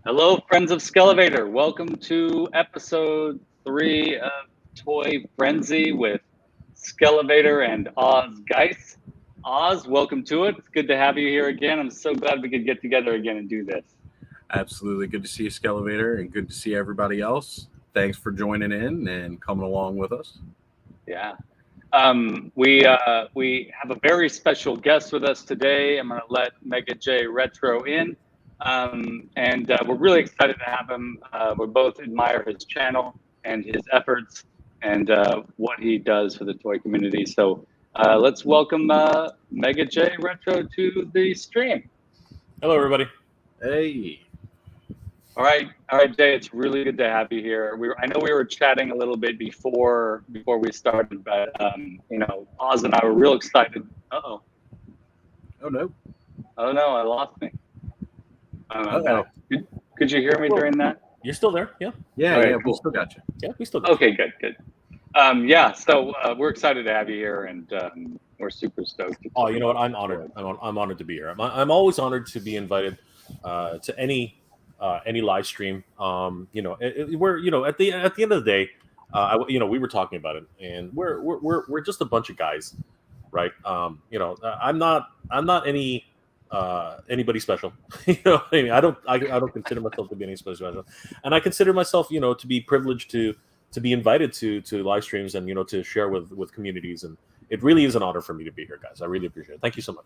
Hello, friends of Skele Vader. Welcome to episode 3 of Toy Frenzy with Skele Vader and Geis. Oz, welcome to it. It's good to have you here again. I'm so glad we could get together again and do this. Absolutely. Good to see you, Skele Vader, and good to see everybody else. Thanks for joining in and coming along with us. Yeah. We have a very special guest with us today. I'm going to let Mega J Retro in. We're really excited to have him. We both admire his channel and his efforts and what he does for the toy community. So let's welcome Mega J Retro to the stream. Hello, everybody. Hey. All right, Jay. It's really good to have you here. I know we were chatting a little bit before we started, but Oz and I were real excited. Oh no! Oh no! I lost me. Uh-oh. Could you hear me during that? You're still there? Yeah. Yeah, Okay, yeah, cool. we still got you. Yeah, we still got Okay, good. So we're excited to have you here, and we're super stoked. Oh, you know what? I'm honored. I'm honored to be here. I'm always honored to be invited to any live stream. We're at the end of the day, we were talking about it, and we're just a bunch of guys, right? I'm not anybody special. You know what I mean? I don't consider myself to be any special, and I consider myself, to be privileged to be invited to live streams and to share with communities, and it really is an honor for me to be here, guys. I really appreciate it. Thank you so much.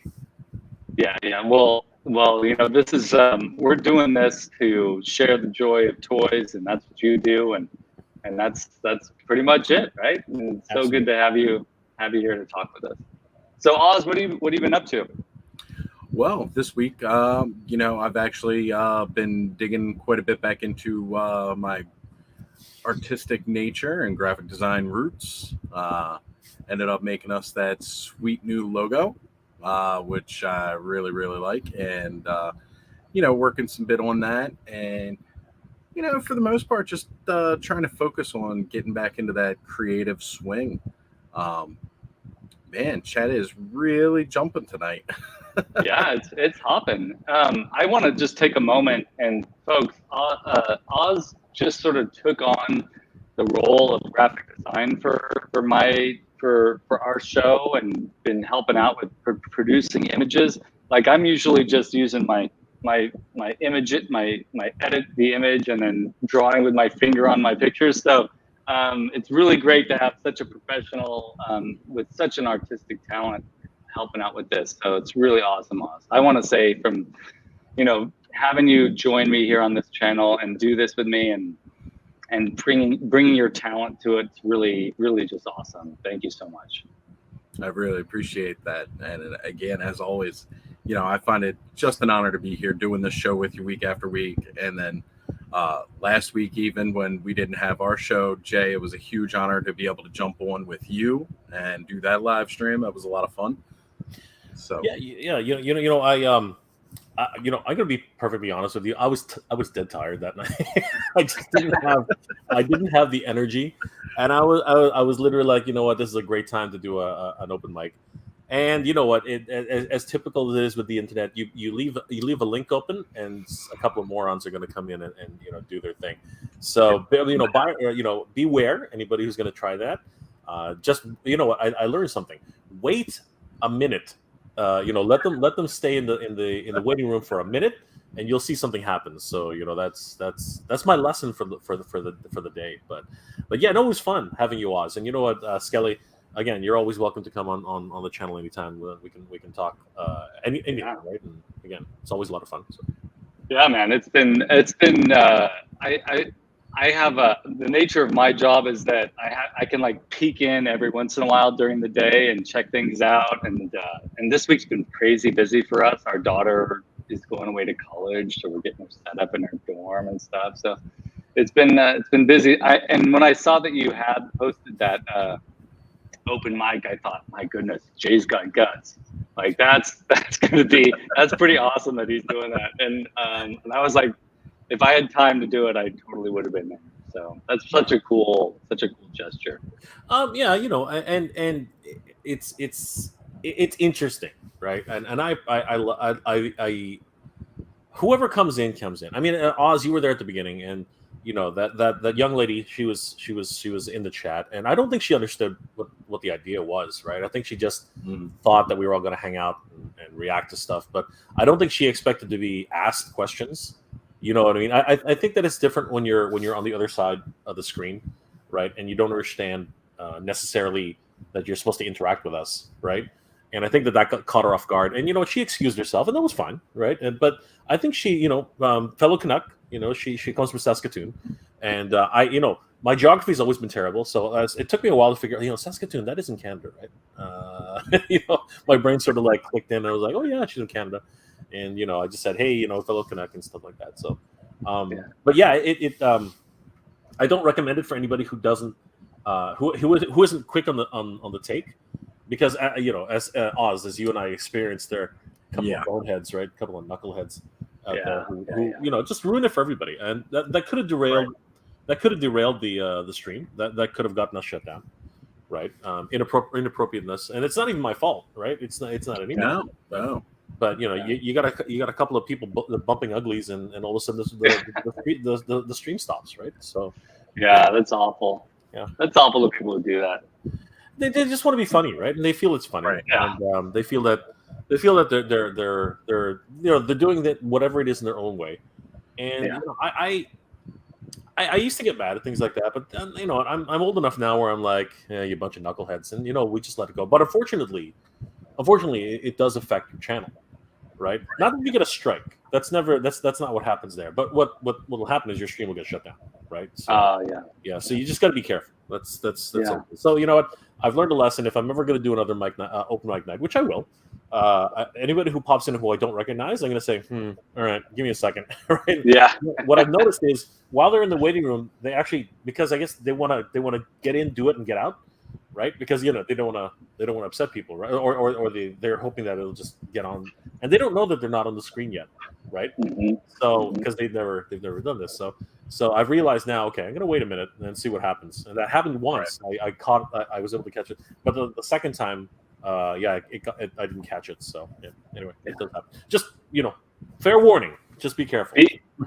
Yeah. Well, this is we're doing this to share the joy of toys, and that's what you do, and that's pretty much it, right? And it's so good to have you here to talk with us. So, Oz, what have you been up to? Well, this week, I've actually been digging quite a bit back into my artistic nature and graphic design roots. Ended up making us that sweet new logo, which I really, really like. And, working some bit on that. And, for the most part, just trying to focus on getting back into that creative swing. Man, chat is really jumping tonight. Yeah, it's hopping. I want to just take a moment, and folks, Oz just sort of took on the role of graphic design for our show, and been helping out with producing images. Like, I'm usually just using my image, my edit the image, and then drawing with my finger on my pictures. So it's really great to have such a professional with such an artistic talent helping out with this. So it's really awesome, Oz. I want to say, from having you join me here on this channel and do this with me, and bringing your talent to it, it's really, really just awesome. Thank you so much. I really appreciate that. And again, as always, I find it just an honor to be here doing this show with you week after week. And then last week, even when we didn't have our show, Jay, it was a huge honor to be able to jump on with you and do that live stream. That was a lot of fun. So yeah. I'm gonna be perfectly honest with you. I was dead tired that night. I just didn't have the energy, and I was literally like, this is a great time to do an open mic. And you know what? As typical as it is with the internet, you leave a link open, and a couple of morons are going to come in and do their thing. So beware anybody who's going to try that. Just I learned something. Wait a minute. Let them stay in the waiting room for a minute, and you'll see something happen. So that's my lesson for the day. But yeah, no, it was fun having you, Oz. And you know what, Skele, again, you're always welcome to come on the channel anytime. We can talk anything, right? And again, it's always a lot of fun. So. Yeah, man, it's been. I have the nature of my job is that I can like peek in every once in a while during the day and check things out, and this week's been crazy busy for us. Our daughter is going away to college, so we're getting her set up in her dorm and stuff. So it's been busy. And when I saw that you had posted that open mic, I thought, my goodness, Jay's got guts. Like that's pretty awesome that he's doing that. And I was like, if I had time to do it, I totally would have been there. So that's such a cool gesture. Yeah, and it's interesting, right? And I whoever comes in. I mean, Oz, you were there at the beginning, and you know that young lady, she was in the chat, and I don't think she understood what the idea was, right? I think she just thought that we were all going to hang out and react to stuff, but I don't think she expected to be asked questions. You know what I mean? I think that it's different when you're on the other side of the screen, right? And you don't understand necessarily that you're supposed to interact with us, right? And I think that caught her off guard. And, you know, she excused herself, and that was fine, right? But I think she, you know, fellow Canuck, you know, she comes from Saskatoon. And you know, my geography has always been terrible. So it took me a while to figure out, you know, Saskatoon, that is in Canada, right? You know, my brain sort of like clicked in, and I was like, oh, yeah, she's in Canada. And, you know, I just said, hey, you know, fellow Canuck and stuff like that. So, but yeah, I don't recommend it for anybody who doesn't, who isn't quick on the take. Because, you know, as Oz, as you and I experienced, there are a couple of boneheads, right? A couple of knuckleheads out there who you know, just ruin it for everybody. And that could have derailed the stream. That could have gotten us shut down, right? Inappropriateness, and it's not even my fault, right? It's not anymore. No. But you know, you got a couple of people bumping uglies, and all of a sudden the stream stops, right? So yeah, that's awful. Yeah, that's awful to people who do that. They just want to be funny, right? And they feel it's funny, right. And they feel that they're you know, they're doing that whatever it is in their own way. And you know, I used to get mad at things like that, but you know, I'm old enough now where I'm like, yeah, you bunch of knuckleheads, and you know, we just let it go. But unfortunately, it does affect your channel, right? Not that you get a strike. That's not what happens there. But what will happen is your stream will get shut down, right? So, yeah. So you just got to be careful. That's all. So you know what? I've learned a lesson. If I'm ever going to do another open mic night, which I will, anybody who pops in who I don't recognize, I'm going to say, all right, give me a second. Right? Yeah. What I've noticed is while they're in the waiting room, they actually, because I guess they want to get in, do it, and get out, right? Because you know they don't want to upset people, right? Or they're hoping that it'll just get on, and they don't know that they're not on the screen yet, right? Mm-hmm. So because they've never done this, so I've realized now, okay, I'm going to wait a minute and see what happens. And that happened once. Right. I was able to catch it, but the second time, I didn't catch it. So yeah, anyway, it does happen. Just, you know, fair warning. Just be careful.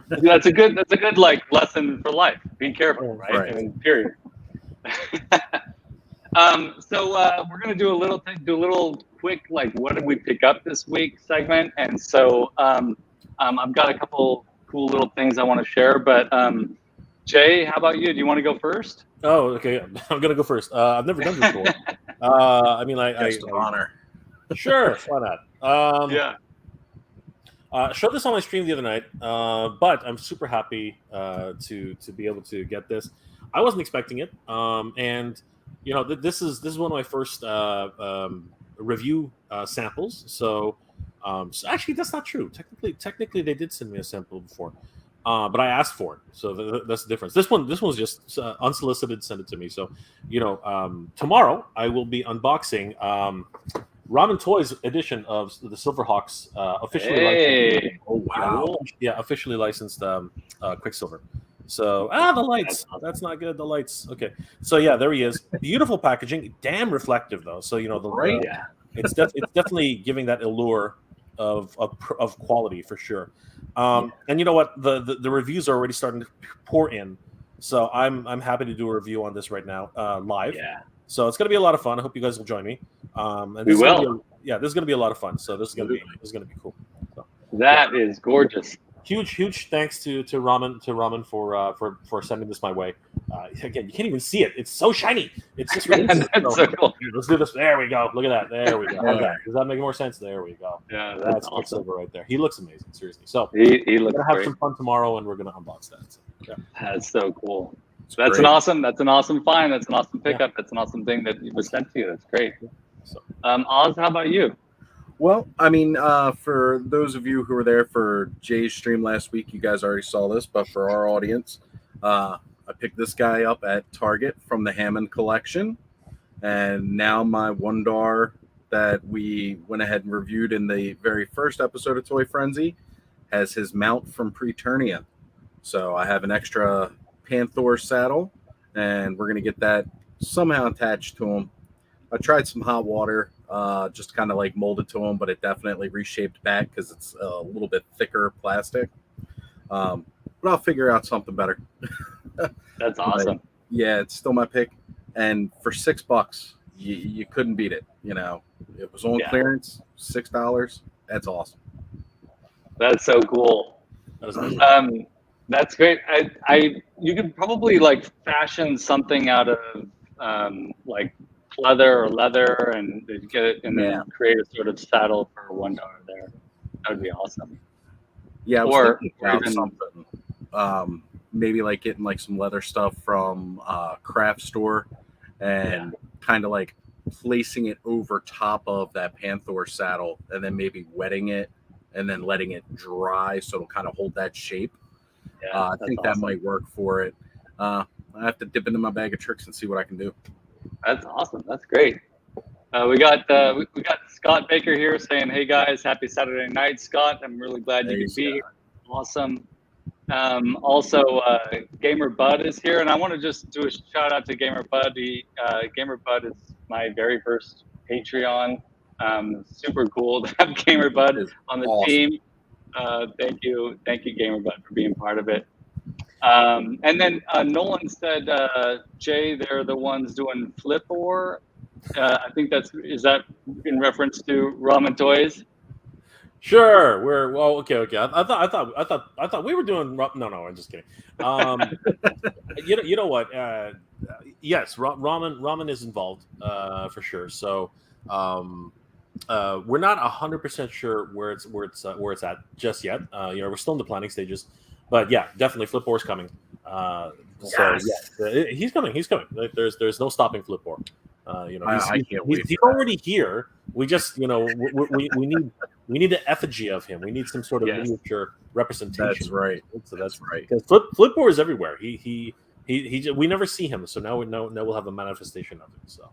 That's a good like lesson for life. Be careful, right? Right. I mean, period. So we're gonna do a little quick like what did we pick up this week segment, and so I've got a couple cool little things I want to share, but Jay, how about you? Do you want to go first? Oh, okay. I'm gonna go first. I've never done this before. I mean, Guest of honor. Sure, why not? Yeah. Showed this on my stream the other night, but I'm super happy to be able to get this. I wasn't expecting it, and you know, this is one of my first review samples. So actually, that's not true. Technically, they did send me a sample before, but I asked for it. So that's the difference. This one's just unsolicited. Send it to me. So you know, tomorrow I will be unboxing Ramen Toys edition of the Silverhawks officially licensed. Oh wow! Yeah, officially licensed Quicksilver. So the lights. That's not good. The lights. Okay. So yeah, there he is. Beautiful packaging. Damn reflective though. So you know it's definitely giving that allure of quality for sure. And you know what? The reviews are already starting to pour in. So I'm happy to do a review on this right now live. Yeah. So it's going to be a lot of fun. I hope you guys will join me. And we will. This is going to be a lot of fun. So this is going to be cool. So, that is gorgeous. Huge thanks to Ramen for sending this my way. Again, you can't even see it. It's so shiny. It's just really that's so cool. Let's do this. There we go. Look at that. There we go. Okay. Does that make more sense? There we go. Yeah, that's awesome. Quicksilver right there. He looks amazing. Seriously. So he looks we're gonna have great. some fun tomorrow, and we're gonna unbox that. So, yeah. That's so cool. It's That's great. an awesome find. That's an awesome pickup. That's an awesome thing that was sent to you. That's great. So, Oz, how about you? Well, I mean, for those of you who were there for Jay's stream last week, you guys already saw this, but for our audience, I picked this guy up at Target from the Hammond collection, and now my Wondar that we went ahead and reviewed in the very first episode of Toy Frenzy has his mount from Preternia. So I have an extra Panther saddle, and we're going to get that somehow attached to him. I tried some hot water just kind of like molded to them, but it definitely reshaped back because it's a little bit thicker plastic. But I'll figure out something better. That's awesome. But yeah, it's still my pick. And for $6, you couldn't beat it. You know, it was on clearance, $6. That's awesome. That's so cool. That is amazing. That's great. You could probably like fashion something out of like pleather or leather and get it and then create a sort of saddle for $1 there. That would be awesome. Yeah, I was thinking about something. Maybe like getting like some leather stuff from a craft store and kind of like placing it over top of that Panther saddle and then maybe wetting it and then letting it dry so it'll kind of hold that shape. I think that might work for it. I have to dip into my bag of tricks and see what I can do. That's awesome. That's great. We got Scott Baker here saying, "Hey guys, happy Saturday night, Scott. I'm really glad you could be here. Awesome." Also, Gamer Bud is here, and I want to just do a shout out to Gamer Bud. Gamer Bud is my very first Patreon. Super cool to have Gamer Bud on the team. Thank you, Gamer Bud, for being part of it. And then Nolan said, Jay, they're the ones doing Flipor. I think is that in reference to Ramen Toys? Sure. Okay. I thought we were doing. No, I'm just kidding. You know what? Yes, ramen is involved for sure. So we're not 100% sure where it's at just yet. We're still in the planning stages, but yeah, definitely Flipor's coming. So yeah, he's coming. Like, there's no stopping Flipor. He's already here. We just we need the effigy of him. We need some sort of miniature representation. That's right. So that's right. Because Flipor is everywhere. We never see him. So now we'll have a manifestation of him. So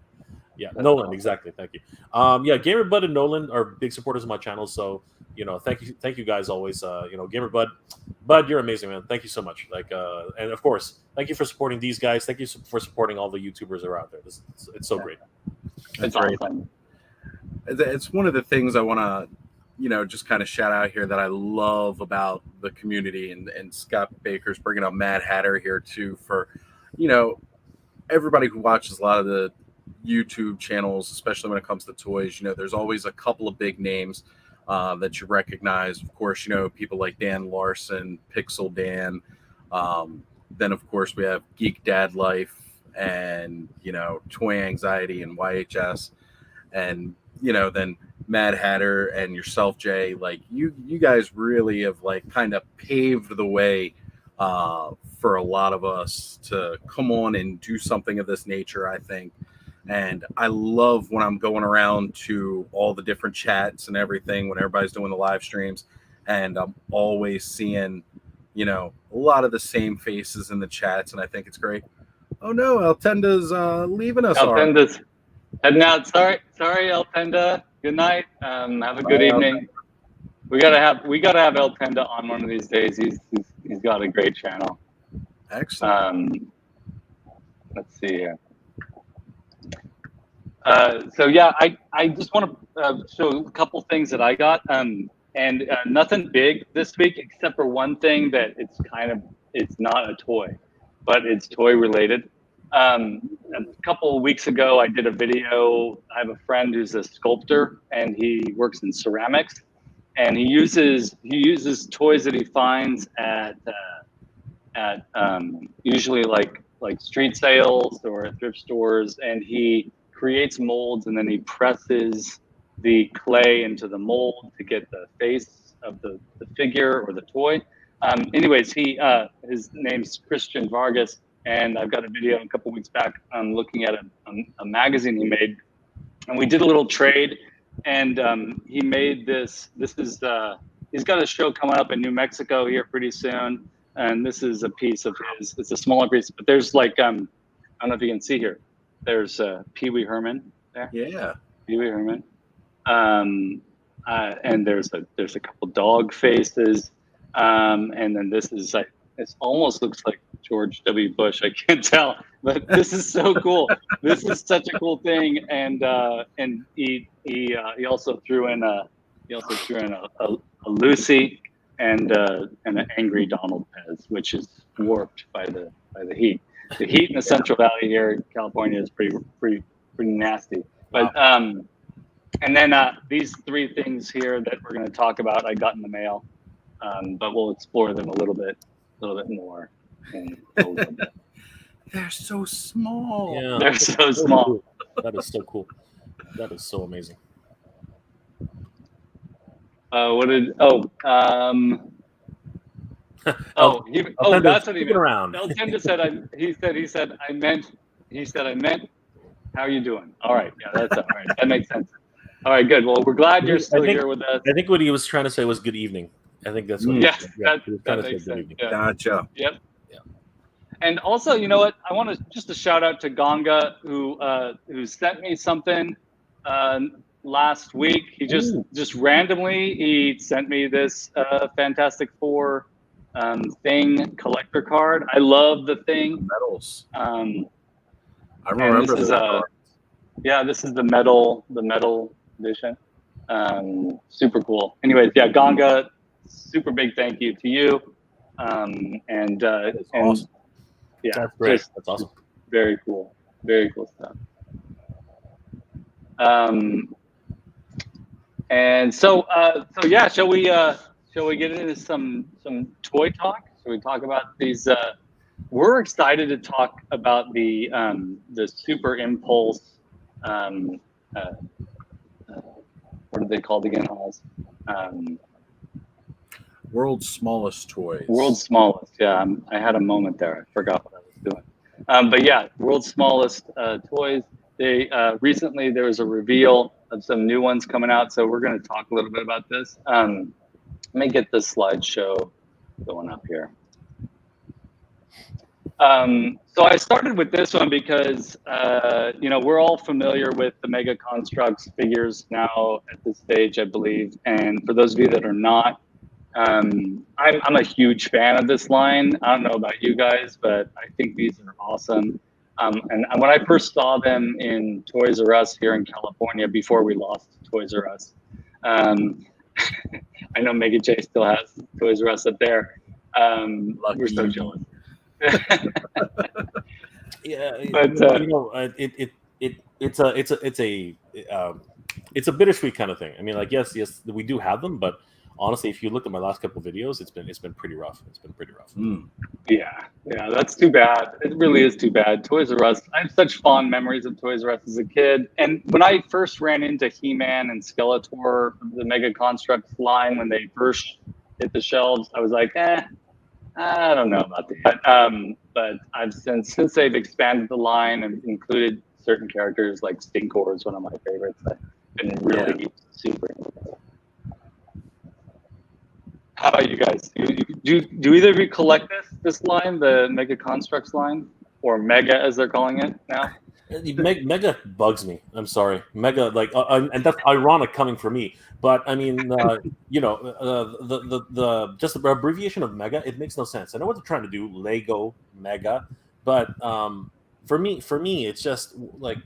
yeah, that's Nolan, awesome. Exactly. Thank you. Gamer Bud and Nolan are big supporters of my channel. So thank you guys always. Gamer Bud, you're amazing, man. Thank you so much. And of course, thank you for supporting these guys. Thank you for supporting all the YouTubers that are out there. It's so great. That's right. It's one of the things I want to, just kind of shout out here that I love about the community, and Scott Baker's bringing up Mad Hatter here too for, everybody who watches a lot of the YouTube channels, especially when it comes to toys. There's always a couple of big names that you recognize. Of course, people like Dan Larson, Pixel Dan. Then, of course, we have Geek Dad Life and, Toy Anxiety and YHS. And, then Mad Hatter and yourself, Jay. Like, you guys really have, kind of paved the way for a lot of us to come on and do something of this nature, I think. And I love when I'm going around to all the different chats and everything when everybody's doing the live streams, and I'm always seeing, a lot of the same faces in the chats, and I think it's great. Oh no, Eltenda's leaving us. Eltenda's heading out. Sorry, Eltenda. Good night. Have a good evening. We gotta have Eltenda on one of these days. He's got a great channel. Excellent. Let's see here. I just want to show a couple things that I got, and nothing big this week except for one thing that it's not a toy, but it's toy related. A couple of weeks ago, I did a video. I have a friend who's a sculptor, and he works in ceramics, and he uses toys that he finds at usually like street sales or at thrift stores, and he creates molds, and then he presses the clay into the mold to get the face of the figure or the toy. Anyways, his name's Christian Vargas, and I've got a video a couple weeks back looking at a magazine he made, and we did a little trade, and he made this. This is he's got a show coming up in New Mexico here pretty soon, and this is a piece of his. It's a smaller piece, but there's I don't know if you can see here. There's Pee Wee Herman there. Yeah, Pee Wee Herman. And there's a couple dog faces, and then this is it almost looks like George W. Bush. I can't tell. but this is so cool. This is such a cool thing, and he also threw in a Lucy and an angry Donald Pez, which is warped by the heat. The heat in the Central Valley here in California is pretty nasty. But and then these three things here that we're going to talk about, I got in the mail, but we'll explore them a little bit more. In a little bit. They're so small. Yeah, They're so small. Cool. That is so cool. That is so amazing. That's what he meant. Around. Elton said he said I meant. How are you doing? All right, yeah, that's all right. That makes sense. All right, good. Well, we're glad you're still here with us. I think what he was trying to say was good evening. I think that's what. That makes sense. Yeah. Gotcha. Yep. Yeah. And also, you know what? I want to just a shout out to Ganga who sent me something last week. He just randomly he sent me this Fantastic Four Thing collector card. I love the Thing Metals. I remember this. This is the metal edition. Super cool. Anyways, yeah, Ganga, super big thank you to you. Awesome. Yeah, that's great. That's awesome. Very cool stuff. And so yeah, shall we get into some toy talk? Shall we talk about these? We're excited to talk about the Super Impulse. What are they called again, Oz? World's Smallest Toys. World's Smallest. Yeah, I had a moment there. I forgot what I was doing. But yeah, World's Smallest Toys. They recently there was a reveal of some new ones coming out, so we're going to talk a little bit about this. Let me get this slideshow going up here. So I started with this one because, we're all familiar with the Mega Construx figures now at this stage, I believe. And for those of you that are not, I'm a huge fan of this line. I don't know about you guys, but I think these are awesome. And when I first saw them in Toys R Us here in California, before we lost Toys R Us, I know Mega J still has Toys R Us up there. We're so jealous. Yeah, but it's a bittersweet kind of thing. I mean, like yes, we do have them, but honestly, if you look at my last couple of videos, it's been pretty rough. It's been pretty rough. Yeah, that's too bad. It really is too bad. Toys R Us. I have such fond memories of Toys R Us as a kid, and when I first ran into He-Man and Skeletor, the Mega Construx line, when they first hit the shelves, I was like, I don't know about that. But I've since they've expanded the line and included certain characters like Stinkor is one of my favorites. I've been really super into that. How about you guys? Do either of you collect this line, the Mega Construx line, or Mega as they're calling it now? Mega bugs me. I'm sorry, Mega, and that's ironic coming from me. But I mean, the just the abbreviation of Mega, it makes no sense. I know what they're trying to do, Lego Mega, but for me, it's just like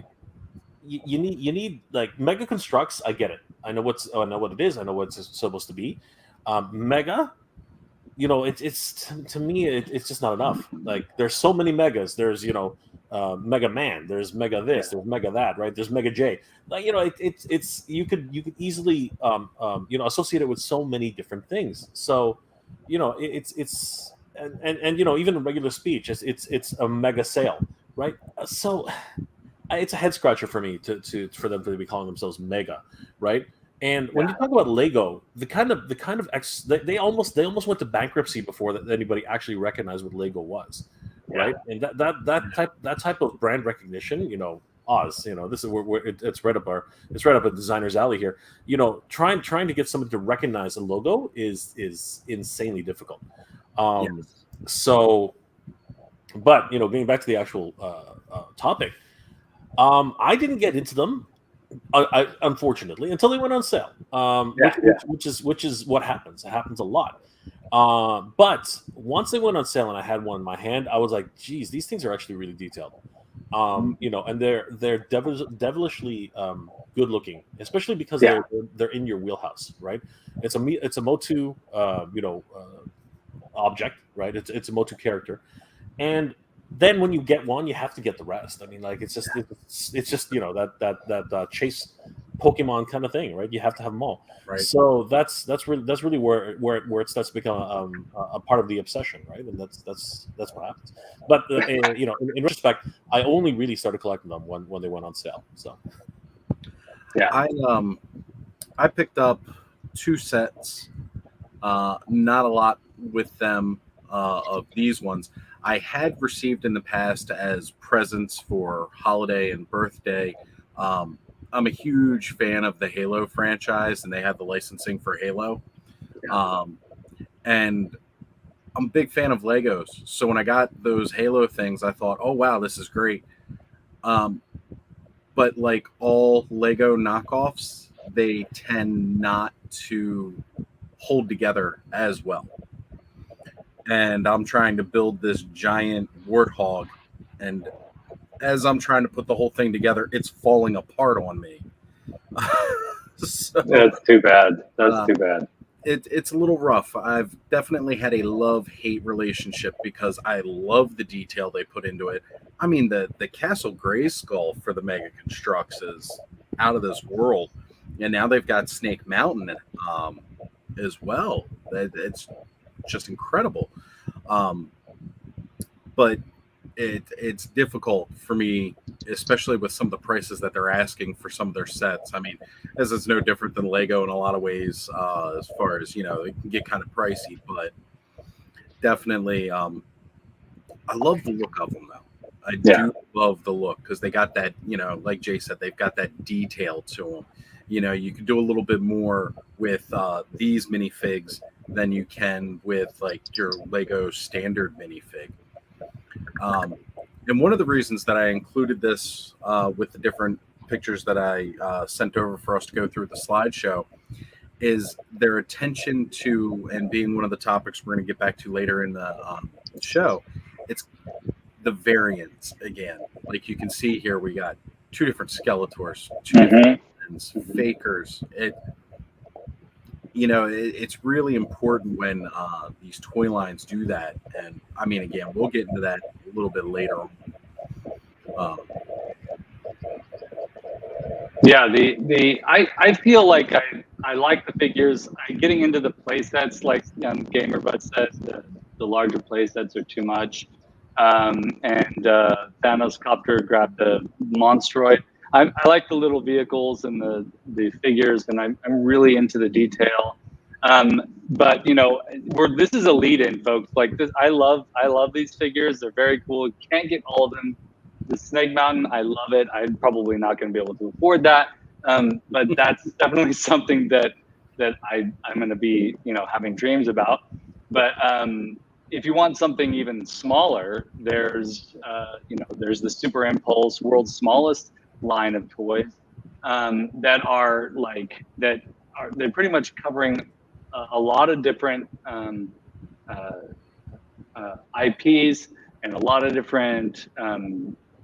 you need like Mega Construx. I get it. I know what it is. I know what it's supposed to be. Mega, it's to me, it's just not enough. Like there's so many Megas. There's Mega Man, there's Mega this, there's Mega that, right? There's Mega J. Like it's you could easily associate it with so many different things. So it's even in regular speech, it's a mega sale, right? So it's a head scratcher for me for them to be calling themselves Mega, right? And when you talk about Lego, they almost went to bankruptcy before that anybody actually recognized what Lego was. Right, and that type of brand recognition, Oz, this is where it's right up a designer's alley here. Trying to get someone to recognize a logo is insanely difficult. So, but getting back to the actual topic, I didn't get into them, unfortunately, until they went on sale. Which is what happens. It happens a lot. But once they went on sale and I had one in my hand, I was like, geez, these things are actually really detailed. And they're devilishly good looking, especially because they're in your wheelhouse, right? It's a MOTU object, right? It's a MOTU character, and then when you get one, you have to get the rest. I mean, like it's just that chase Pokemon kind of thing, right? You have to have them all. Right. So that's really where it starts to become a part of the obsession, right? And that's what happens. But in retrospect, I only really started collecting them when they went on sale. So yeah, I picked up 2 sets. Not a lot with them of these ones. I had received in the past as presents for holiday and birthday. I'm a huge fan of the Halo franchise, and they have the licensing for Halo. And I'm a big fan of Legos. So when I got those Halo things, I thought, oh, wow, this is great. But like all Lego knockoffs, they tend not to hold together as well. And I'm trying to build this giant warthog, and as I'm trying to put the whole thing together, it's falling apart on me. So, that's too bad. That's too bad. It's a little rough. I've definitely had a love-hate relationship because I love the detail they put into it. I mean, the Castle Grayskull for the Mega Construx is out of this world, and now they've got Snake Mountain as well. It's just incredible. But it's difficult for me, especially with some of the prices that they're asking for some of their sets. I mean, as it's no different than Lego in a lot of ways, as far as, it can get kind of pricey, but definitely, I love the look of them though. I do love the look because they got that, like Jay said, they've got that detail to them. You can do a little bit more with these minifigs than you can with like your Lego standard minifig. And one of the reasons that I included this with the different pictures that I sent over for us to go through the slideshow is their attention to, and being one of the topics we're going to get back to later in the show, it's the variants again. Like you can see here, we got 2 different Skeletors, 2 different fakers. It's really important when these toy lines do that. And I mean, again, we'll get into that a little bit later. I feel like I like the figures. Getting into the play sets, like Gamer Bud says, the larger play sets are too much. And Thanos Copter grabbed the Monstroid. I like the little vehicles and the figures, and I'm really into the detail. But this is a lead-in, folks. Like this, I love these figures. They're very cool. You can't get all of them. The Snake Mountain, I love it. I'm probably not going to be able to afford that, but that's definitely something that I'm going to be having dreams about. But if you want something even smaller, there's the Super Impulse World's Smallest line of toys they're pretty much covering a lot of different IPs and a lot of different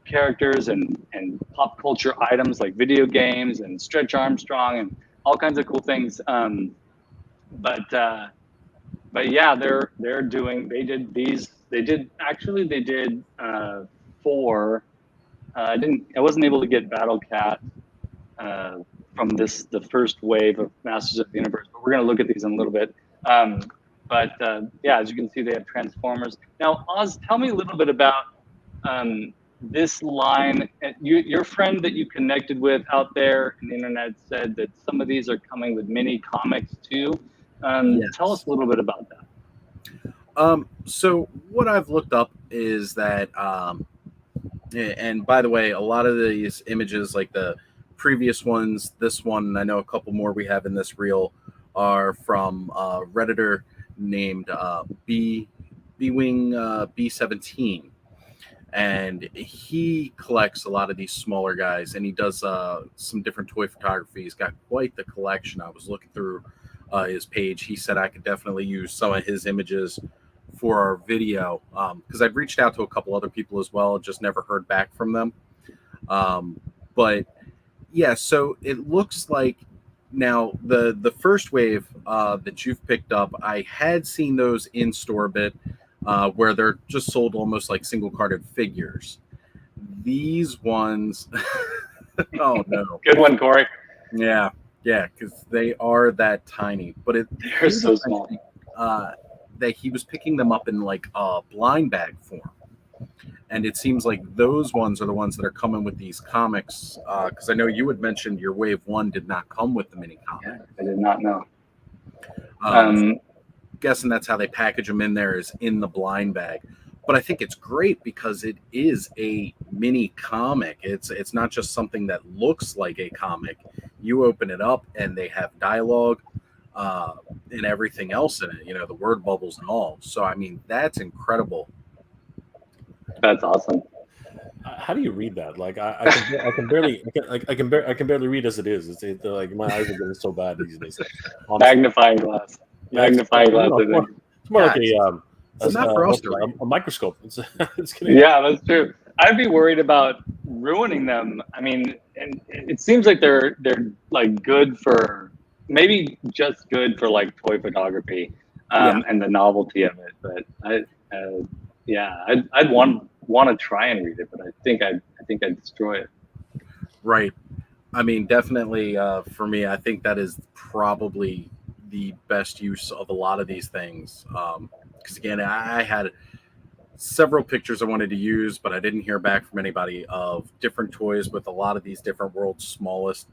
characters and pop culture items like video games and Stretch Armstrong and all kinds of cool things. But yeah, they did 4. I wasn't able to get Battle Cat from the first wave of Masters of the Universe, but we're going to look at these in a little bit. But as you can see, they have Transformers. Now, Oz, tell me a little bit about this line. Your friend that you connected with out there in the internet said that some of these are coming with mini comics too. Yes. Tell us a little bit about that. So what I've looked up is that, and by the way, a lot of these images, like the previous ones, this one, I know a couple more we have in this reel, are from a Redditor named B-Wing B17. And he collects a lot of these smaller guys, and he does some different toy photography. He's got quite the collection. I was looking through his page. He said I could definitely use some of his images for our video, because I've reached out to a couple other people as well, just never heard back from them. But yeah, so it looks like now the first wave that you've picked up, I had seen those in store a bit, where they're just sold almost like single carded figures. These ones, oh no, Good one, Corey. yeah, because they are that tiny. But They're so small. That he was picking them up in like a blind bag form, and it seems like those ones are the ones that are coming with these comics. Because I know you had mentioned your Wave 1 did not come with the mini comic. I did not know. Guessing that's how they package them in there, is in the blind bag. But I think it's great because it is a mini comic. It's not just something that looks like a comic. You open it up and they have dialogue and everything else in it, the word bubbles and all. So I mean, that's incredible. That's awesome. How do you read that? Like I can barely read as it is. It's like my eyes are getting so bad these days. Honestly. Magnifying glass. Magnifying glass. It's more like it's not for us to read. A microscope. Yeah, that's true. I'd be worried about ruining them. I mean, and it seems like they're like good for, maybe just good for like toy photography, and the novelty of it. But I'd want to try and read it, but I think I'd destroy it. Right. I mean, definitely for me, I think that is probably the best use of a lot of these things. Because again, I had several pictures I wanted to use, but I didn't hear back from anybody of different toys with a lot of these different world's smallest.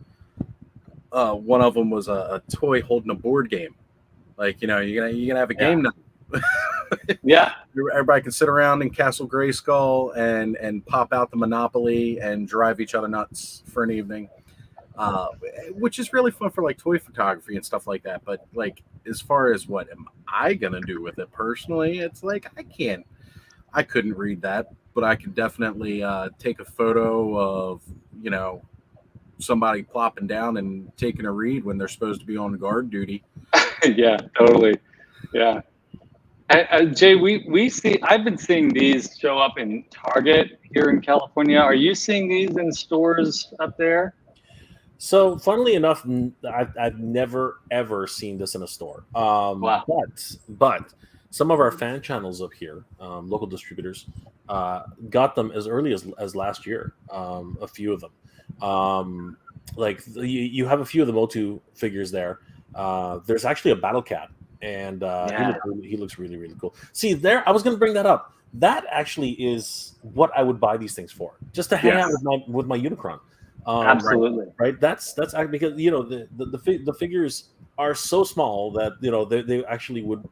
One of them was a toy holding a board game. Like, you're gonna have a game now. Yeah, everybody can sit around in Castle Grayskull and pop out the Monopoly and drive each other nuts for an evening, which is really fun for like toy photography and stuff like that. But like, as far as what am I gonna do with it personally, it's like I couldn't read that, but I could definitely take a photo of somebody plopping down and taking a read when they're supposed to be on guard duty. Yeah, totally. Yeah. Jay, I've been seeing these show up in Target here in California. Are you seeing these in stores up there? So, funnily enough, I've never ever seen this in a store. Wow. But some of our fan channels up here, local distributors, got them as early as last year. A few of them, like you have a few of the Motu figures there. There's actually a Battle Cat. And he looks really, really cool. See, there, I was going to bring that up. That actually is what I would buy these things for, just to hang out with my Unicron. Absolutely, right. That's because the figures are so small that they actually would,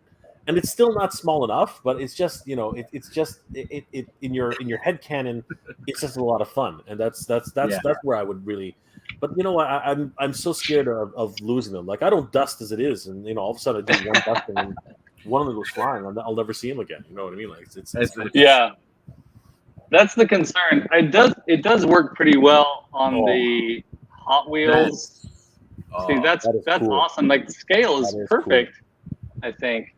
and it's still not small enough, but it's just it's just in your head canon, it's just a lot of fun, and that's where I would really. But I'm so scared of losing them. Like, I don't dust as it is, and all of a sudden I do one dust and one of them goes flying, and I'll never see him again. You know what I mean? Like, it's yeah, that's the concern. It does work pretty well on the Hot Wheels. See, that's cool. Awesome. Like, the scale is perfect, cool. I think,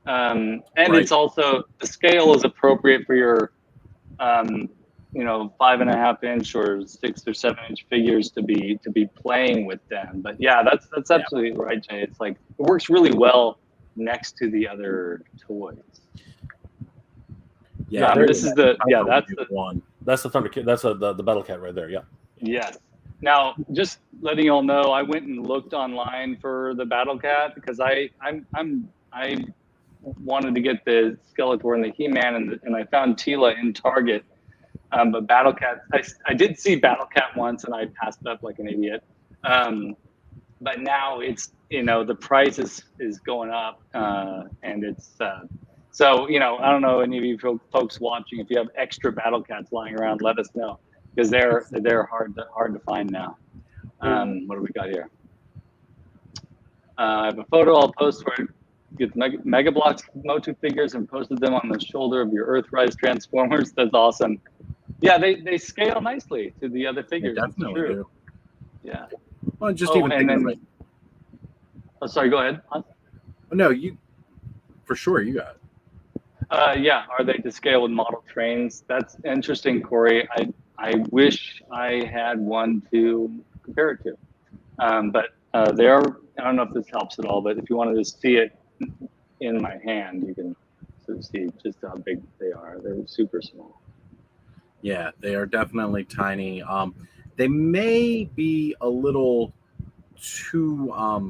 and it's also, the scale is appropriate for your 5.5 inch or 6 or 7 inch figures to be playing with them. But yeah, that's absolutely right, Jay. It's like, it works really well next to the other toys. Yeah, this is the that's the one. That's the Thunder Kid. That's the Battle Cat right there. Yeah. Yes. Now, just letting you all know, I went and looked online for the Battle Cat because I wanted to get the Skeletor and the He-Man, and I found Tila in Target. But Battle Cat, I did see Battle Cat once, and I passed it up like an idiot. But now it's, the price is going up, and it's so I don't know, any of you folks watching, if you have extra Battle Cats lying around, let us know, because they're hard to find now. What do we got here? I have a photo I'll post where get Mega Bloks Motu figures and posted them on the shoulder of your Earthrise Transformers. That's awesome. Yeah, they scale nicely to the other figures. They definitely do. Yeah. Well, just even thinking Oh, sorry, go ahead. No, you for sure. You got it. Yeah, are they to scale with model trains? That's interesting, Corey. I wish I had one to compare it to. But they are, I don't know if this helps at all, but if you wanted to see it in my hand, you can sort of see just how big they are. They're super small. Yeah, they are definitely tiny. They may be a little too. I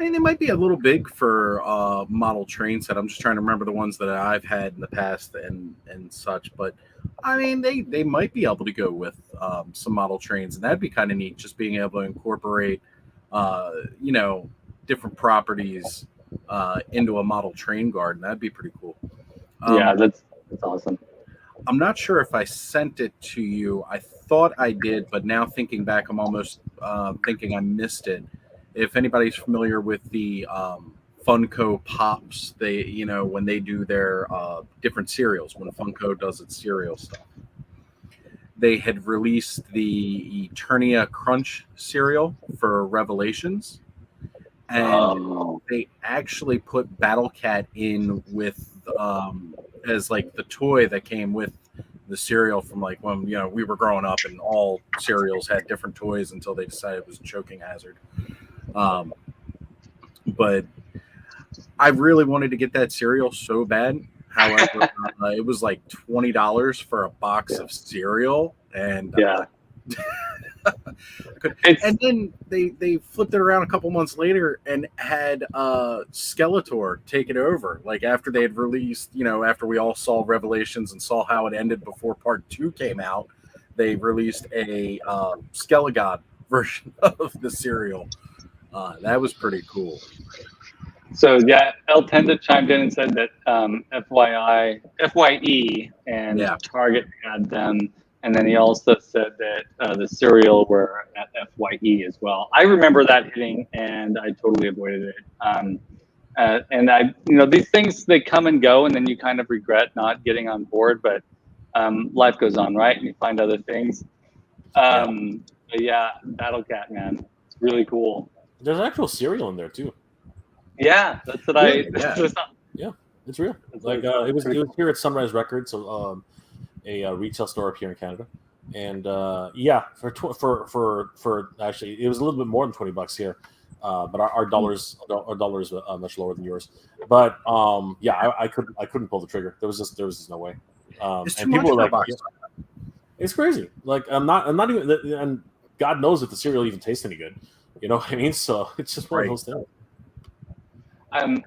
mean, they might be a little big for model train set. I'm just trying to remember the ones that I've had in the past and such. But I mean, they might be able to go with some model trains, and that'd be kind of neat. Just being able to incorporate, different properties into a model train garden. That'd be pretty cool. Yeah, that's awesome. I'm not sure if I sent it to you. I thought I did, but now thinking back, I'm almost thinking I missed it. If anybody's familiar with the Funko Pops, they, when they do their different cereals, when Funko does its cereal stuff, they had released the Eternia Crunch cereal for Revelations, and they actually put Battle Cat in with as like the toy that came with the cereal from like when we were growing up, and all cereals had different toys until they decided it was a choking hazard. But I really wanted to get that cereal so bad. However, it was like $20 for a box of cereal, and and then they flipped it around a couple months later and had Skeletor take it over. Like after they had released, after we all saw Revelations and saw how it ended before Part 2 came out, they released a Skelegod version of the cereal. That was pretty cool. So yeah, El Tenda chimed in and said that FYE and Target had them, and then he also said that the cereal were at FYE as well. I remember that hitting, and I totally avoided it. And I, these things, they come and go, and then you kind of regret not getting on board, but life goes on, right? And you find other things. But yeah, Battle Cat, man, it's really cool. There's actual cereal in there too. Yeah, that's what Yeah, it's real. Like it was here at Sunrise Records, so a retail store up here in Canada, and for actually it was a little bit more than $20 here, but our dollars much lower than yours. But I couldn't pull the trigger. There was just no way. And people were like, it's crazy. Like I'm not even, and God knows if the cereal even tastes any good. You know what I mean? So it's just one of those things. I'm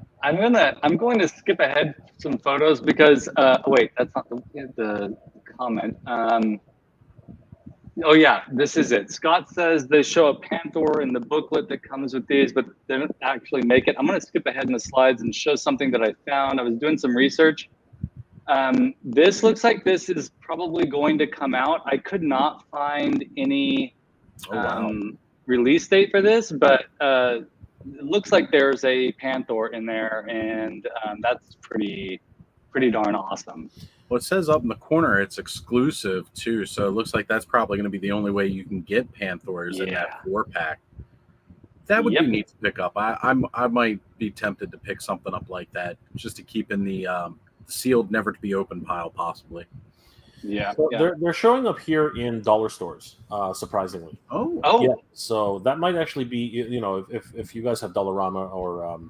going to skip ahead some photos because wait, that's not the comment. Oh yeah, this is it. Scott says they show a Panther in the booklet that comes with these, but they don't actually make it. I'm going to skip ahead in the slides and show something that I found. I was doing some research. This looks like this is probably going to come out. I could not find any release date for this, but it looks like there's a Panther in there, and that's pretty darn awesome. Well, it says up in the corner it's exclusive too, so it looks like that's probably going to be the only way you can get Panthers in that 4-pack. That would be neat to pick up. I might be tempted to pick something up like that just to keep in the sealed, never to be open pile, possibly. So they're showing up here in dollar stores, surprisingly. Oh. Yeah. So that might actually be, if you guys have Dollarama or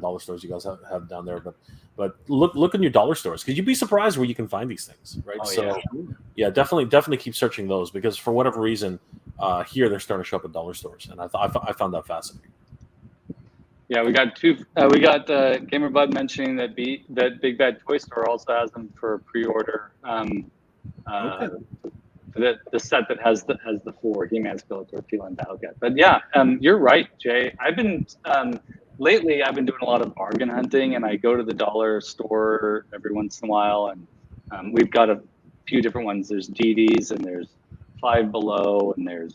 dollar stores you guys have down there, but look in your dollar stores, because you'd be surprised where you can find these things, right? Definitely keep searching those, because for whatever reason, here they're starting to show up at dollar stores, and I found that fascinating. Yeah, we got two. We got Gamer Bud mentioning that Big Bad Toy Store also has them for pre-order. The set that has the 4 He-Man, Skeletor, Feline, Battle Cat. But yeah, you're right, Jay. I've been lately doing a lot of bargain hunting, and I go to the dollar store every once in a while, and we've got a few different ones. There's DD's, and there's Five Below, and there's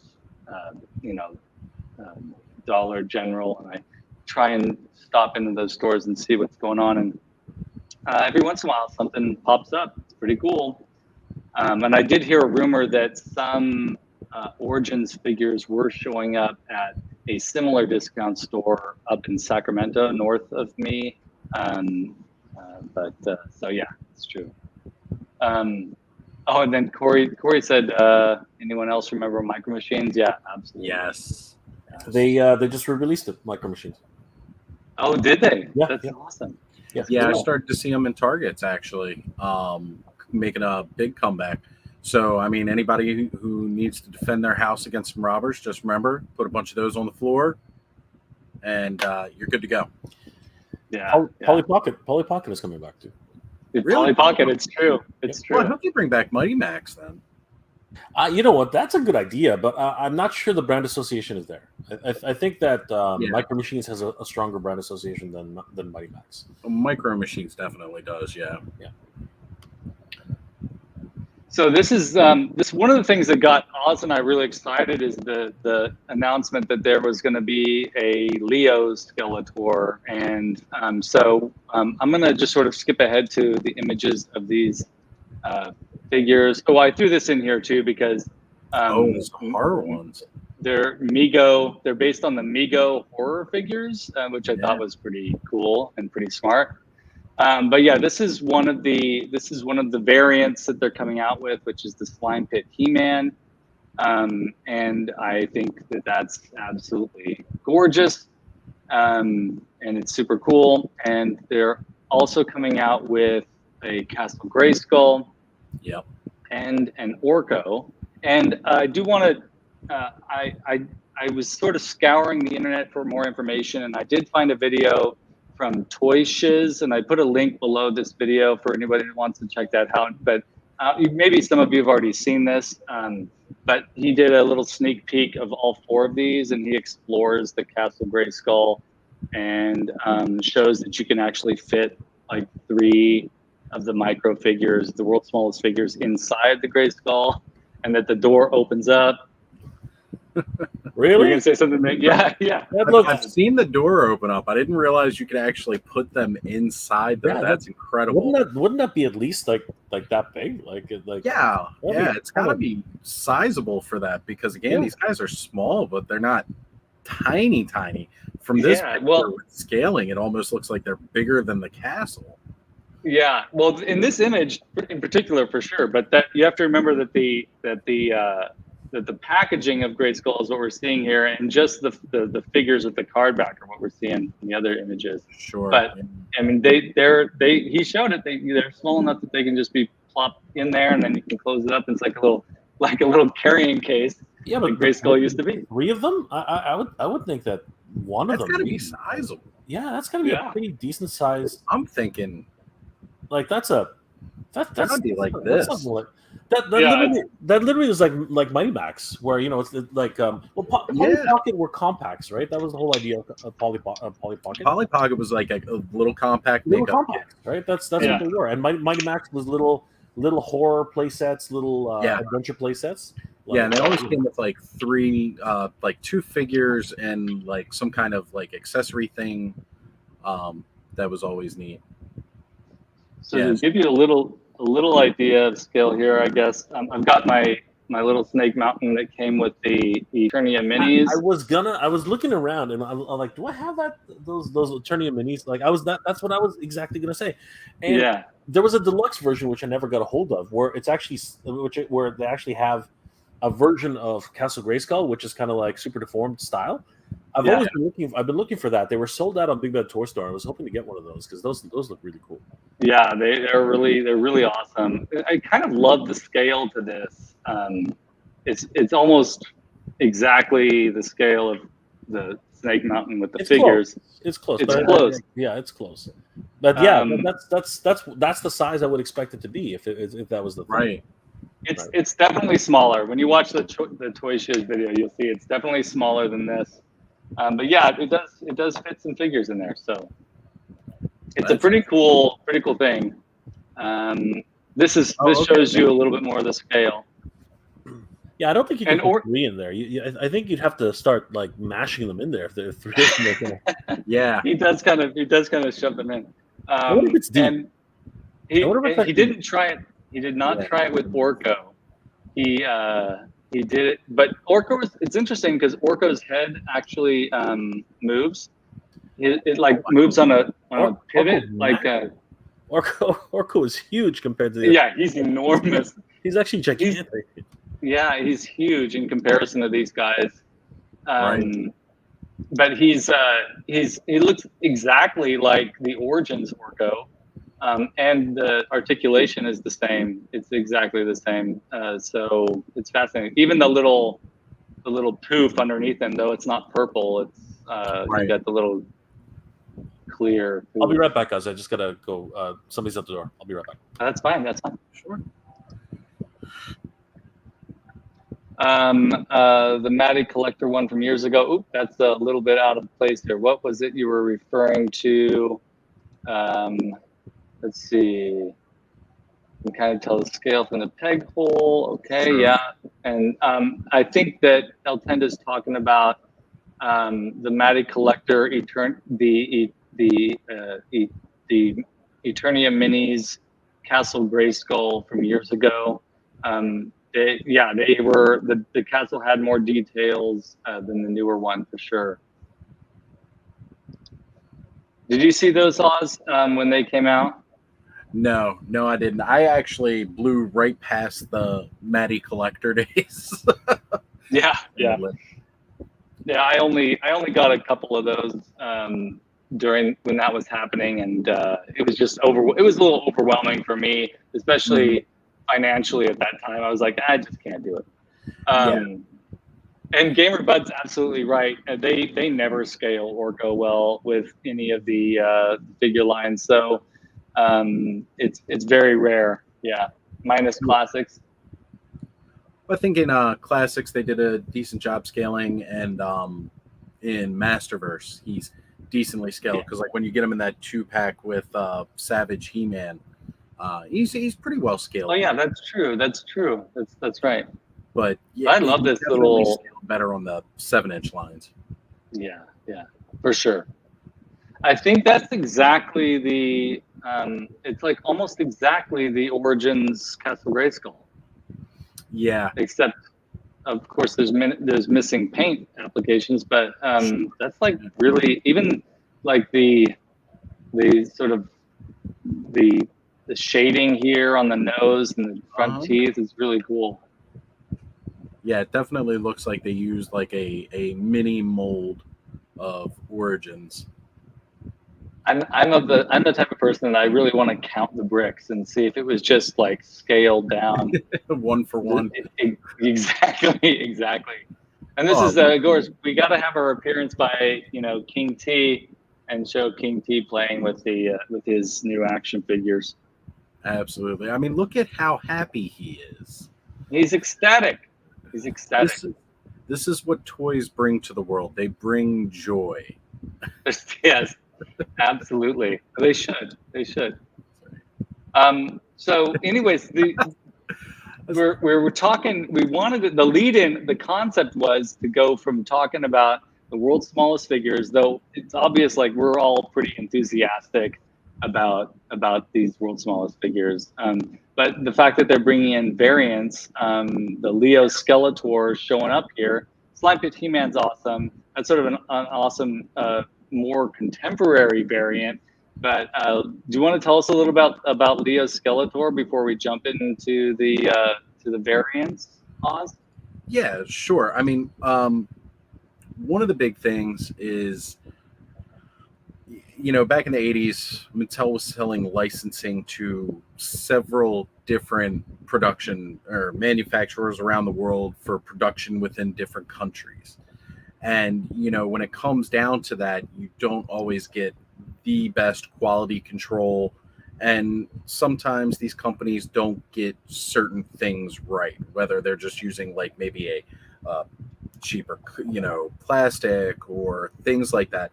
Dollar General, and I try and stop into those stores and see what's going on, and every once in a while something pops up. It's pretty cool. And I did hear a rumor that some Origins figures were showing up at a similar discount store up in Sacramento, north of me. So yeah, it's true. Oh, and then Corey said, anyone else remember Micro Machines? Yeah, absolutely. Yes. They just released it, Micro Machines. Oh, did they? Yeah, That's yeah. awesome. Yeah, I started to see them in Targets actually, making a big comeback. So, I mean, anybody who needs to defend their house against some robbers, just remember, put a bunch of those on the floor, and you're good to go. Yeah. Polly Pocket is coming back too. Really? Polly Pocket, it's true. It's true. Well, I hope you bring back Mighty Max then. You know what? That's a good idea, but I'm not sure the brand association is there. I think that Micro Machines has a stronger brand association than Mighty Max. Micro Machines definitely does, yeah. Yeah. So this is one of the things that got Oz and I really excited is the announcement that there was going to be a Leo Skeletor, and so I'm going to just sort of skip ahead to the images of these figures. Oh, I threw this in here too because those horror ones. They're Mego. They're based on the Mego horror figures, which I thought was pretty cool and pretty smart. But yeah, this is one of the variants that they're coming out with, which is the Slime Pit He-Man, and I think that that's absolutely gorgeous, and it's super cool. And they're also coming out with a Castle Grayskull, yep, and an Orko. And I do want to, I was sort of scouring the internet for more information, and I did find a video from Toy Shiz, and I put a link below this video for anybody who wants to check that out. But maybe some of you have already seen this, but he did a little sneak peek of all four of these, and he explores the Castle Grayskull and shows that you can actually fit like 3 of the micro figures, the world's smallest figures, inside the Grayskull, and that the door opens up. Really? You're gonna say something? Yeah. I've seen the door open up. I didn't realize you could actually put them inside. Though. That's incredible. Wouldn't that be at least like that big? Yeah. It's got to be sizable for that because again, these guys are small, but they're not tiny. From this scaling, it almost looks like they're bigger than the castle. Yeah. Well, in this image in particular, for sure. But that you have to remember that the packaging of Grayskull is what we're seeing here, and just the figures with the card back are what we're seeing in the other images. Sure. But I mean, he showed it. They're small enough that they can just be plopped in there, and then you can close it up. And it's like a little carrying case. Yeah, but Grayskull used to be 3 of them. I would think that one of them. That's got to be sizable. Yeah, that's got to be a pretty decent size. I'm thinking, like that's be like this. That literally is like Mighty Max, where it's like Polly Pocket were compacts, right? That was the whole idea of Polly Pocket. Polly Pocket was like a little compact, right? That's what they were, and Mighty Max was little horror play sets, little adventure play sets. And they always came with like 3, like 2 figures and like some kind of like accessory thing. That was always neat. So to give you a little idea of scale here, I guess I've got my little Snake Mountain that came with the Eternia minis. I was looking around and I'm like, do I have those Eternia minis? Like that's what I was exactly gonna say. And there was a deluxe version which I never got a hold of, where it's actually where they actually have a version of Castle Grayskull, which is kind of like super deformed style. I've been looking for that. They were sold out on Big Bad Toy Store. I was hoping to get one of those because those look really cool. Yeah, they're really awesome. I kind of love the scale to this. It's almost exactly the scale of the Snake Mountain with the figures. It's close. It's close. Yeah, it's close. But that's the size I would expect it to be if that was the thing. Right. It's definitely smaller. When you watch the Toy Shiz video, you'll see it's definitely smaller than this. But yeah, it does fit some figures in there. So it's a pretty cool thing. This shows you a little bit more of the scale. Yeah, I don't think you can put 3 in there. I think you'd have to start like mashing them in there if there are 3 in there. Yeah, he does kind of shove them in. I wonder if it's deep. And he didn't try it. He did not try it with Orko. He He did it, but it's interesting because Orko's head actually moves. It like moves on a pivot, like Orko is huge compared to the. Yeah, he's enormous. He's actually gigantic. He's huge in comparison to these guys. Right. But he looks exactly like the Origins Orko. And the articulation is the same. It's exactly the same. So it's fascinating. Even the little poof underneath him, though it's not purple, it's you got the little clear poof. I'll be right back, guys. I just gotta go. Somebody's at the door. I'll be right back. That's fine. That's fine. Sure. The Matty Collector one from years ago. Oop, that's a little bit out of place there. What was it you were referring to? Let's see. You can kind of tell the scale from the peg hole. Okay, sure. Yeah. And I think that Eltenda's talking about the Matty Collector the Eternia Minis Castle Grayskull from years ago. They were the castle had more details than the newer one for sure. Did you see those, Oz, when they came out? No, I didn't. I actually blew right past the Matty Collector days. Yeah. I only got a couple of those during when that was happening, and it was just it was a little overwhelming for me, especially financially at that time. I was like, I just can't do it. And GamerBud's absolutely right. They never scale or go well with any of the figure lines, so it's very rare. Yeah, minus classics. I think in classics they did a decent job scaling, and in Masterverse he's decently scaled because like when you get him in that 2-pack with Savage He-Man, he's pretty well scaled. Oh yeah, that's true. That's right. But yeah, I love this little better on the 7-inch lines. Yeah, for sure. I think that's exactly the. It's like almost exactly the Origins Castle Grayskull. Yeah. Except, of course, there's missing paint applications, but that's like really even like the sort of the shading here on the nose and the front teeth is really cool. Yeah, it definitely looks like they used like a mini mold of Origins. I'm the type of person that I really want to count the bricks and see if it was just like scaled down. One for one. Exactly. And this is of course we got to have our appearance by King T and show King T playing with his new action figures. Absolutely. I mean, look at how happy he is. He's ecstatic. This is what toys bring to the world. They bring joy. Yes, absolutely. They should. So, anyways, we're talking. We wanted the lead-in. The concept was to go from talking about the world's smallest figures, though it's obvious like we're all pretty enthusiastic about these world's smallest figures. But the fact that they're bringing in variants, the Leo Skeletor showing up here, Slime Pit He-Man's awesome. That's sort of an awesome, more contemporary variant. But do you want to tell us a little about Leo Skeletor before we jump into the variants, Oz? Yeah, sure. I mean, one of the big things is, back in the 80s, Mattel was selling licensing to several different production or manufacturers around the world for production within different countries. And, when it comes down to that, you don't always get the best quality control. And sometimes these companies don't get certain things right, whether they're just using like maybe a cheaper, plastic or things like that.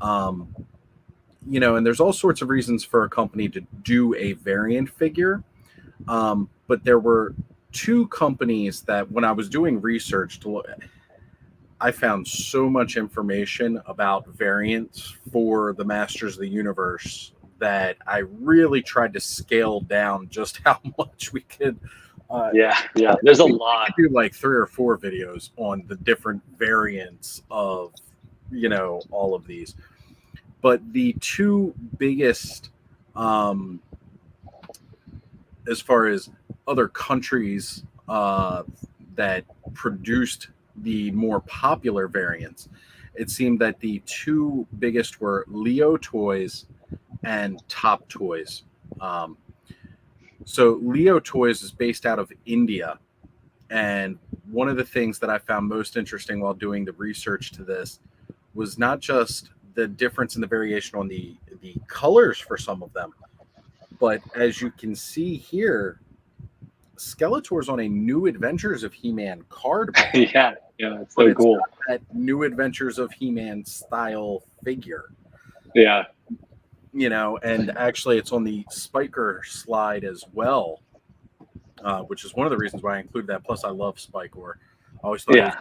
And there's all sorts of reasons for a company to do a variant figure. But there were two companies that when I was doing research to look at, I found so much information about variants for the Masters of the Universe that I really tried to scale down just how much we could Yeah. There's a lot. I do like 3 or 4 videos on the different variants of, all of these. But the 2 biggest, as far as other countries that produced the more popular variants, it seemed that the 2 biggest were Leo Toys and Top Toys. So Leo Toys is based out of India. And one of the things that I found most interesting while doing the research to this was not just the difference in the variation on the colors for some of them, but as you can see here, Skeletor's on a New Adventures of He-Man card. Yeah, it's so cool. Not that New Adventures of He-Man style figure. Yeah. And actually it's on the Spiker slide as well, which is one of the reasons why I included that. Plus, I love Spikor. I always thought he was an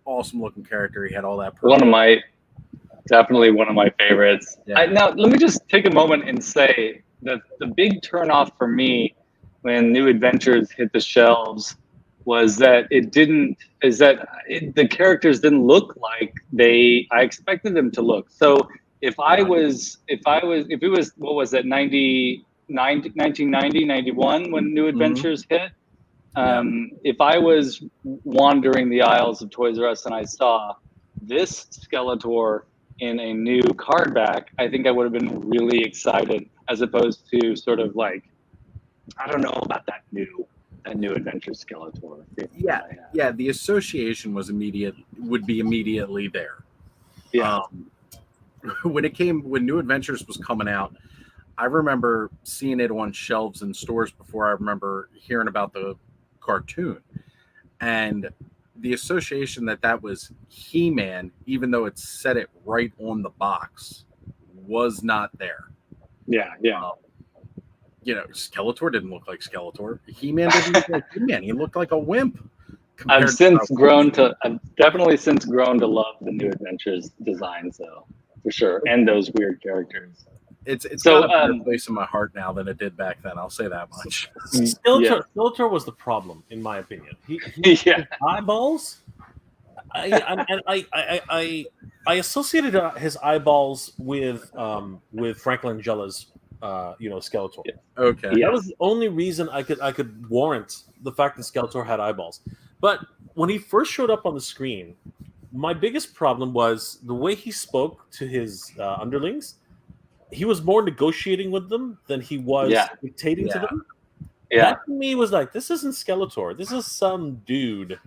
awesome looking character. He had all that. Definitely one of my favorites. Yeah. Now, let me just take a moment and say that the big turnoff for me when New Adventures hit the shelves was that the characters didn't look like I expected them to look. So if it was, what was it, 1990, 91 when New Adventures hit? If I was wandering the aisles of Toys R Us and I saw this Skeletor in a new card back, I think I would have been really excited, as opposed to sort of like, I don't know about that new Adventures Skeletor. Yeah. The association would be immediately there. Yeah. When New Adventures was coming out, I remember seeing it on shelves in stores before I remember hearing about the cartoon. And the association that was He-Man, even though it said it right on the box, was not there. Yeah. Skeletor didn't look like Skeletor. He-Man didn't look like He-Man. He looked like a wimp. I've definitely since grown to love the New Adventures designs, though, for sure, and those weird characters. It's got a better place in my heart now than it did back then. I'll say that much. Skeletor was the problem, in my opinion. His eyeballs. I associated his eyeballs with Frank Langella's Skeletor. Okay, that was the only reason I could warrant the fact that Skeletor had eyeballs. But when he first showed up on the screen, my biggest problem was the way he spoke to his underlings. He was more negotiating with them than he was dictating to them. Yeah. That to me was like, this isn't Skeletor. This is some dude,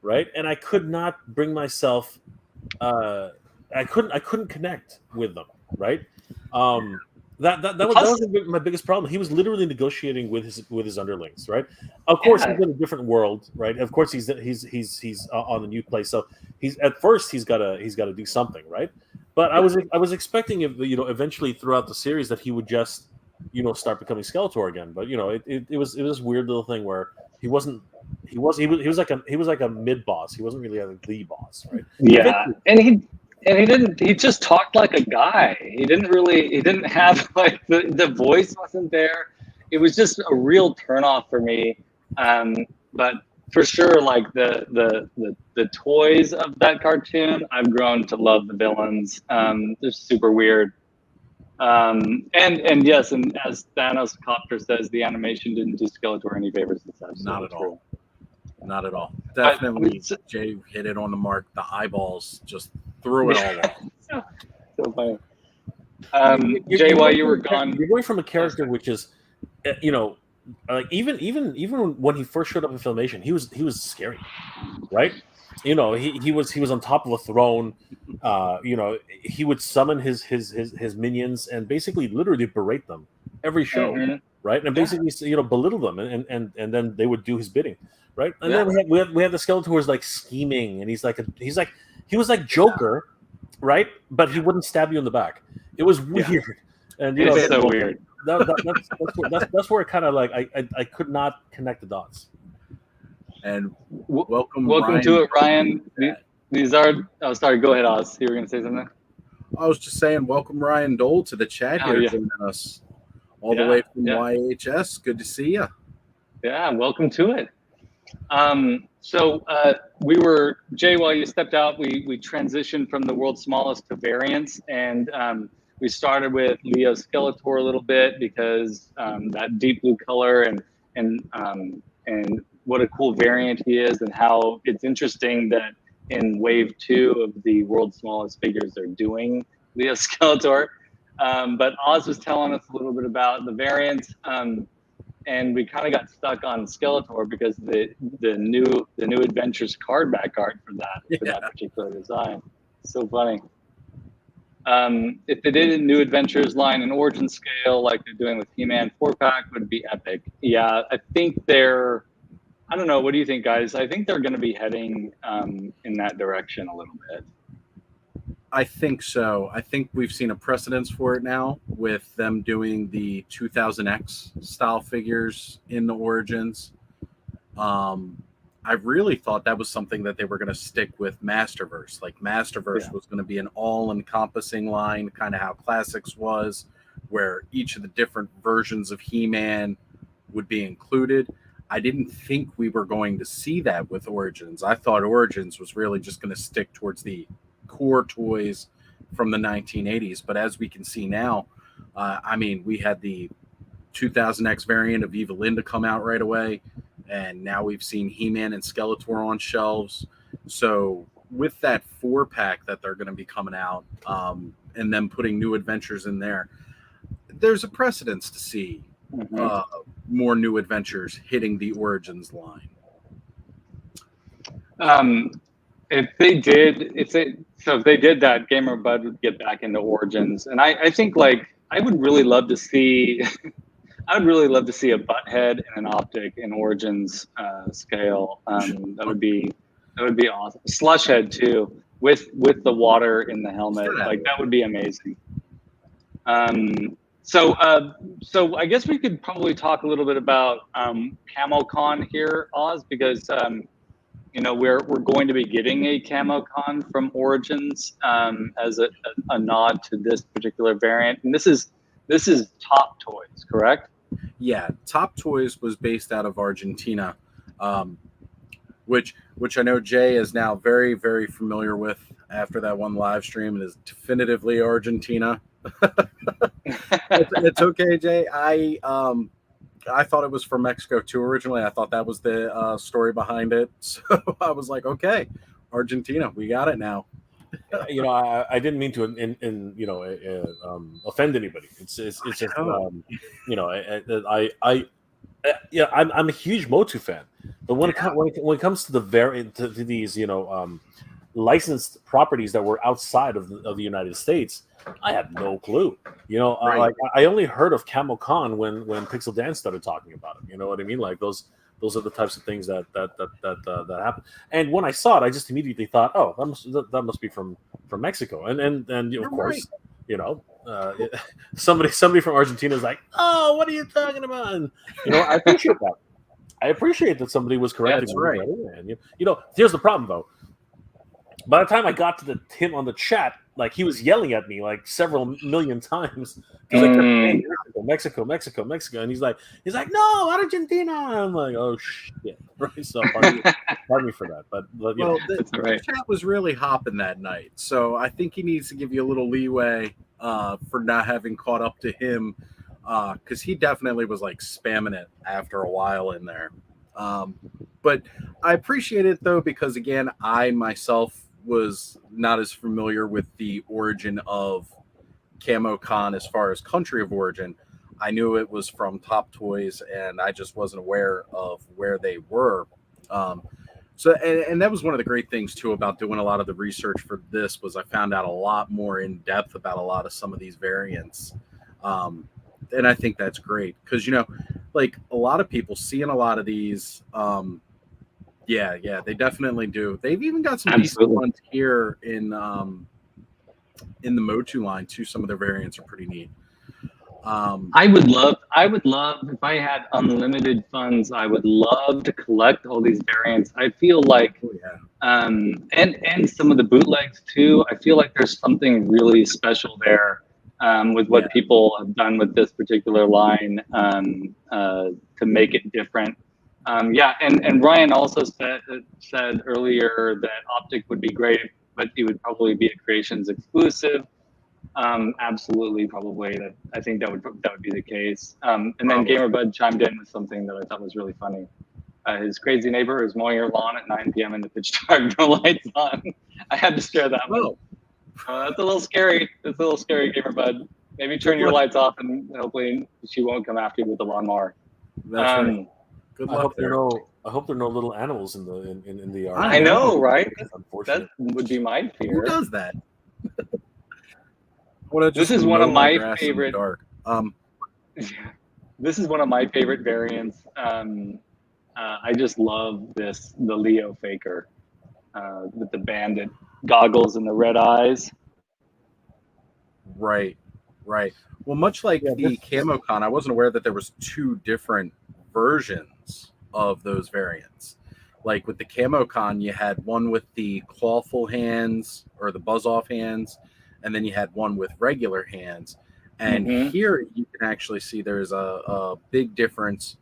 right? And I could not bring myself. I couldn't connect with them, right? That was my biggest problem. He was literally negotiating with his underlings, right? Of course, he's in a different world, right? Of course, he's on a new place, so he's got to do something, right? But I was expecting, eventually throughout the series that he would just, start becoming Skeletor again. But it was this weird little thing where he was like a mid boss. He wasn't really like the boss, right? Yeah, he just talked like a guy. He didn't have like the voice wasn't there. It was just a real turnoff for me. But for sure, like the toys of that cartoon, I've grown to love the villains. They're super weird. And yes, and as Thanos Copter says, the animation didn't do Skeletor any favors. Not at all. Not at all. Definitely, Jay hit it on the mark. The eyeballs just threw it all off. So funny. Jay, while you were gone, you're going from a character which is, like even when he first showed up in Filmation, he was scary, right? He was on top of a throne. He would summon his minions and basically literally berate them every show, right? And basically belittle them, and then they would do his bidding, right? And then we had the Skeletor who was like scheming, and he was like Joker, right? But he wouldn't stab you in the back. It was weird, and it's so weird. That's where it kind of like I could not connect the dots. And welcome Ryan to it, Ryan. These are. Oh, sorry. Go ahead, Oz. You were going to say something. I was just saying, welcome Ryan Dole to the chat here, joining us all the way from YHS. Good to see you. Yeah, welcome to it. We were, Jay, while you stepped out, we transitioned from the world's smallest to variants, and we started with Leo Skeletor a little bit because that deep blue color and what a cool variant he is, and how it's interesting that in wave 2 of the world's smallest figures they're doing Leo Skeletor. But Oz was telling us a little bit about the variants. And we kind of got stuck on Skeletor because the new Adventures card back art for that particular design. So funny. If they did a new Adventures line in Origin scale like they're doing with He-Man 4-pack, would be epic. Yeah, I think I don't know. What do you think, guys? I think they're going to be heading in that direction a little bit. I think so. I think we've seen a precedence for it now with them doing the 2000X style figures in the Origins. I really thought that was something that they were going to stick with Masterverse. Like Masterverse was going to be an all-encompassing line, kind of how Classics was, where each of the different versions of He-Man would be included. I didn't think we were going to see that with Origins. I thought Origins was really just going to stick towards the core toys from the 1980s, but as we can see now, we had the 2000X variant of Eva Linda come out right away, and now we've seen He-Man and Skeletor on shelves. So with that 4-pack that they're going to be coming out, and then putting new adventures in there's a precedence to see more new adventures hitting the Origins line. If they did that, Gamer Bud would get back into Origins, and I think I would really love to see, a Butthead and an Optic in Origins scale. That would be awesome. Slushhead too, with the water in the helmet, that would be amazing. So I guess we could probably talk a little bit about CamoCon here, Oz, because we're going to be getting a CamoCon from Origins as a nod to this particular variant, and this is Top Toys, correct? Yeah, Top Toys was based out of Argentina, which I know Jay is now very, very familiar with after that one live stream. It is definitively Argentina. It's okay, Jay. I thought it was from Mexico too originally. I thought that was the story behind it. So I was like, okay, Argentina, we got it now. I didn't mean to offend anybody. It's just I'm a huge Motu fan, but when it comes to the variant to these licensed properties that were outside of the United States, I have no clue. Right. I only heard of CamoCon when Pixel Dan started talking about it. You know what I mean? Like those are the types of things that happen. And when I saw it, I just immediately thought, oh, that must be from Mexico. And of course, right. Somebody from Argentina is like, oh, what are you talking about? And I appreciate that. I appreciate that somebody was correcting me. Right. And here's the problem though. By the time I got to him on the chat, he was yelling at me several million times because I kept saying Mexico, and he's like, no, Argentina. I'm like, oh shit, right? So pardon me for that, but the chat was really hopping that night, so I think he needs to give you a little leeway for not having caught up to him, because he definitely was spamming it after a while in there. But I appreciate it though, because again, I myself was not as familiar with the origin of CamoCon as far as country of origin. I knew it was from Top Toys, and I just wasn't aware of where they were. So that was one of the great things too about doing a lot of the research for this, was I found out a lot more in depth about a lot of some of these variants. And I think that's great because, a lot of people seeing a lot of these, they definitely do. They've even got some decent ones here in the Motu line too. Some of their variants are pretty neat. I would love if I had unlimited funds, I would love to collect all these variants. I feel like, and some of the bootlegs too. I feel like there's something really special there with what people have done with this particular line to make it different. Yeah, and Ryan also said earlier that Optic would be great, but it would probably be a Creations exclusive. Absolutely, probably. That I think that would be the case. And then GamerBud chimed in with something that I thought was really funny. His crazy neighbor is mowing her lawn at 9 p.m. in the pitch dark, no lights on. I had to share that one. That's a little scary. That's a little scary, GamerBud. Maybe turn your lights off, and hopefully she won't come after you with the lawnmower. That's right. Good luck I hope there. I hope there are no little animals in the yard. I know, right? Unfortunate. That would be my fear. Who does that? This is one of my favorite. This is one of my favorite variants. I just love the Leo Faker with the bandit goggles and the red eyes. Right. Well, much like the CamoCon, I wasn't aware that there was two different versions of those variants. Like with the CamoCon, you had one with the clawful hands or the buzz-off hands, and then you had one with regular hands. And here you can actually see there's a big difference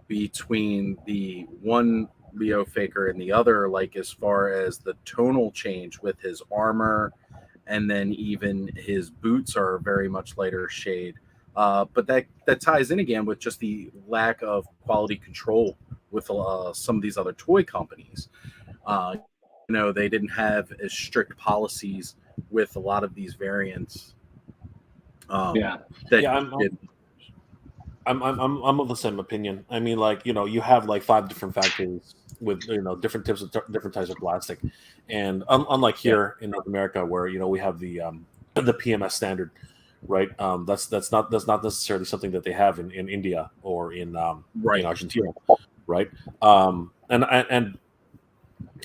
between the one Leo Faker and the other, like as far as the tonal change with his armor, and then even his boots are very much lighter shade. But that ties in again with just the lack of quality control with some of these other toy companies. They didn't have as strict policies with a lot of these variants. I'm of the same opinion. I mean, you have like 5 different factories with different types of plastic, and unlike here in North America where we have the PMS standard, right? That's not necessarily something that they have in India or in Argentina, right? And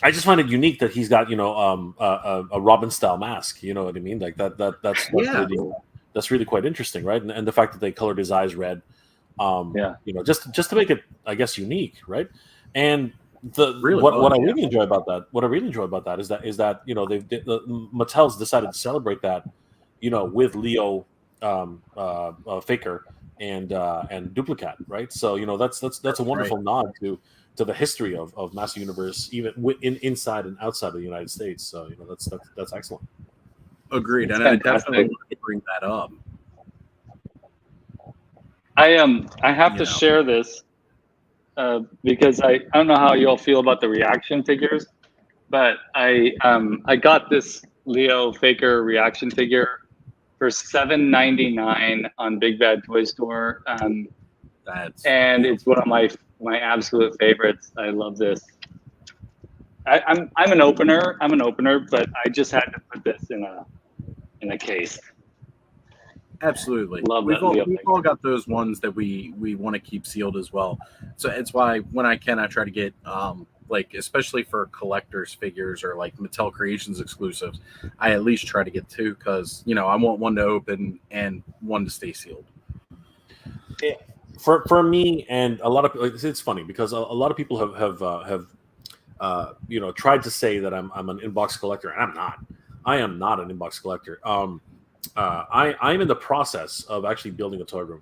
I just find it unique that he's got a Robin style mask. You know what I mean? Like that's really quite interesting, right? And the fact that they colored his eyes red, just to make it, I guess, unique, right? And what I really enjoy about that is that Mattel's decided to celebrate that, with Leo Faker and Duplicat, right? So that's a wonderful nod to the history of Master Universe, even inside and outside of the United States. So that's excellent. Agreed, and I definitely want to bring that up. I have to share this because I don't know how you all feel about the reaction figures, but I got this Leo Faker reaction figure for $7.99 on Big Bad Toy Store, and it's one of my absolute favorites. I love this. I'm an opener, but I just had to put this in a case. Absolutely. Love we've all got those ones that we want to keep sealed as well. So it's why when I can, I try to get especially for collectors figures or like Mattel Creations exclusives, I at least try to get 2 because I want one to open and one to stay sealed. Yeah. For me, and a lot of it's funny because a lot of people have tried to say that I'm an inbox collector, and I'm not. I am not an inbox collector. I'm in the process of actually building a toy room,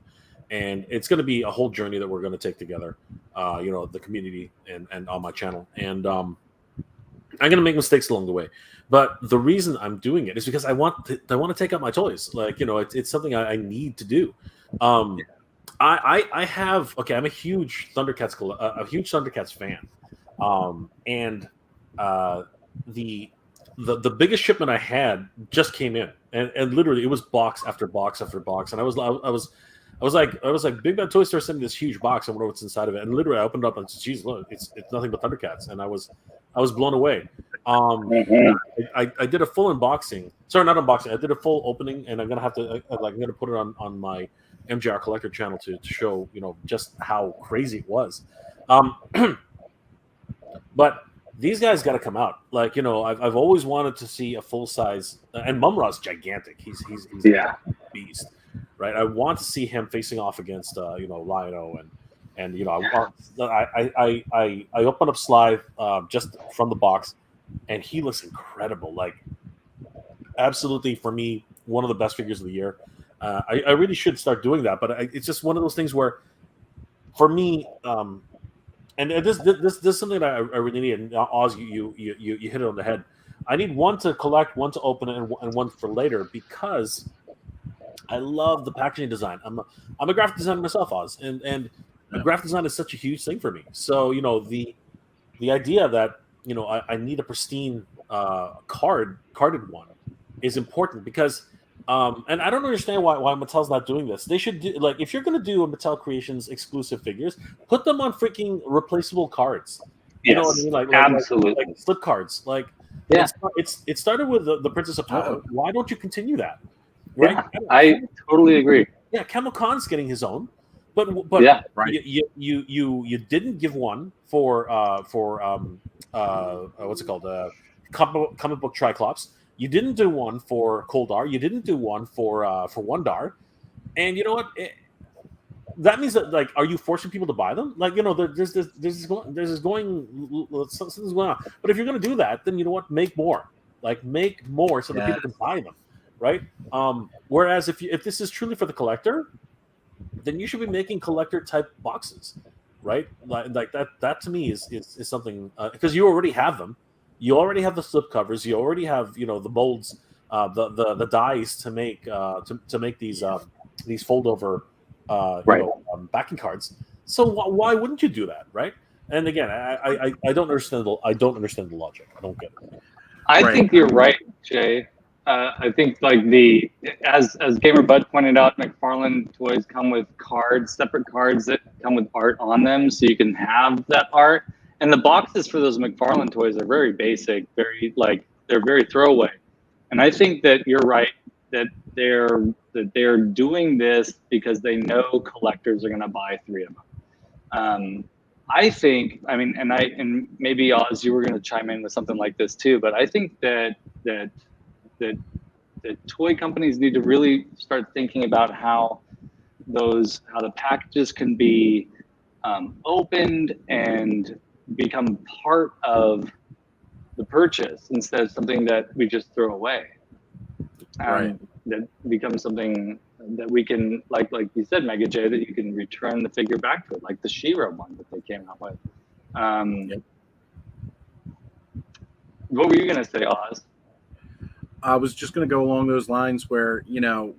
and it's going to be a whole journey that we're going to take together. The community and on my channel, and I'm going to make mistakes along the way. But the reason I'm doing it is because I want to take out my toys. It's something I need to do. I have I'm a huge Thundercats fan. The biggest shipment I had just came in, and literally it was box after box after box, and I was like, Big Bad Toy Store sent me this huge box. I wonder what's inside of it, and literally I opened it up and said, "Geez, look, it's nothing but Thundercats," and I was blown away. I did a full unboxing. Sorry, not unboxing. I did a full opening, and I'm gonna put it on my MJR Collector channel to show just how crazy it was. But these guys got to come out. I've always wanted to see a full size, and Mumra's gigantic. He's a beast, right? I want to see him facing off against Lion-O, and I opened up Sly just from the box, and he looks incredible. Absolutely, for me, one of the best figures of the year. I really should start doing that, but it's just one of those things where, for me, And this is something that I really need. And Oz, you hit it on the head. I need one to collect, one to open, and one for later, because I love the packaging design. I'm a graphic designer myself, Oz, and graphic design is such a huge thing for me. So the idea that I need a pristine carded one is important, because and I don't understand why Mattel's not doing this. They should do, like, if you're going to do a Mattel Creations exclusive figures, put them on freaking replaceable cards. You know what I mean? Like absolutely. like slip cards. Like, yeah, it started with the Princess of Power. Why don't you continue that? Right? Yeah, I totally agree. Yeah, Camel Khan's getting his own, but yeah, right. You didn't give one for what's it called, comic book Triclops. You didn't do one for Koldar. You didn't do one for Wondar. And you know what? That means that, like, are you forcing people to buy them? Like, there's something's going on. But if you're going to do that, then you know what? Make more. Like, make more so that people can buy them, right? Whereas if this is truly for the collector, then you should be making collector type boxes, right? Like that to me is something, because you already have them. You already have the slip covers. You already have the molds, the dies to make these fold over backing cards. So why wouldn't you do that, right? And again, I don't understand the logic. I don't get it. I think you're right, Jay. I think, like, as Gamer Bud pointed out, McFarlane toys come with separate cards that come with art on them, so you can have that art. And the boxes for those McFarlane toys are very basic, they're very throwaway. And I think that you're right that they're doing this because they know collectors are going to buy 3 of them. I think, and maybe Oz, you were going to chime in with something like this too, but I think that toy companies need to really start thinking about how the packages can be opened and become part of the purchase instead of something that we just throw away. That becomes something that we can, like you said, Mega J, that you can return the figure back to it, like the She-Ra one that they came out with. What were you going to say, Oz? I was just going to go along those lines where,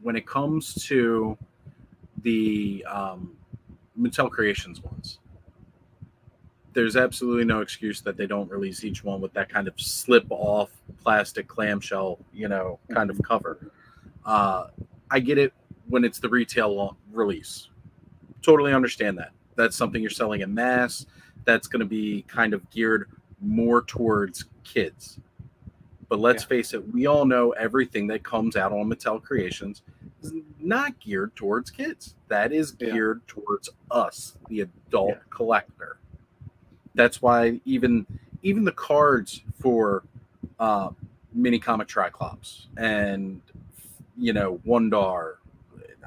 when it comes to the Mattel Creations ones, there's absolutely no excuse that they don't release each one with that kind of slip-off plastic clamshell, kind of cover. I get it when it's the retail release. Totally understand that. That's something you're selling en masse. That's going to be kind of geared more towards kids. But let's face it, we all know everything that comes out on Mattel Creations is not geared towards kids. That is geared towards us, the adult collector. That's why even the cards for mini comic Triclops and Wondar,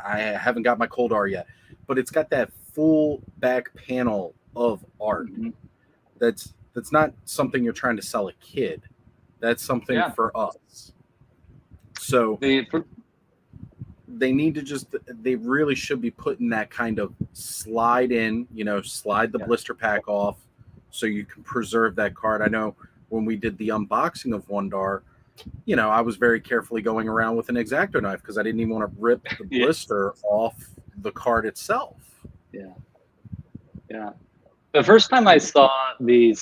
I haven't got my Koldar yet, but it's got that full back panel of art. Mm-hmm. That's not something you're trying to sell a kid. That's something for us. So they need to they really should be putting that kind of slide in, slide the blister pack off so you can preserve that card. I know when we did the unboxing of Wondar, I was very carefully going around with an X-Acto knife because I didn't even want to rip the blister off the card itself. Yeah. The first time I saw the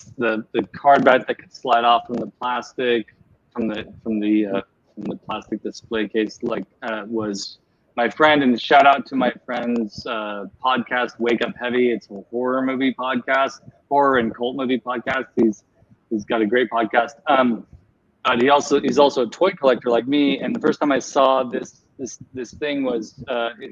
card back that could slide off from the plastic, from the plastic display case, was my friend, and shout out to my friend's podcast, Wake Up Heavy. It's a horror movie podcast, horror and cult movie podcast. He's got a great podcast. But he's also a toy collector like me. And the first time I saw this thing was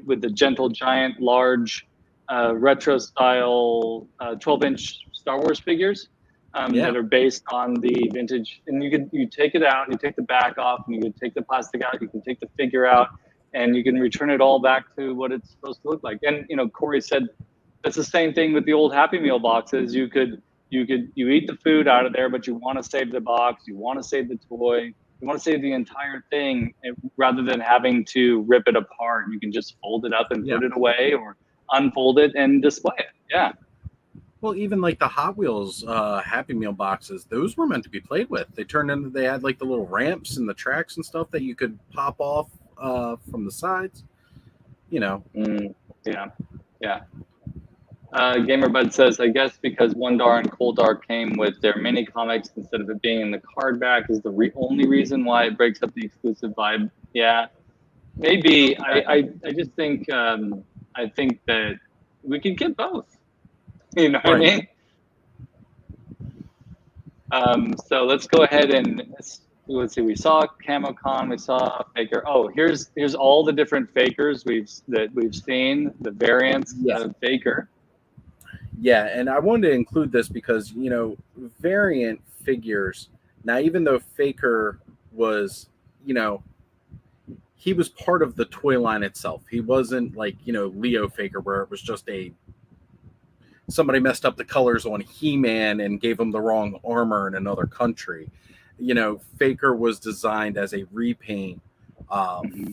with the Gentle Giant large retro style 12-inch Star Wars figures that are based on the vintage. And you take it out, you take the back off, and you can take the plastic out, you can take the figure out, and you can return it all back to what it's supposed to look like. And Corey said that's the same thing with the old Happy Meal boxes. You eat the food out of there, but you want to save the box, you want to save the toy, you want to save the entire thing, rather than having to rip it apart. You can just fold it up and put it away, or unfold it and display it. Well, even like the Hot Wheels Happy Meal boxes, those were meant to be played with. They had like the little ramps and the tracks and stuff that you could pop off from the sides. You know. Yeah, yeah. GamerBud says, I guess because Wondar and Coldar came with their mini comics instead of it being in the card back is the only reason why it breaks up the exclusive vibe. Yeah, maybe. I just think I think that we could get both. You know what I mean? So let's go ahead and let's see. We saw CamoCon. We saw Faker. Oh, here's all the different Fakers we've seen. The variants of Faker. Yeah, and I wanted to include this because, you know, variant figures, now even though Faker was, you know, he was part of the toy line itself. He wasn't like, you know, Leo Faker where it was just somebody messed up the colors on He-Man and gave him the wrong armor in another country. You know, Faker was designed as a repaint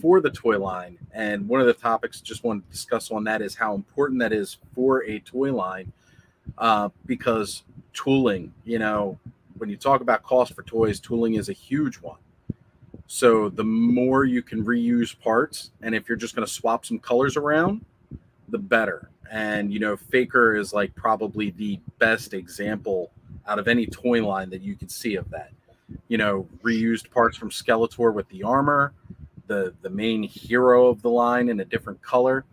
for the toy line. And one of the topics just wanted to discuss on that is how important that is for a toy line. Because tooling, you know, when you talk about cost for toys, tooling is a huge one. So the more you can reuse parts, and if you're just going to swap some colors around, the better. And, you know, Faker is like probably the best example out of any toy line that you could see of that. You know, reused parts from Skeletor with the armor, the main hero of the line in a different color.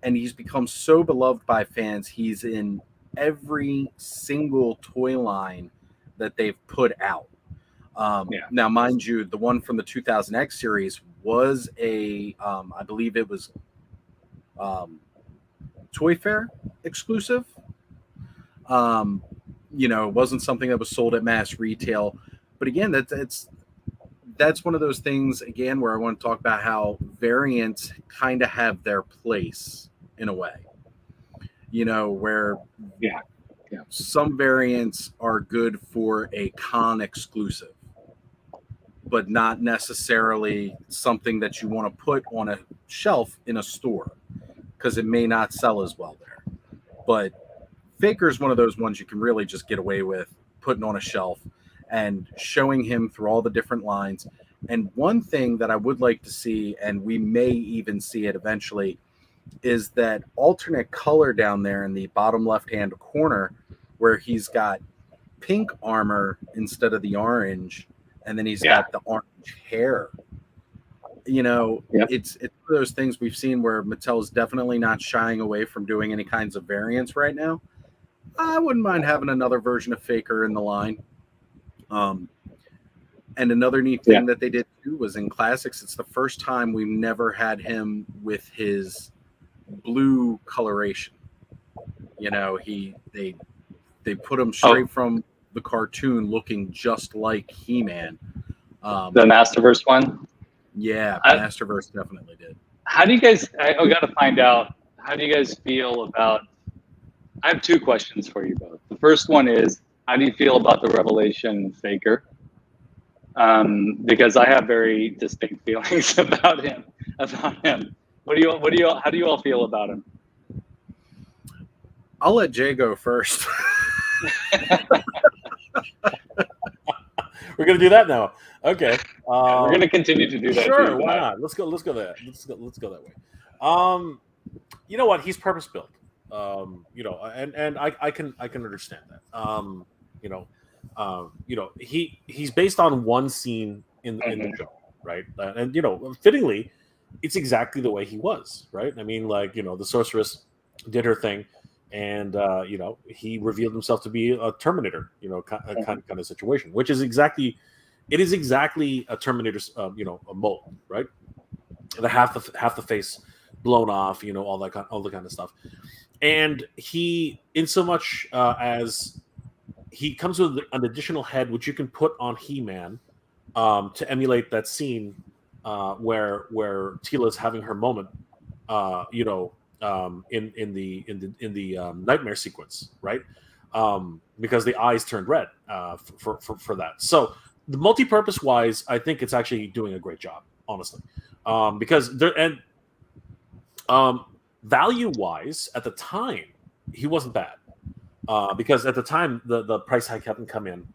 And he's become so beloved by fans. He's in every single toy line that they've put out. Now, mind you, the one from the 2000X series was I believe it was Toy Fair exclusive. You know, it wasn't something that was sold at mass retail. But again, that's one of those things, again, where I want to talk about how variants kind of have their place in a way. You know, where some variants are good for a con exclusive, but not necessarily something that you want to put on a shelf in a store because it may not sell as well there. But Faker is one of those ones you can really just get away with putting on a shelf and showing him through all the different lines. And one thing that I would like to see, and we may even see it eventually, is that alternate color down there in the bottom left-hand corner where he's got pink armor instead of the orange, and then he's got the orange hair. You know, it's one of those things we've seen where Mattel is definitely not shying away from doing any kinds of variants right now. I wouldn't mind having another version of Faker in the line. And another neat thing that they did too was in Classics, it's the first time we've never had him with his blue coloration. You know, they put him straight from the cartoon looking just like He-Man. The Masterverse one? Yeah, Masterverse definitely did. How do you guys, I got to find out, how do you guys feel about, I have two questions for you both. The first one is, how do you feel about the Revelation Faker? Because I have very distinct feelings about him. How do you all feel about him? I'll let Jay go first. We're gonna do that now. Okay. We're gonna continue to do that. Sure, too, why not? Let's go that. Let's go that way. You know what? He's purpose built. You know, and I can understand that. You know, he's based on one scene in the show, right? And you know, fittingly, it's exactly the way he was, right? I mean, like, you know, the sorceress did her thing, and you know, he revealed himself to be a Terminator, you know, kind of situation, which is exactly a Terminator's, you know, a mold, right? The half the face blown off, you know, all the kind of stuff, and he, in so much as he comes with an additional head, which you can put on He-Man to emulate that scene where Teela's having her moment, you know, in the nightmare sequence, right? Because the eyes turned red for that. So the multi-purpose wise, I think it's actually doing a great job, honestly, because value wise at the time he wasn't bad. because at the time the price hike hadn't come in,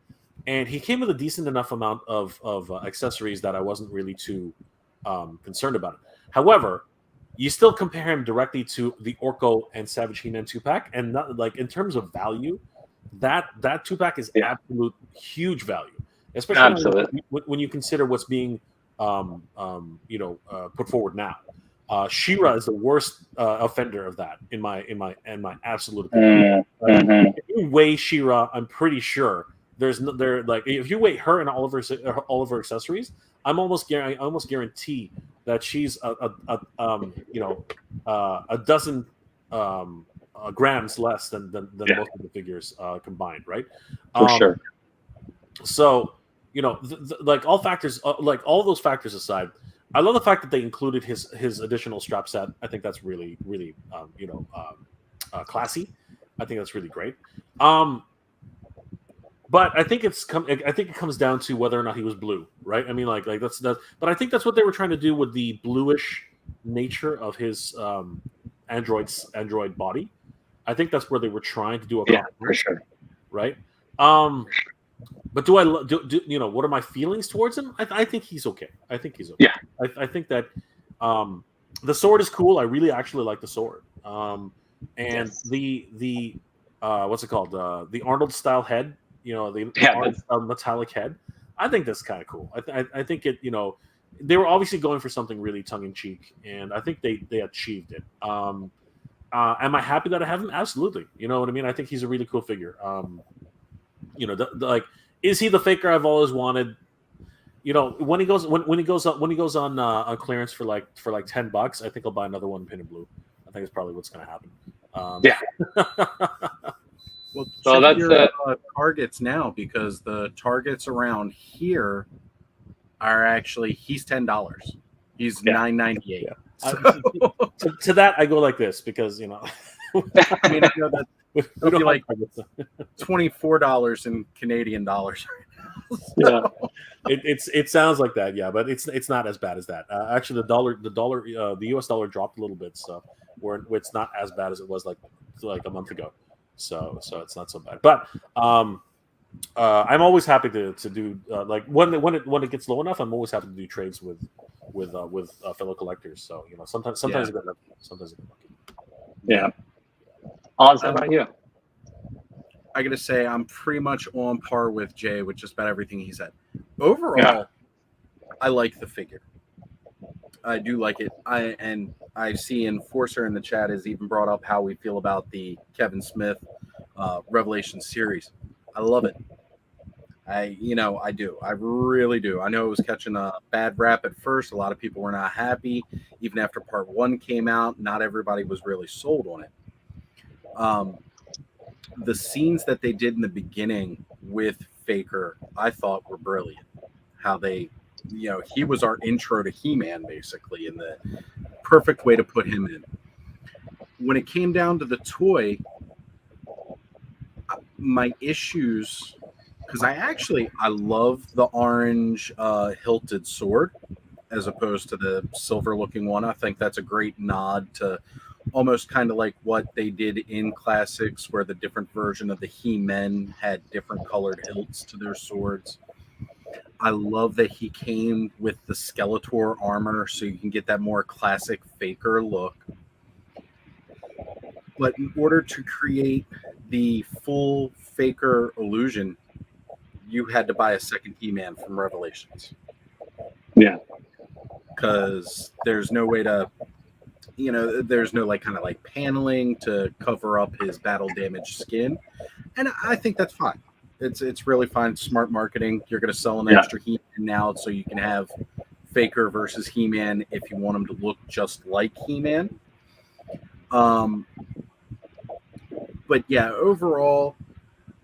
and he came with a decent enough amount of accessories that I wasn't really too concerned about it. However, you still compare him directly to the Orko and Savage He-Man 2-pack, and not, like in terms of value, that 2-pack is absolute huge value, especially when you consider what's being put forward now. She-Ra is the worst offender of that in my absolute opinion. If you weigh She-Ra, I'm pretty sure if you weigh her and all of her accessories, I almost guarantee that she's a dozen grams less than most of the figures combined, right? For sure. So like all those factors aside, I love the fact that they included his additional strap set. I think that's really classy. I think that's really great. But I think it comes down to whether or not he was blue, right? I mean, like that's. But I think that's what they were trying to do with the bluish nature of his android body. I think that's where they were trying to do a compliment, for sure, right? But what are my feelings towards him? I think he's okay. I think he's okay. Yeah. I think that the sword is cool. I really actually like the sword. And the what's it called? The Arnold style head. The Arnold style metallic head. I think that's kind of cool. I think it. They were obviously going for something really tongue in cheek, and I think they achieved it. Am I happy that I have him? Absolutely. You know what I mean? I think he's a really cool figure. Is he the faker I've always wanted? When he goes on clearance for like $10, I think I'll buy another one painted blue. I think it's probably what's going to happen. Well, so that's your targets now, because the targets around here are actually he's $10. He's $9.98. So, to that I go like this, because I mean, that would be like $24 in Canadian dollars. Yeah, it sounds like that, but it's not as bad as that. Actually, the US dollar dropped a little bit, so where it's not as bad as it was like a month ago. So it's not so bad. But I'm always happy to do like when it gets low enough. I'm always happy to do trades with fellow collectors. So sometimes I get lucky, sometimes I get lucky. Yeah. Oz, how about you? I gotta say, I'm pretty much on par with Jay with just about everything he said. Overall, I like the figure. I do like it. I see Enforcer in the chat has even brought up how we feel about the Kevin Smith Revelation series. I love it. I do. I really do. I know it was catching a bad rap at first. A lot of people were not happy. Even after part 1 came out, not everybody was really sold on it. The scenes that they did in the beginning with Faker, I thought were brilliant. How they, he was our intro to He-Man, basically, and the perfect way to put him in. When it came down to the toy, my issues, because I love the orange hilted sword as opposed to the silver looking one. I think that's a great nod to almost kind of like what they did in classics, where the different version of the He-Men had different colored hilts to their swords. I love that he came with the Skeletor armor, so you can get that more classic Faker look. But in order to create the full Faker illusion, you had to buy a second He-Man from Revelations. Yeah. Because there's no way to, there's no kind of paneling to cover up his battle damaged skin. And I think that's fine. It's really fine. Smart marketing. You're going to sell an extra He-Man now, so you can have Faker versus He-Man if you want him to look just like He-Man. But yeah, overall,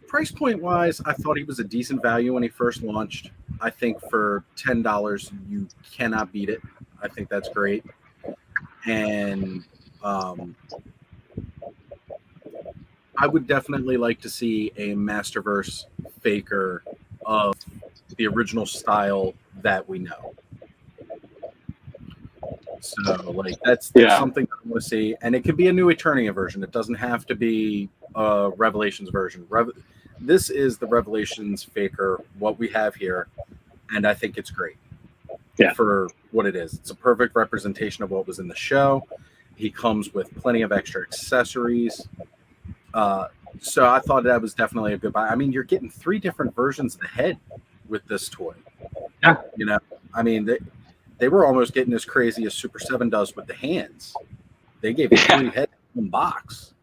price point wise, I thought he was a decent value when he first launched. I think for $10, you cannot beat it. I think that's great. And I would definitely like to see a Masterverse Faker of the original style that we know. So like that's Yeah. something that I want to see, and it could be a new Eternia version. It doesn't have to be a Revelations version. This is the Revelations Faker, what we have here, and I think it's great. Yeah. For what it is. It's a perfect representation of what was in the show. He comes with plenty of extra accessories. So I thought that was definitely a good buy. I mean, you're getting 3 different versions of the head with this toy. Yeah. You know, I mean, they were almost getting as crazy as Super 7 does with the hands. They gave you 3 heads in one box.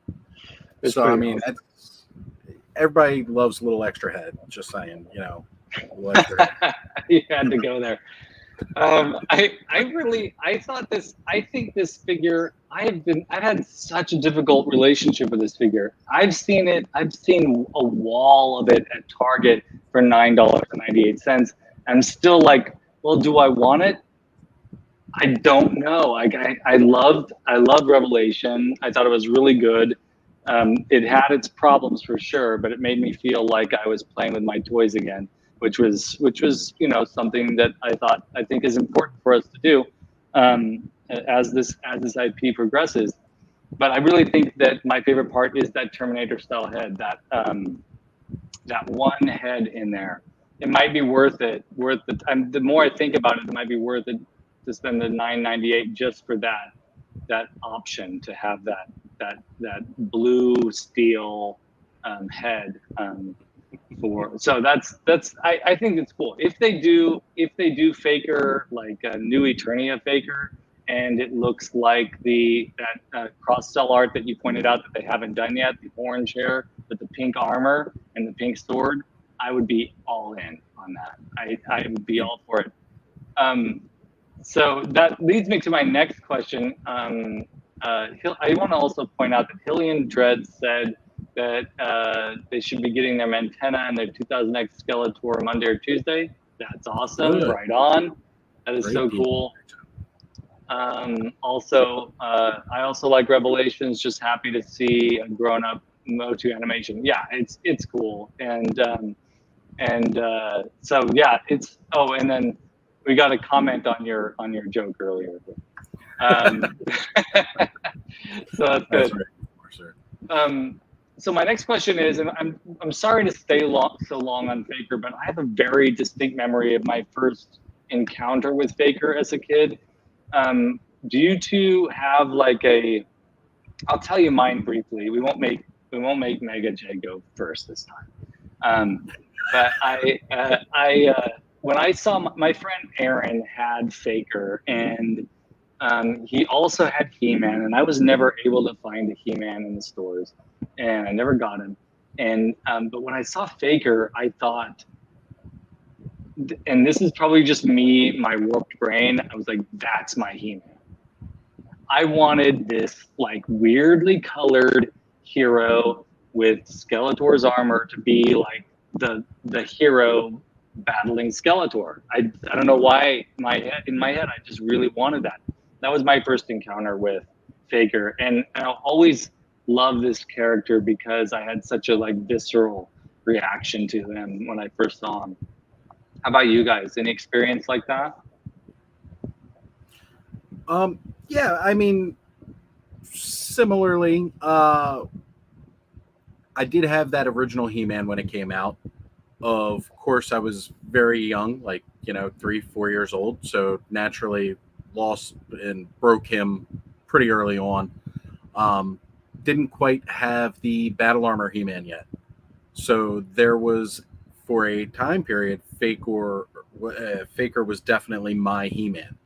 It's so, I pretty mean, awesome. everybody loves a little extra head. Just saying, you know. A little extra head. You had to go there. I think this figure, I've had such a difficult relationship with this figure. I've seen a wall of it at Target for $9.98. I'm still like, well, do I want it? I don't know. I loved Revelation. I thought it was really good. It had its problems for sure, but it made me feel like I was playing with my toys again, which was something that I think is important for us to do as this IP progresses. But I really think that my favorite part is that Terminator style head, that one head in there. It might be worth it. The more I think about it, it might be worth it to spend the $9.98 just for that option to have that blue steel head. So I think it's cool. If they do Faker, like a new Eternia Faker, and it looks like that cross-cell art that you pointed out that they haven't done yet, the orange hair with the pink armor and the pink sword, I would be all in on that. I would be all for it. So that leads me to my next question. I want to also point out that Hillian Dread said that they should be getting their Mantenna and their 2000X Skeletor Monday or Tuesday. That's awesome. Good. Right on. That is Great so people. cool. I also like Revelations. Just happy to see a grown-up Motu animation. Yeah, it's cool. And so yeah, it's. Oh, and then we got a comment on your joke earlier. So that's good. That's right. For sure. So my next question is, and I'm sorry to stay so long on Faker, but I have a very distinct memory of my first encounter with Faker as a kid. Do you two have like I'll tell you mine briefly. We won't make Mega J go first this time. But when I saw my friend Aaron had Faker, and he also had He-Man, and I was never able to find a He-Man in the stores, and I never got him. And but when I saw Faker, I thought, and this is probably just me, my warped brain, I was like, that's my He-Man. I wanted this like weirdly colored hero with Skeletor's armor to be like the hero battling Skeletor. I don't know why in my head I just really wanted that. That was my first encounter with Faker, and I'll always love this character because I had such a like visceral reaction to him when I first saw him. How about you guys? Any experience like that? Yeah, I mean, similarly, I did have that original He-Man when it came out. Of course, I was very young, like 3-4 years old, so naturally lost and broke him pretty early on. Didn't quite have the battle armor He-Man yet, so there was, for a time period, Faker was definitely my He-Man,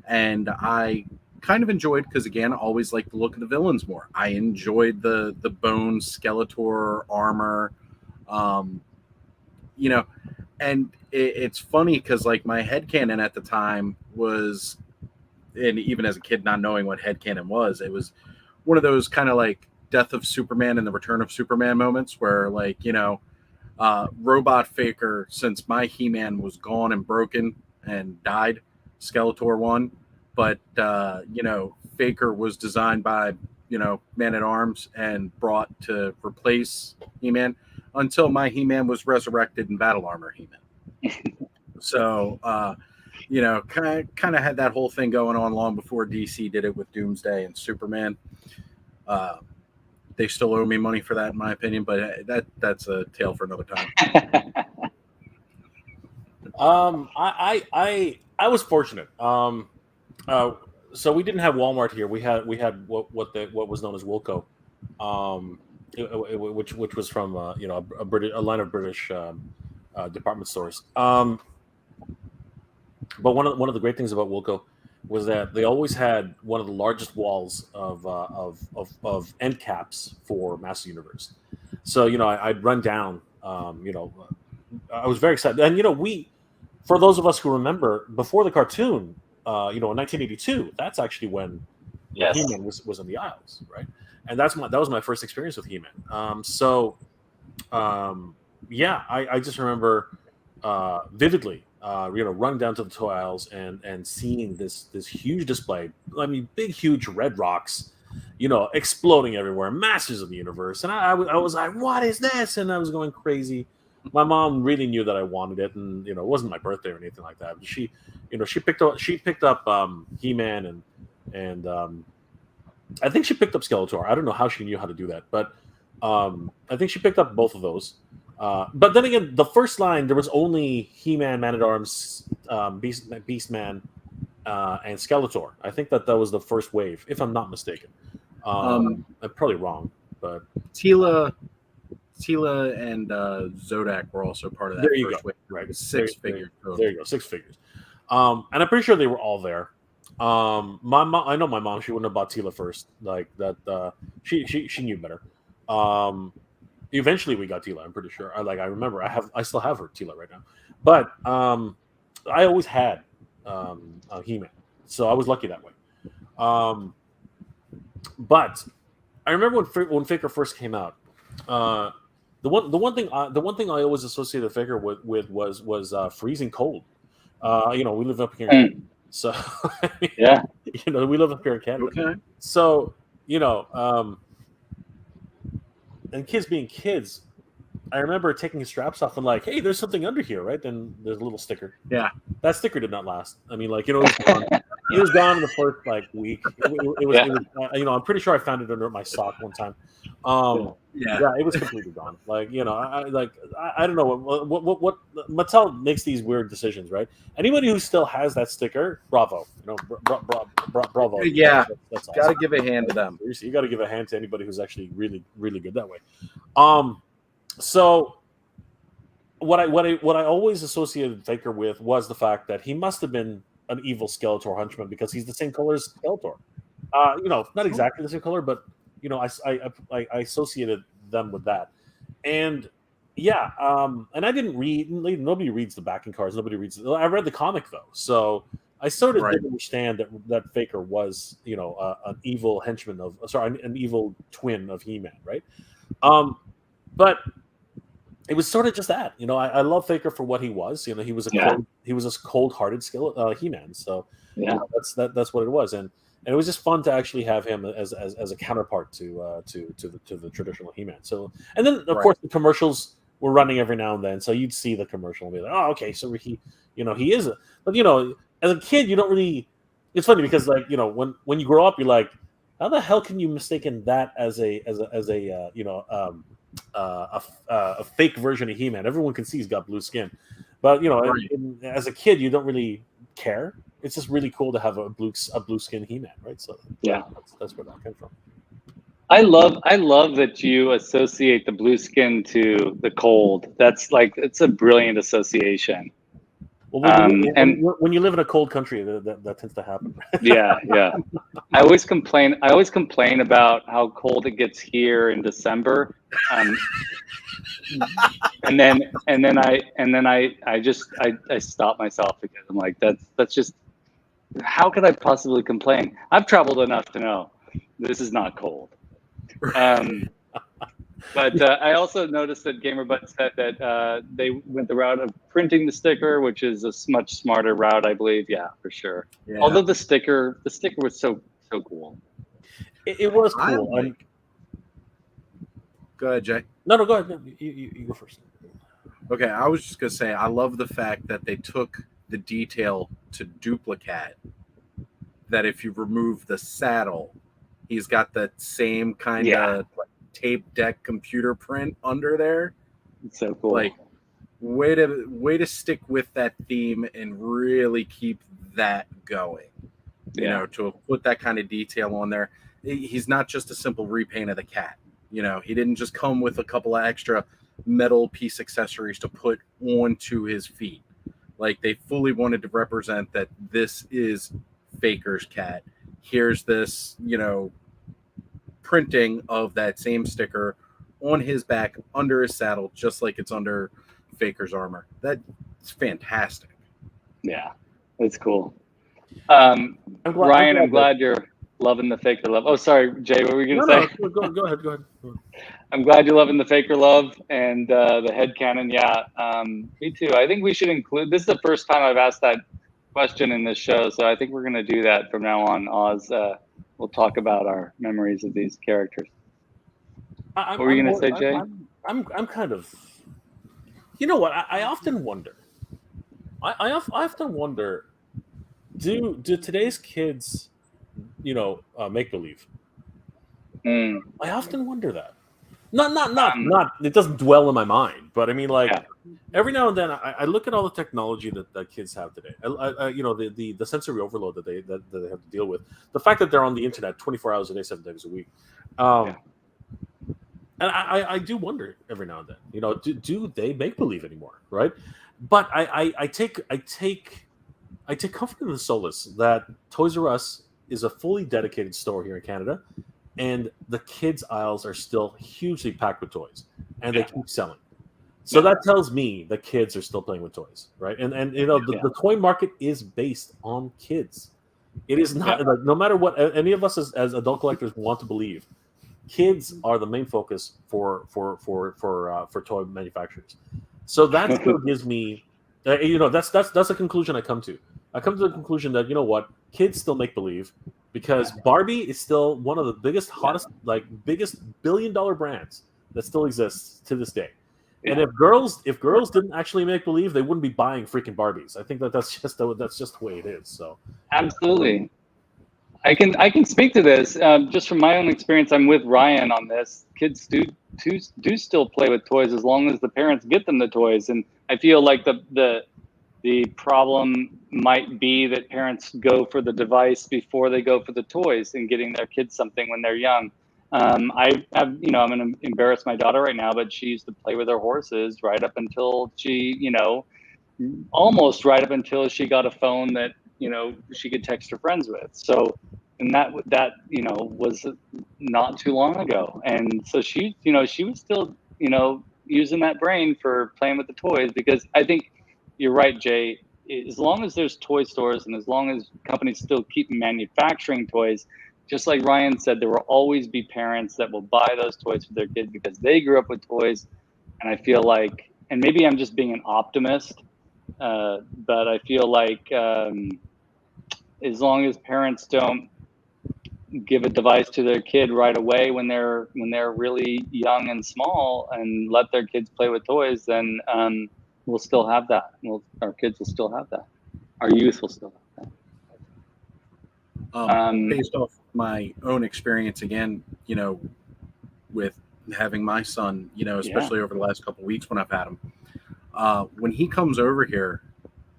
and I kind of enjoyed, because again, I always liked the look of the villains more. I enjoyed the bone Skeletor armor, and it's funny because like my headcanon at the time was, and even as a kid not knowing what headcanon was, it was one of those kind of like Death of Superman and the Return of Superman moments where like Robot Faker, since my He-Man was gone and broken and died, Skeletor won. But Faker was designed by Man-at-Arms and brought to replace He-Man until my He-Man was resurrected in battle armor He-Man. So you know, kind of had that whole thing going on long before DC did it with Doomsday and Superman. They still owe me money for that, in my opinion, but that's a tale for another time. I was fortunate. So we didn't have Walmart here. We had what was known as Wilco, which was from a line of British department stores. But one of the great things about Wilco was that they always had one of the largest walls of end caps for Master Universe. So I'd run down. I was very excited, and for those of us who remember before the cartoon, in 1982, that's actually when He-Man was in the aisles, right? And that was my first experience with He-Man. I just remember vividly, running down to the toy aisles and seeing this huge display. I mean, big, huge red rocks, exploding everywhere, Masters of the Universe, and I was like, "What is this?" And I was going crazy. My mom really knew that I wanted it, and it wasn't my birthday or anything like that. But she picked up He-Man and I think she picked up Skeletor. I don't know how she knew how to do that, but I think she picked up both of those. But then again, the first line there was only He-Man, Man-at-Arms, Beastman, and Skeletor. I think that was the first wave, if I'm not mistaken. I'm probably wrong, but Tila and Zodak were also part of that. There you first go. wave. Right, Six figures. There you go, 6 figures. And I'm pretty sure they were all there. My mom, I know my mom. She wouldn't have bought Tila first, like that. She knew better. Eventually, we got Tila. I'm pretty sure. I remember. I still have her Tila right now. But I always had He-Man, so I was lucky that way. But I remember when Faker first came out. The one thing I always associated Faker with was freezing cold. We live up here in Canada, so Yeah, we live up here in Canada. Okay. So and kids being kids, I remember taking his straps off and like, hey, there's something under here, right? Then there's a little sticker. Yeah. That sticker did not last. I mean, it was gone. It was gone in the first week. It was I'm pretty sure I found it under my sock one time. Yeah, it was completely gone. I don't know what Mattel makes these weird decisions, right? Anybody who still has that sticker, bravo. Bravo. Yeah, that's awesome. Gotta give a hand to them. Seriously, you got to give a hand to anybody who's actually really, really good that way. So what I always associated Faker with was the fact that he must have been an evil Skeletor henchman because he's the same color as Skeletor. Not exactly the same color, but I associated them with that. And and I didn't read. Nobody reads the backing cards. Nobody reads. I read the comic though, so I sort of did understand that Faker was an evil henchman an evil twin of He-Man, right? But it was sort of just that. I love Faker for what he was. He was a cold-hearted He-Man. So that's what it was, and it was just fun to actually have him as a counterpart to the traditional He-Man. So, and then of course the commercials were running every now and then, so you'd see the commercial and be like, oh, okay, so he is but as a kid you don't really. It's funny because when you grow up you're like, how the hell can you mistaken that as a fake version of He-Man? Everyone can see he's got blue skin, but as a kid you don't really care. It's just really cool to have a blue skin He-Man, right? So that's where that came from. I love that you associate the blue skin to the cold. That's it's a brilliant association. Well, when you live in a cold country, that tends to happen. Yeah. I always complain about how cold it gets here in December, and then I stop myself because I'm like, that's just, how could I possibly complain? I've traveled enough to know this is not cold. But I also noticed that GamerButt said that they went the route of printing the sticker, which is a much smarter route, I believe. Yeah, for sure. Yeah. Although the sticker was so cool. It was cool. Go ahead, Jay. No, go ahead. You go first. Okay, I was just gonna say I love the fact that they took the detail to duplicate that if you remove the saddle, he's got that same kind of tape deck computer print under there. It's so cool. Like, way to stick with that theme and really keep that going. You know, to put that kind of detail on there. He's not just a simple repaint of the cat. You know, he didn't just come with a couple of extra metal piece accessories to put onto his feet. Like, they fully wanted to represent that this is Faker's cat. Here's this, you know, printing of that same sticker on his back, under his saddle, just like it's under Faker's armor. That's fantastic. Yeah, it's cool. Ryan, I'm glad you're loving the Faker love. Oh, sorry, Jay, what were you going to say? No, go ahead. I'm glad you're loving the Faker love and the headcanon. Yeah, me too. I think we should include, this is the first time I've asked that question in this show, so I think we're going to do that from now on. Oz, we'll talk about our memories of these characters. What were you going to say, Jay? I'm kind of, you know what? I often wonder. I often wonder, do today's kids, you know, make believe? I often wonder that. Not. It doesn't dwell in my mind, but I mean, like, every now and then, I look at all the technology that kids have today. You know, the sensory overload that they have to deal with. The fact that they're on the internet 24 hours a day, 7 days a week. And I do wonder every now and then, you know, do they make believe anymore, right? But I take comfort in the solace that Toys R Us is a fully dedicated store here in Canada, and the kids' aisles are still hugely packed with toys, and they keep selling. So that tells me the kids are still playing with toys, right? And you know, the toy market is based on kids. It is not like, no matter what any of us as adult collectors want to believe, kids are the main focus for toy manufacturers. So that still gives me, you know, that's a conclusion I come to. I come to the conclusion that, you know what, kids still make believe, because Barbie is still one of the biggest, hottest, like biggest billion-dollar brands that still exists to this day. Yeah. And if girls didn't actually make believe, they wouldn't be buying freaking Barbies. I think that's just the way it is. So absolutely. I can speak to this just from my own experience. I'm with Ryan on this. Kids do still play with toys as long as the parents get them the toys, and I feel like the problem might be that parents go for the device before they go for the toys and getting their kids something when they're young. I have, you know, I'm going to embarrass my daughter right now, but she used to play with her horses right up until she, you know, almost right up until she got a phone that, you know, she could text her friends with. So, and that, you know, was not too long ago. And so she, you know, she was still, you know, using that brain for playing with the toys, because I think you're right, Jay, as long as there's toy stores and as long as companies still keep manufacturing toys, just like Ryan said, there will always be parents that will buy those toys for their kids because they grew up with toys. And I feel like, and maybe I'm just being an optimist, but I feel like as long as parents don't give a device to their kid right away when they're really young and small and let their kids play with toys, then we'll still have that. Our kids will still have that. Our youth will still have that. Based off my own experience, again, you know, with having my son, you know, especially over the last couple of weeks when I've had him, when he comes over here,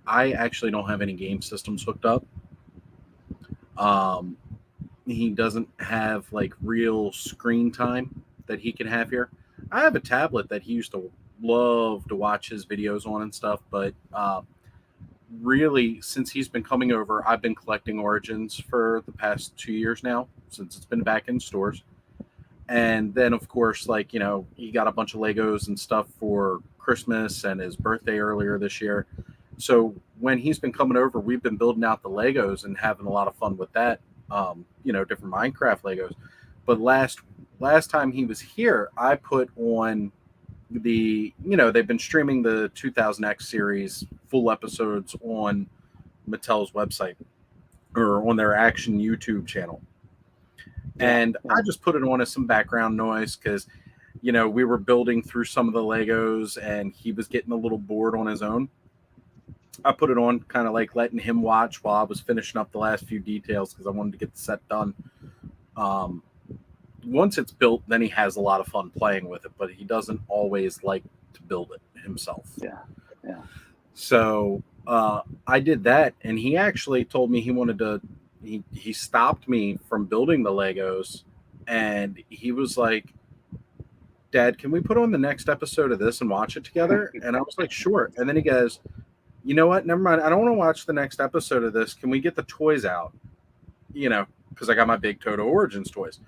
I actually don't have any game systems hooked up. He doesn't have like real screen time that he can have here. I have a tablet that he used to love to watch his videos on and stuff, but really, since he's been coming over, I've been collecting Origins for the past 2 years now, since it's been back in stores. And then, of course, like, you know, he got a bunch of Legos and stuff for Christmas and his birthday earlier this year. So when he's been coming over, we've been building out the Legos and having a lot of fun with that, you know, different Minecraft Legos. But last time he was here, I put on the, you know, they've been streaming the 2000X series full episodes on Mattel's website or on their Action YouTube channel. And I just put it on as some background noise because, you know, we were building through some of the Legos and he was getting a little bored on his own. I put it on, kind of like letting him watch while I was finishing up the last few details because I wanted to get the set done. Once it's built, then he has a lot of fun playing with it, but he doesn't always like to build it himself. Yeah. So I did that, and he actually told me he wanted to. He stopped me from building the Legos, and he was like, "Dad, can we put on the next episode of this and watch it together?" And I was like, "Sure." And then he goes, "You know what? Never mind. I don't want to watch the next episode of this. Can we get the toys out?" Because I got my big Toto Origins toys.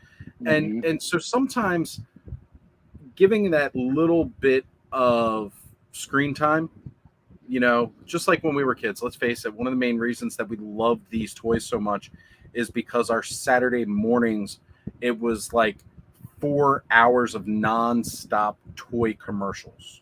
And so sometimes giving that little bit of screen time, just like when we were kids, let's face it, one of the main reasons that we loved these toys so much is because our Saturday mornings, it was like 4 hours of nonstop toy commercials.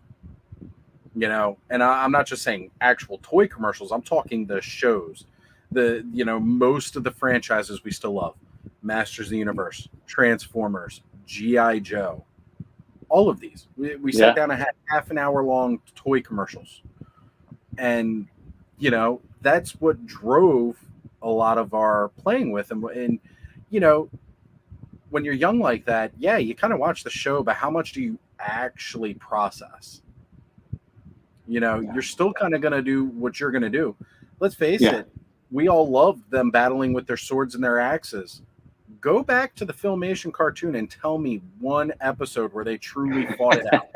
And I'm not just saying actual toy commercials. I'm talking the shows, most of the franchises we still love. Masters of the Universe, Transformers, G.I. Joe, all of these. We sat down and had half an hour long toy commercials. And, that's what drove a lot of our playing with them. And when you're young like that, you kind of watch the show, but how much do you actually process? You're still kind of going to do what you're going to do. Let's face it. We all loved them battling with their swords and their axes. Go back to the Filmation cartoon and tell me one episode where they truly fought it out.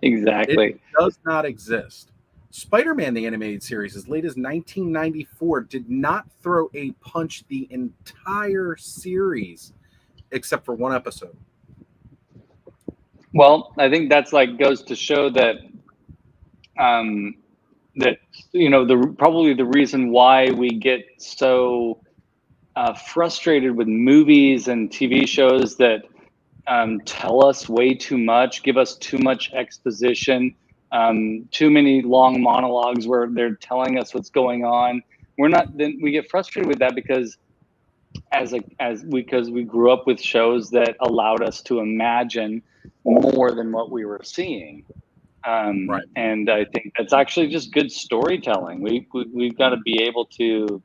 Exactly. It does not exist. Spider-Man, the animated series, as late as 1994, did not throw a punch the entire series except for one episode. Well, I think that's goes to show that probably the reason why we get so frustrated with movies and TV shows that tell us way too much, give us too much exposition, too many long monologues where they're telling us what's going on. We get frustrated with that because because we grew up with shows that allowed us to imagine more than what we were seeing. Right. And I think that's actually just good storytelling. We've got to be able to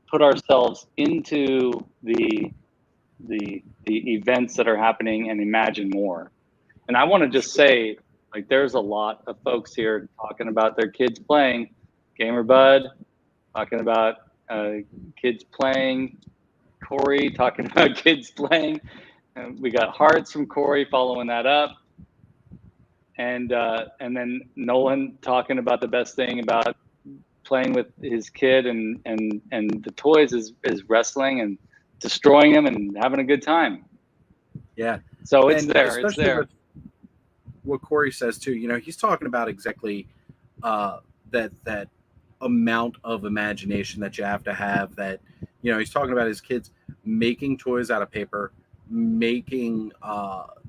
put ourselves into the events that are happening and imagine more. And I want to just say, there's a lot of folks here talking about their kids playing. Gamer Bud talking about kids playing. Corey talking about kids playing. We got hearts from Corey following that up. And then Nolan talking about the best thing about playing with his kid and the toys is wrestling and destroying them and having a good time. Yeah. So it's there. It's there. With what Corey says too, he's talking about exactly that amount of imagination that you have to have. That he's talking about his kids making toys out of paper, making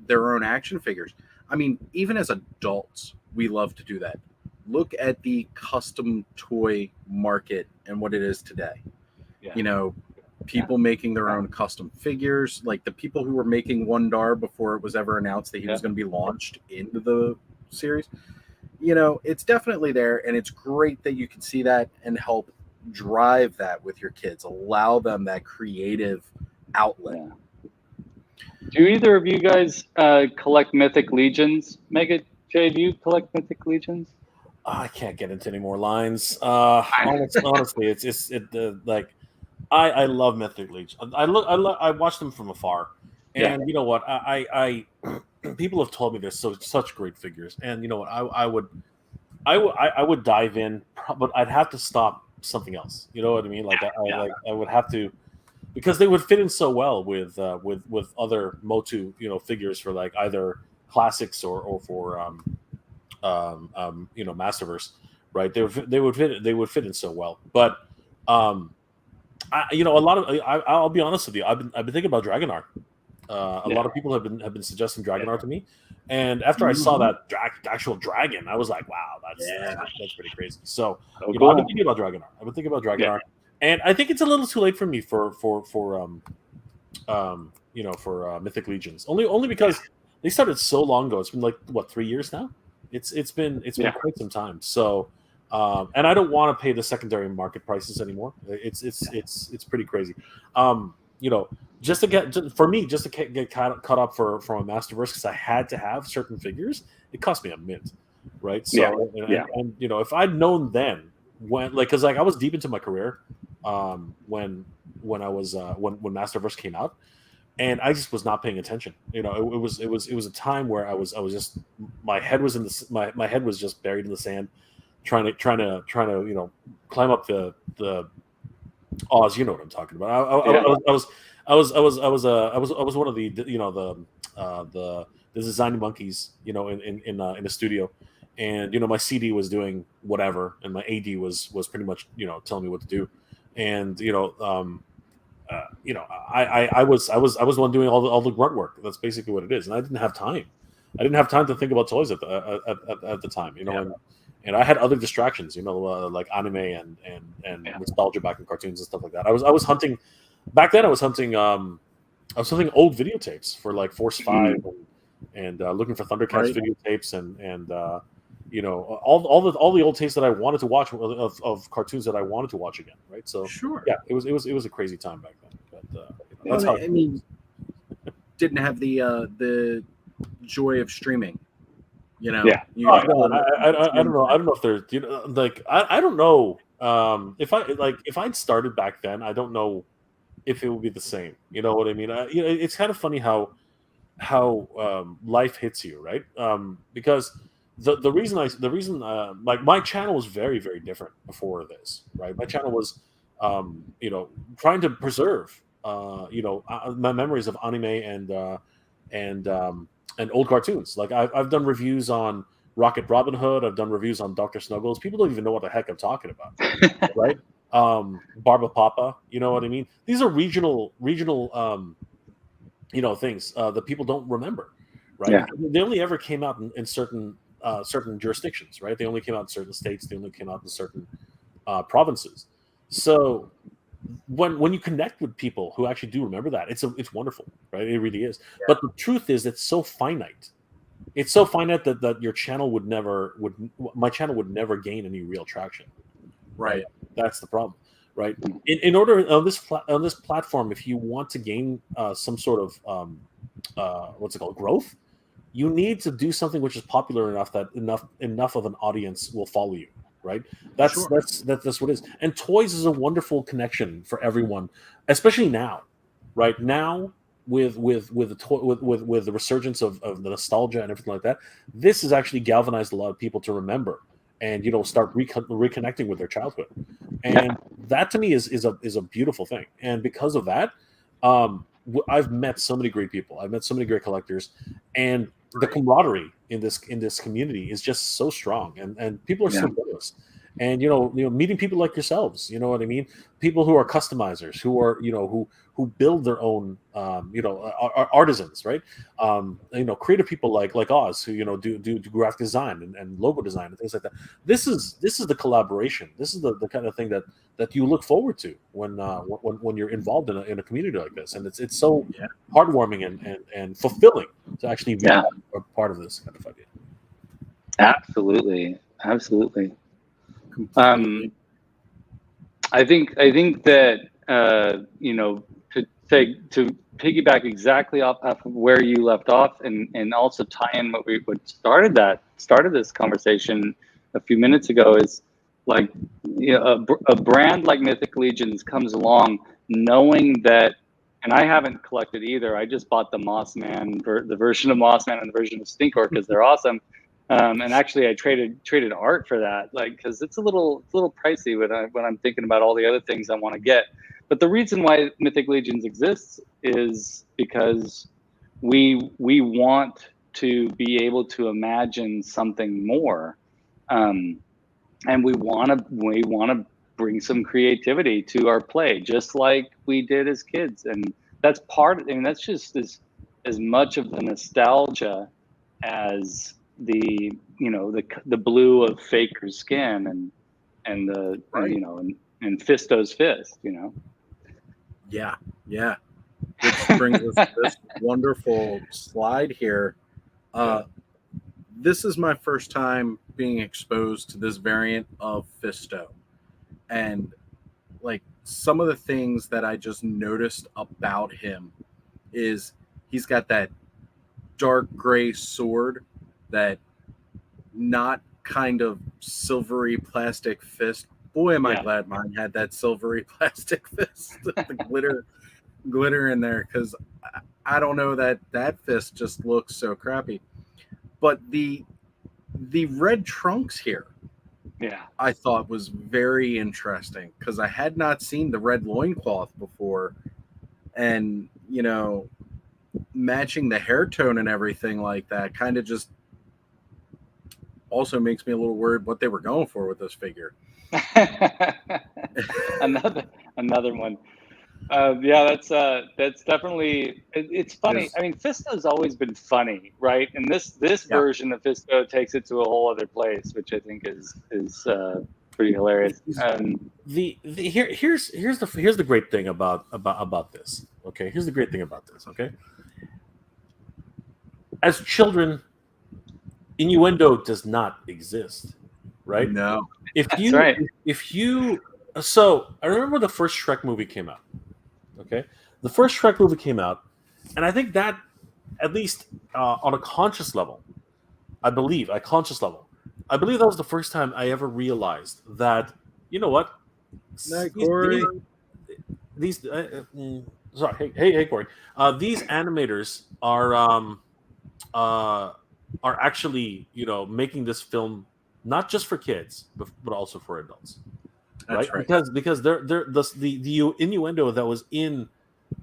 their own action figures. I mean, even as adults, we love to do that. Look at the custom toy market and what it is today. Yeah. People making their own custom figures, like the people who were making Wondar before it was ever announced that he was going to be launched into the series. It's definitely there, and it's great that you can see that and help drive that with your kids. Allow them that creative outlet. Yeah. Do either of you guys collect Mythic Legions? Mega Jay, do you collect Mythic Legions? I can't get into any more lines. Honestly, it's just I love Mythic Legion. I watch them from afar, and you know what? I people have told me there's such great figures, and you know what? I would dive in, but I'd have to stop something else. You know what I mean? I would have to. Because they would fit in so well with other Motu figures for either classics or for Masterverse, right? They would fit in so well. But I'll be honest with you, I've been thinking about Dragonar. A lot of people have been suggesting Dragonar to me, and after I saw that actual dragon, I was like, wow, that's pretty crazy. So I've been thinking about Dragonar. Yeah. And I think it's a little too late for me for Mythic Legions. Only because they started so long ago. It's been 3 years now. It's been quite some time. So And I don't want to pay the secondary market prices anymore. It's pretty crazy. You know, just to get caught up from a Masterverse, because I had to have certain figures. It cost me a mint, right? So and you know, if I'd known then when because I was deep into my career when I was when Masterverse came out, and I just was not paying attention. You know, it was a time where I was just my head was in the my head was just buried in the sand, trying to you know climb up the Oz. You know what I'm talking about. I was one of the you know the designing monkeys, you know, in a studio, and you know my CD was doing whatever, and my AD was pretty much, you know, telling me what to do, and you know I was the one doing all the grunt work. That's basically what it is, and I didn't have time. I didn't have time to think about toys at the time, you know, and I had other distractions, you know, like anime and nostalgia back in cartoons and stuff like that. I was hunting back then. I was hunting old videotapes for like Force 5 and looking for Thundercats videotapes and you know all the old tapes that I wanted to watch of cartoons that I wanted to watch again, right? So yeah, it was a crazy time back then. But you know, that's how I mean, didn't have the joy of streaming. You know, I don't know. I don't know if there's, you know, like I don't know if I'd started back then. I don't know if it would be the same. You know what I mean? You know, it's kind of funny how life hits you, right? Because the reason like my channel was very, very different before this, right? My channel was you know, trying to preserve you know my memories of anime and old cartoons. Like I've done reviews on Rocket Robin Hood. I've done reviews on Dr. Snuggles. People don't even know what the heck I'm talking about, right? Barba Papa, you know what I mean? These are regional you know, things that people don't remember, right? Yeah. They only ever came out in certain jurisdictions, right? They only came out in certain states. They only came out in certain provinces. So when you connect with people who actually do remember that, it's wonderful, right? It really is. Yeah. But the truth is, it's so finite. It's so finite that your channel my channel would never gain any real traction. Right. That's the problem, right? In order on this platform, if you want to gain some sort of what's it called, growth, you need to do something which is popular enough that enough of an audience will follow you. Right. That's what it is. And toys is a wonderful connection for everyone, especially now. Right now, with the resurgence of the nostalgia and everything like that, this has actually galvanized a lot of people to remember and, you know, start reconnecting with their childhood. And that to me is a beautiful thing. And because of that, I've met so many great people. I've met so many great collectors, and the camaraderie in this community is just so strong, and people are so generous. And you know, meeting people like yourselves, you know what I mean? People who are customizers, who are, you know, who build their own, you know, artisans, right? You know, creative people like Oz, who, you know, do graphic design and logo design and things like that. This is the collaboration. This is the kind of thing that you look forward to when you're involved in a community like this, and it's so heartwarming and fulfilling to actually be a part of this kind of idea. Absolutely. I think that you know, to piggyback exactly off of where you left off, and also tie in what started this conversation a few minutes ago, is like, you know, a brand like Mythic Legions comes along knowing that, and I haven't collected either. I just bought the Mossman, the version of Mossman and the version of Stinkor because they're awesome. And actually, I traded art for that, like, because it's a little pricey when I'm thinking about all the other things I want to get. But the reason why Mythic Legions exists is because we want to be able to imagine something more, and we want to bring some creativity to our play, just like we did as kids. And that's that's just as much of the nostalgia as the, you know, the blue of Faker's skin and the you know, and Fisto's fist, you know. Yeah. Which brings us to this wonderful slide here. This is my first time being exposed to this variant of Fisto, and like some of the things that I just noticed about him is he's got that dark gray sword, that not kind of silvery plastic fist. Boy, am I glad mine had that silvery plastic fist, the glitter in there, because I don't know, that fist just looks so crappy. But the red trunks here, I thought was very interesting, because I had not seen the red loincloth before, and matching the hair tone and everything like that kind of just also makes me a little worried what they were going for with this figure. another one. That's definitely, it's funny. Yes. I mean, Fisto's always been funny, right? And this version of Fisto takes it to a whole other place, which I think is pretty hilarious. Here's the great thing about this. Okay, here's the great thing about this. Okay, as children, innuendo does not exist, right? No. So I remember the first Shrek movie came out. Okay, the first Shrek movie came out, and I think that, at least on a conscious level, I believe that was the first time I ever realized that, you know what, these sorry, hey Corey, these animators are actually making this film not just for kids but also for adults. Right? Because the innuendo that was in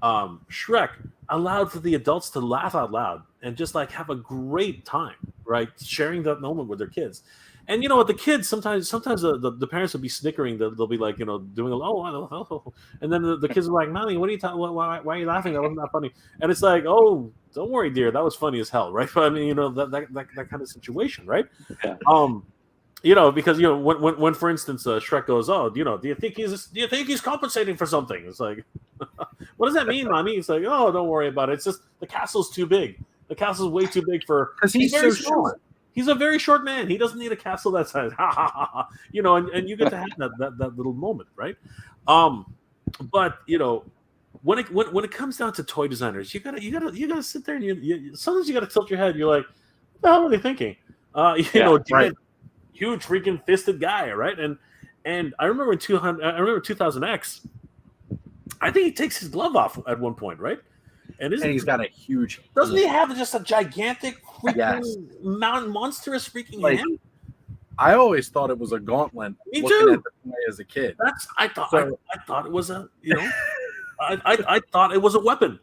Shrek allowed for the adults to laugh out loud and just like have a great time, right? Sharing that moment with their kids. And the kids sometimes the parents will be snickering. They'll be like doing and then the kids are like, "Mommy, what are you talking? Why are you laughing? That wasn't that funny." And it's like, "Oh, don't worry, dear, that was funny as hell," right? But I mean, that kind of situation, right? Yeah. Because when for instance Shrek goes, "Oh, do you think he's compensating for something?" It's like, what does that mean, Mommy? It's like, "Oh, don't worry about it. It's just the castle's too big. The castle's way too big for because he's so short. He's a very short man. He doesn't need a castle that size." And you get to have that little moment, right? But when it comes down to toy designers, you gotta sit there and you sometimes you gotta tilt your head. You're like, what the hell are they thinking? Right. Huge freaking fisted guy, right? And I remember 2000X. I think he takes his glove off at one point, right? And he's got a huge. Doesn't he have just a gigantic freaking monstrous freaking hand? I always thought it was a gauntlet. Me looking too. At the play as a kid. I thought it was a I thought it was a weapon.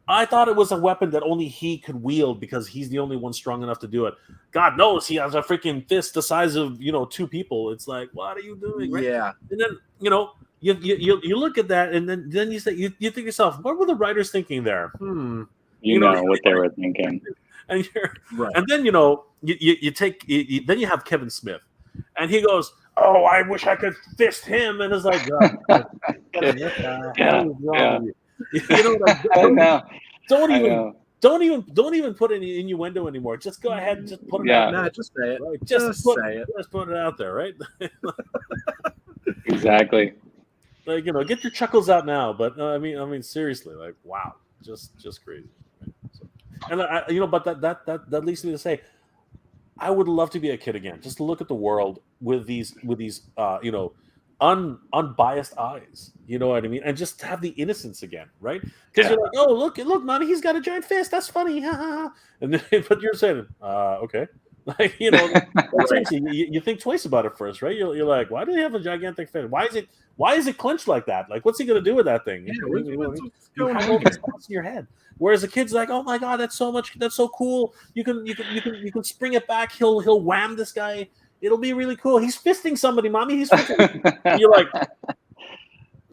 I thought it was a weapon that only he could wield because he's the only one strong enough to do it. God knows he has a freaking fist the size of two people. It's like, what are you doing? Right? Yeah. And then you look at that, and then you say you think to yourself, what were the writers thinking there? You know what they were thinking. And you're right. And then then you have Kevin Smith, and he goes, "Oh, I wish I could fist him," and it's like, God, Don't even put any innuendo anymore. Just go ahead and just put it out. No, just say it. Right? Just put it out there, right? Exactly. Like get your chuckles out now. But I mean, seriously, like, wow, just crazy. Right? So, and but that leads me to say, I would love to be a kid again, just to look at the world with these unbiased eyes, you know what I mean, and just have the innocence again, right? Because you're like, "Oh, look, Mommy, he's got a giant fist. That's funny." And then, but you're saying, "Okay," like you think twice about it first, right? You're like, "Why do they have a gigantic fist? Why is it clenched like that? Like, what's he gonna do with that thing?" You have all these thoughts in your head. Whereas a kid's like, "Oh my God, that's so cool. You can spring it back. He'll wham this guy. It'll be really cool. He's fisting somebody, Mommy. He's fisting." You're like,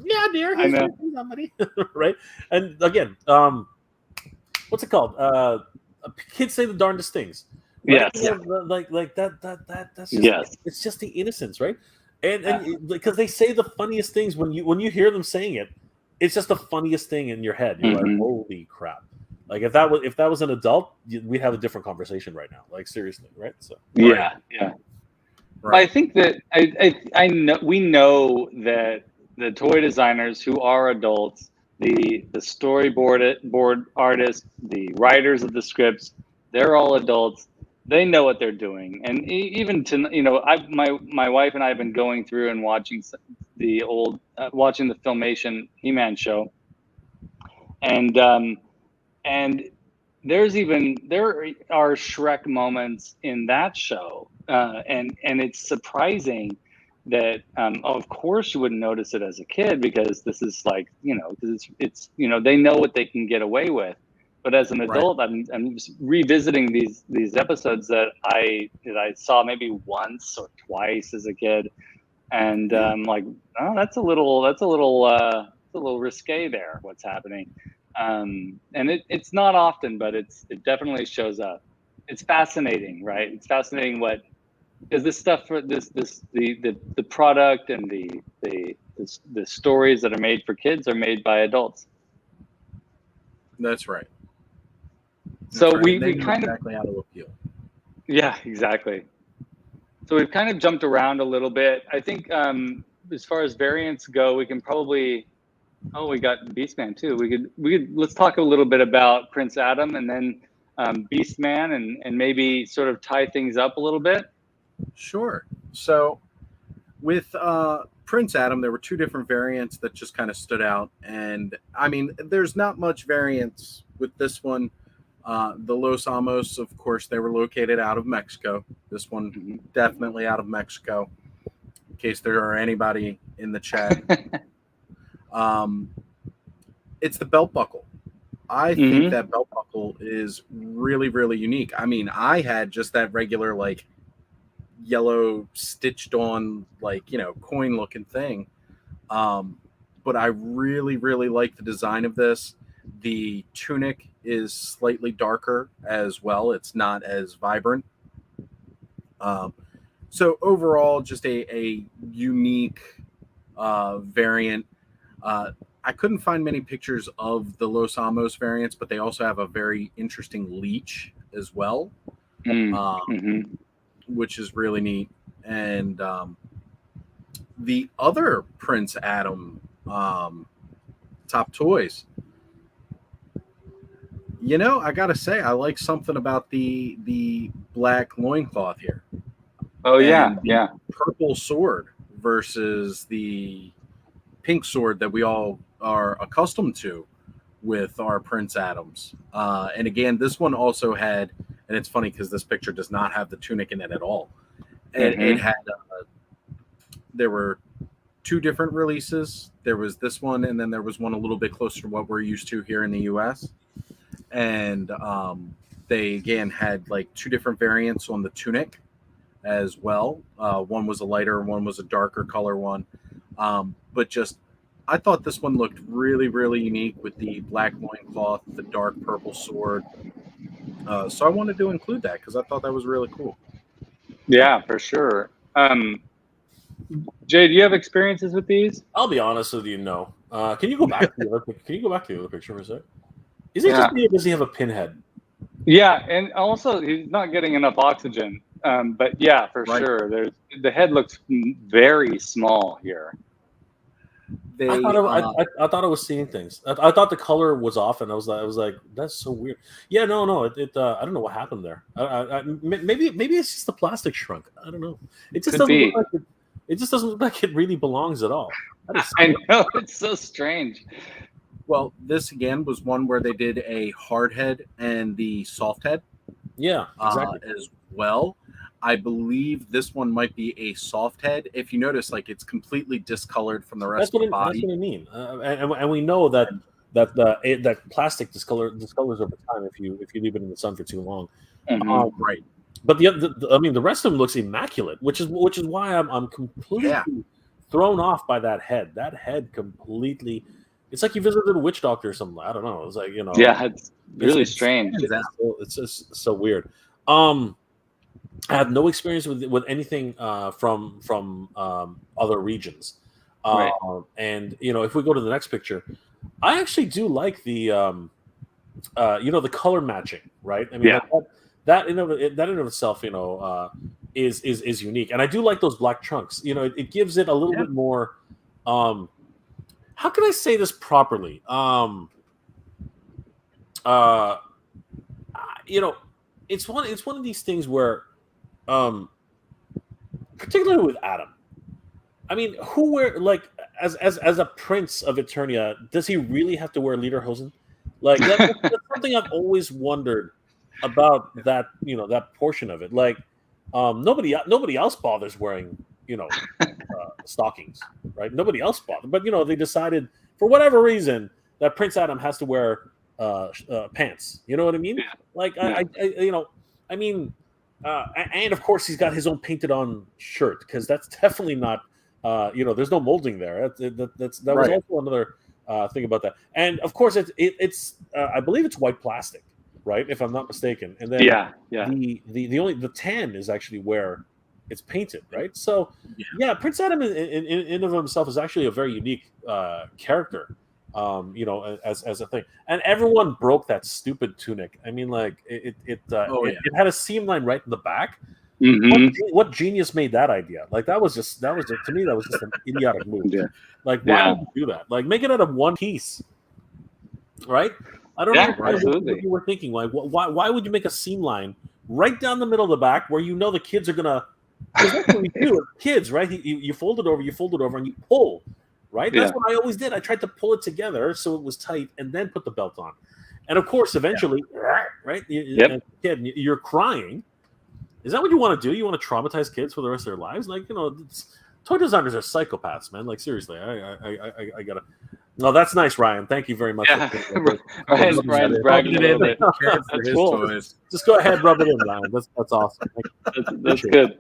"Yeah, dear, he's fisting somebody," right? And again, what's it called? Kids say the darndest things. Right? Yes. Like that. That's just, it's just the innocence, right? And because they say the funniest things when you hear them saying it, it's just the funniest thing in your head. You're like, "Holy crap!" Like if that was an adult, we'd have a different conversation right now. Like seriously, right? So yeah. I think that I know we know that the toy designers who are adults, the board artists, the writers of the scripts, they're all adults. They know what they're doing, and even to my wife and I have been going through and watching watching the Filmation He-Man show, and there are Shrek moments in that show, and it's surprising that of course you wouldn't notice it as a kid because this is like because it's they know what they can get away with, but as an adult I'm just revisiting these episodes that I saw maybe once or twice as a kid, and like, oh, that's a little risque there, what's happening. And it's not often, but it definitely shows up. It's fascinating, right? It's fascinating because this stuff for the product and the stories that are made for kids are made by adults. That's right. So we kind of exactly how to appeal. Yeah, exactly. So we've kind of jumped around a little bit. I think as far as variants go, we can probably. Oh, we got Beastman too. We could let's talk a little bit about Prince Adam and then Beastman and maybe sort of tie things up a little bit. Sure. So with Prince Adam, there were two different variants that just kind of stood out, and I mean, there's not much variance with this one. The Los Alamos, of course, they were located out of Mexico. This one definitely out of Mexico. In case there are anybody in the chat. It's the belt buckle. I think that belt buckle is really, really unique. I mean, I had just that regular like yellow stitched on like coin looking thing, but I really, really like the design of this. The tunic is slightly darker as well. It's not as vibrant. So overall, just a unique variant. I couldn't find many pictures of the Los Alamos variants, but they also have a very interesting leech as well, which is really neat. And the other Prince Adam top toys, I gotta say, I like something about the black loincloth here. Oh yeah, yeah. Purple sword versus the pink sword that we all are accustomed to with our Prince Adams. And again, this one also had, and it's funny because this picture does not have the tunic in it at all. And it had, there were two different releases. There was this one, and then there was one a little bit closer to what we're used to here in the US. And they again had like two different variants on the tunic as well. One was a lighter, one was a darker color one. But just, I thought this one looked really, really unique with the black loincloth, the dark purple sword. So I wanted to include that because I thought that was really cool. Yeah, for sure. Jay, do you have experiences with these? I'll be honest with you, no. Can you go back to the other? Can you go back to the other picture for a sec? Is it just me, or does he have a pinhead? Yeah, and also he's not getting enough oxygen. But yeah, for sure. The head looks very small here. I thought I was seeing things. I thought the color was off, and I was like, that's so weird. Yeah, no. I don't know what happened there. Maybe it's just the plastic shrunk. I don't know. It just doesn't look like it. It just doesn't look like it really belongs at all. I know, it's so strange. Well, this again was one where they did a hard head and the soft head. Yeah, exactly. As well. I believe this one might be a soft head. If you notice, like it's completely discolored from the rest of the body. That's what I mean. And we know that plastic discolors over time if you leave it in the sun for too long. Right. But the rest of them looks immaculate, which is why I'm completely thrown off by that head. That head completely. It's like you visited a witch doctor or something. I don't know. It's like Yeah, it's really strange. It's just so weird. I have no experience with anything from other regions. And if we go to the next picture, I actually do like the the color matching, right? I mean, that in of itself, is unique, and I do like those black trunks. You know, it gives it a little bit more. How can I say this properly? You know, it's one of these things where, particularly with Adam. I mean, who wear like as a prince of Eternia, does he really have to wear lederhosen? Like that's something I've always wondered about that, you know, that portion of it. Like nobody else bothers wearing, you know, stockings, right? Nobody else bothered, but you know, they decided for whatever reason that Prince Adam has to wear pants. You know what I mean? Like I you know, I mean, and of course he's got his own painted on shirt because that's definitely not. You know, there's no molding there. That was also another thing about that. And of course, it's I believe it's white plastic, right? If I'm not mistaken. And then the tan is actually where it's painted, right? So yeah, Prince Adam in of himself is actually a very unique character. You know, as a thing, and everyone broke that stupid tunic. I mean, like it had a seam line right in the back. Mm-hmm. What genius made that idea? Like that was just to me that was just an idiotic move. Like why would you do that? Like make it out of one piece, right? I don't know what you were thinking. Like why would you make a seam line right down the middle of the back where you know the kids are gonna? Because that's what we do, kids, right? You fold it over, and you pull, right? That's what I always did. I tried to pull it together so it was tight, and then put the belt on. And of course, eventually, right? Kid, you're crying. Is that what you want to do? You want to traumatize kids for the rest of their lives? Like, you know, toy designers are psychopaths, man. Like, seriously, I gotta. No, that's nice, Ryan. Thank you very much. Ryan's bragging a little bit. That's cool. Just go ahead, rub it in, Ryan. That's awesome. That's good.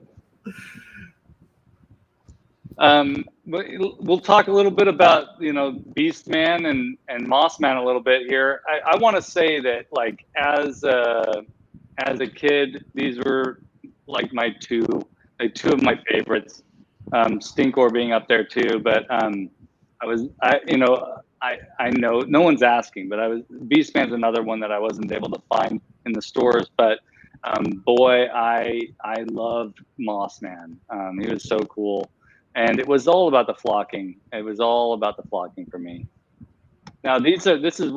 We'll talk a little bit about, you know, Beastman and Mossman a little bit here. I want to say that, like, as a kid, these were like two of my favorites. Stinkor being up there too, but I know no one's asking, but Beastman's another one that I wasn't able to find in the stores, but boy, I loved Mossman. He was so cool, and it was all about the flocking. It was all about the flocking for me. Now we're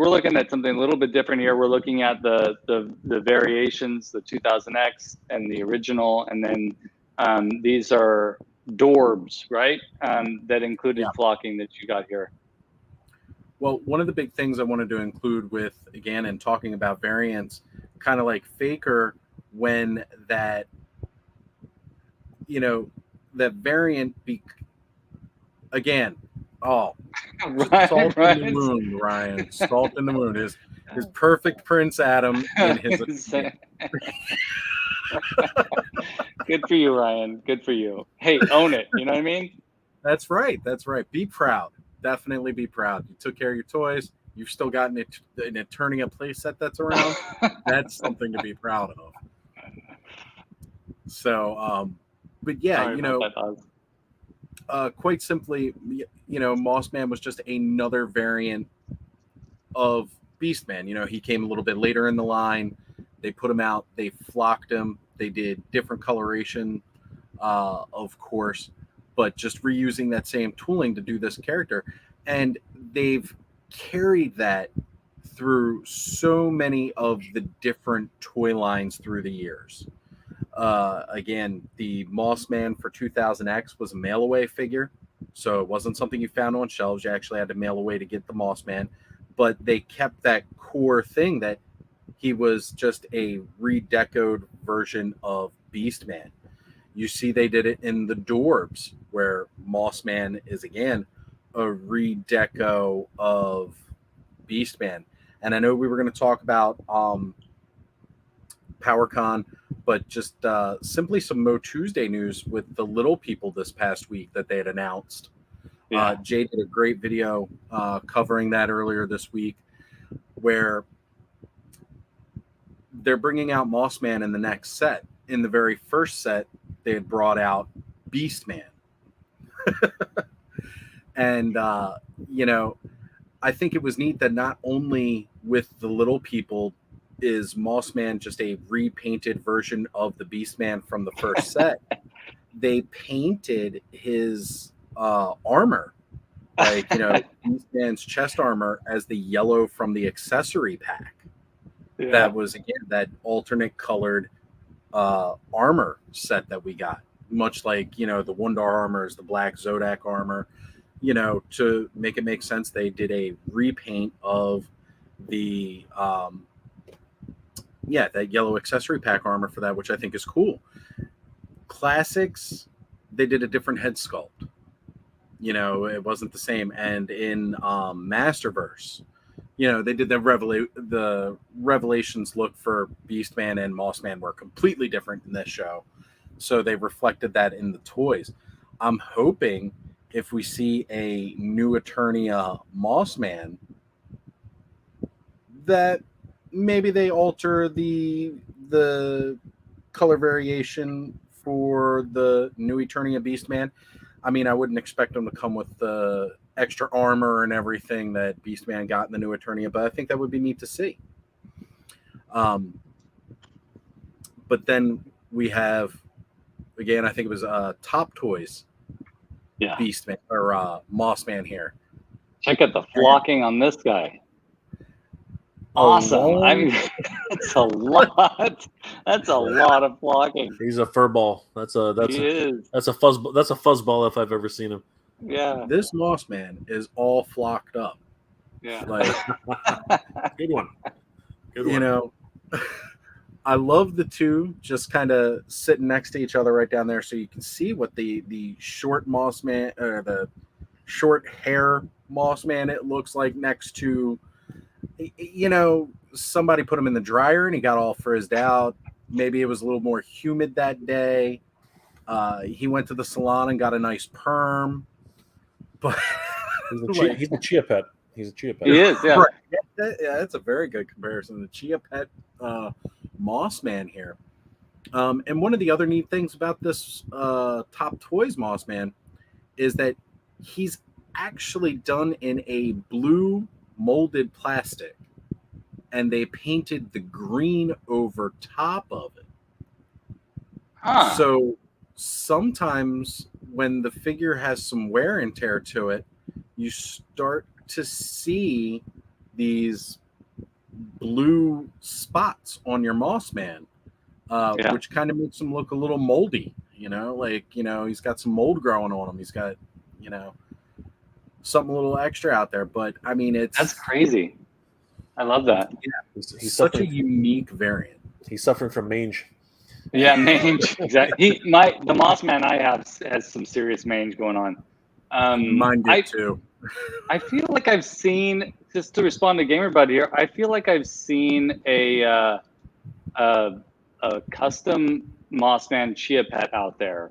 looking at something a little bit different here. We're looking at the variations, the 2000X and the original, and then these are Dorbs, right? That included flocking that you got here. Well, one of the big things I wanted to include with, again, and talking about variants, kind of like Faker, when that, you know, that variant again. Oh, salt in the moon, Ryan. Salt in the moon. His perfect Prince Adam in his. Good for you, Ryan. Good for you. Hey, own it. You know what I mean? That's right. That's right. Be proud. Definitely be proud. You took care of your toys. You've still got an Eternia playset that's around. That's something to be proud of. So, but yeah, sorry, you know. Quite simply, you know, Mossman was just another variant of Beastman. You know, he came a little bit later in the line. They put him out. They flocked him. They did different coloration, of course, but just reusing that same tooling to do this character. And they've carried that through so many of the different toy lines through the years. Again, the Mossman for 2000X was a mail away figure, so it wasn't something you found on shelves. You actually had to mail away to get the Mossman, but they kept that core thing that he was just a redecoed version of Beastman. You see, they did it in the Dorbs, where Mossman is again a redeco of Beastman. And I know we were going to talk about PowerCon, but just simply some Mo Tuesday news with the Little People this past week that they had announced. Jay did a great video covering that earlier this week, where they're bringing out Mossman in the next set. In the very first set, they had brought out Beastman. And, you know, I think it was neat that not only with the Little People is Mossman just a repainted version of the Beastman from the first set? They painted his armor, like, you know, Beastman's chest armor, as the yellow from the accessory pack. Yeah. That was, again, that alternate colored armor set that we got, much like, you know, the Wundar armor is the black Zodak armor. You know, to make it make sense, they did a repaint of the that yellow accessory pack armor for that, which I think is cool. Classics, they did a different head sculpt. You know, it wasn't the same. And in Masterverse, you know, they did the revelations look for Beastman and Mossman were completely different in this show. So they reflected that in the toys. I'm hoping if we see a new Eternia Mossman, that maybe they alter the color variation for the new Eternia Beastman. I mean, I wouldn't expect them to come with the extra armor and everything that Beastman got in the new Eternia, but I think that would be neat to see. But then we have, again, I think it was Top Toys, Beastman or Mossman here. Check out the flocking on this guy. Awesome. I mean, that's a lot. That's a lot of flocking. He's a furball. That's a fuzzball. That's a fuzzball if I've ever seen him. Yeah. This Mossman is all flocked up. Yeah. Like, good one. Good one. You know, I love the two just kind of sitting next to each other right down there, so you can see what the short Mossman or the short hair Mossman it looks like next to. You know, somebody put him in the dryer and he got all frizzed out. Maybe it was a little more humid that day. He went to the salon and got a nice perm. But he's a chia pet. He's a chia pet. He is, yeah. Right. Yeah, that's a very good comparison. The chia pet Mossman here. And one of the other neat things about this Top Toys Mossman is that he's actually done in a blue molded plastic, and they painted the green over top of it. So sometimes when the figure has some wear and tear to it, you start to see these blue spots on your Mossman, which kind of makes him look a little moldy, you know, like, you know, he's got some mold growing on him. He's got, you know, something a little extra out there, but I mean, that's crazy. I love that. Yeah, he's such a unique variant. He's suffering from mange. Yeah, mange. Exactly. The Mossman I have has some serious mange going on. Mine did too. I feel like I've seen, just to respond to Gamer Buddy here, I feel like I've seen a custom Mossman Chia Pet out there.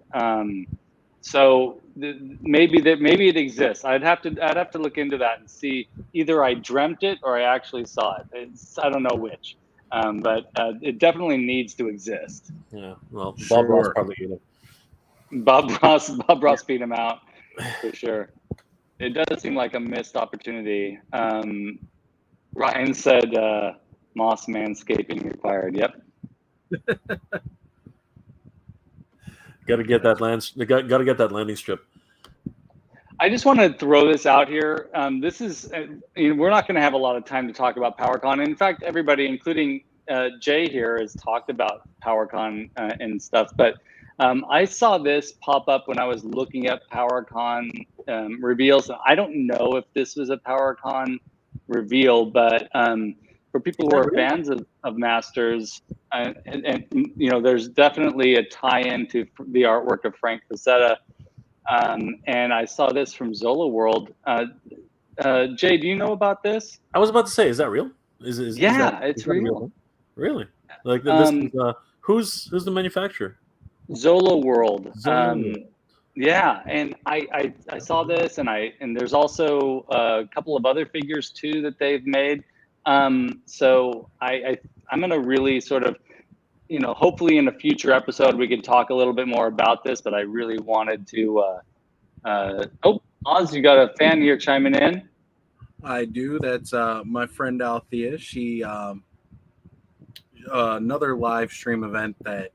So maybe it exists. I'd have to look into that and see. Either I dreamt it or I actually saw it. I don't know which, but it definitely needs to exist. Yeah. Well, Bob Ross probably ate him. Bob Ross beat him out for sure. It does seem like a missed opportunity. Ryan said, "Moss manscaping required." Yep. Got to get that landing strip. I just want to throw this out here. This is, we're not going to have a lot of time to talk about PowerCon. In fact, everybody, including Jay here, has talked about PowerCon and stuff. But I saw this pop up when I was looking at PowerCon reveals. I don't know if this was a PowerCon reveal, but for people who are fans of Masters, and there's definitely a tie-in to the artwork of Frank Frazetta. And I saw this from Zola World. Jay, do you know about this? I was about to say, is that real? It's real. Really? Like this is, who's the manufacturer? Zola World. Yeah, and I saw this, and there's also a couple of other figures too that they've made. So I'm gonna really sort of, hopefully in a future episode we can talk a little bit more about this. But I really wanted to. Oz, you got a fan here chiming in? I do. That's my friend Althea. She another live stream event that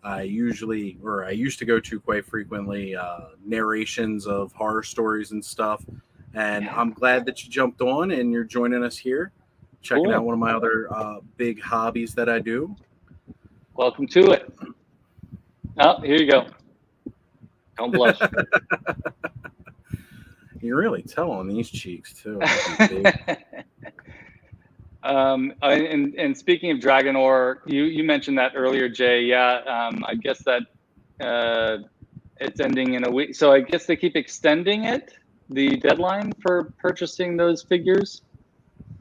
I used to go to quite frequently, narrations of horror stories and stuff. And I'm glad that you jumped on and you're joining us here, checking out one of my other big hobbies that I do. Welcome to it. Oh, here you go. Don't blush. You really tell on these cheeks too. And speaking of Dragonor, you mentioned that earlier, Jay. Yeah, I guess that it's ending in a week. So I guess they keep extending the deadline for purchasing those figures.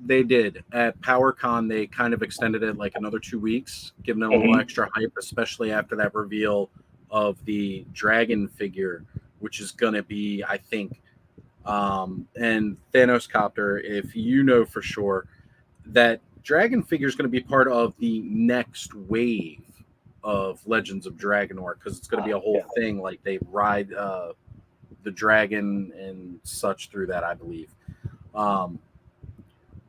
They did. At PowerCon, they kind of extended it like another 2 weeks, giving it a little extra hype, especially after that reveal of the dragon figure, which is going to be, I think, and Thanos Copter, if you know for sure, that dragon figure is going to be part of the next wave of Legends of Dragonor, because it's going to be a whole thing. Like they ride the dragon and such through that, I believe.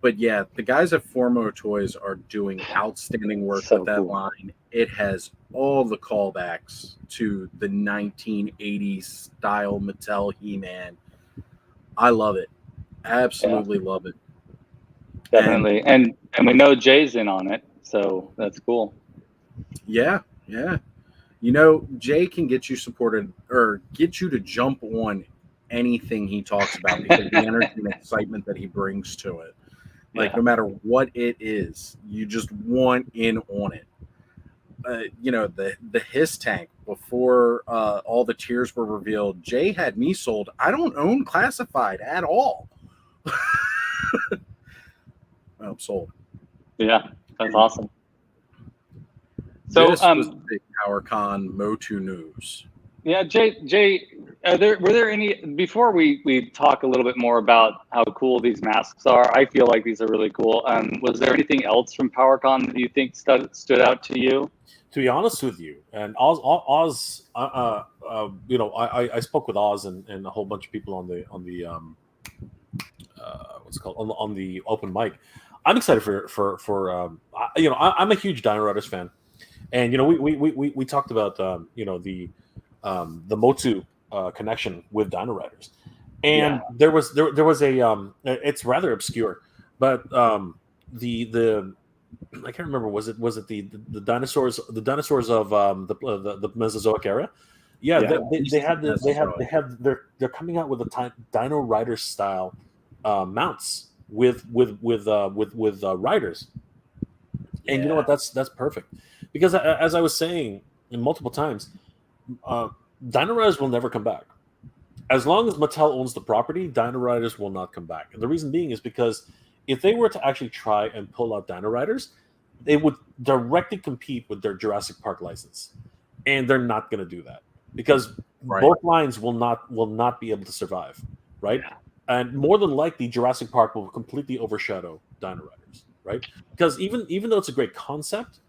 But yeah, the guys at Formo Toys are doing outstanding work with that line. It has all the callbacks to the 1980s style Mattel He-Man. I love it. Absolutely love it. Definitely. And we know Jay's in on it, so that's cool. Yeah. You know, Jay can get you supported or get you to jump on anything he talks about because of the energy and excitement that he brings to it. Like, no matter what it is, you just want in on it. You know, the Hiss tank, before all the tiers were revealed, Jay had me sold. I don't own Classified at all. I'm sold. Yeah, that's awesome. So, this was the big PowerCon MOTU news. Yeah, Jay, were there any, before we talk a little bit more about how cool these masks are, I feel like these are really cool. Was there anything else from PowerCon that you think stood out to you? To be honest with you, and Oz, you know, I spoke with Oz and a whole bunch of people on the what's it called, on the open mic. I'm excited for you know, I'm a huge Dino Riders fan, and you know, we talked about you know, the MOTU connection with Dino Riders, and there was a it's rather obscure, but the I can't remember, was it the dinosaurs of the Mesozoic era? Yeah, they're coming out with a Dino Rider style mounts with riders, and you know what, that's perfect, because as I was saying multiple times, Dino Riders will never come back. As long as Mattel owns the property, Dino Riders will not come back. And the reason being is because if they were to actually try and pull out Dino Riders, they would directly compete with their Jurassic Park license, and they're not going to do that because both lines will not be able to survive, right? And more than likely, Jurassic Park will completely overshadow Dino Riders, right? Because even though it's a great concept,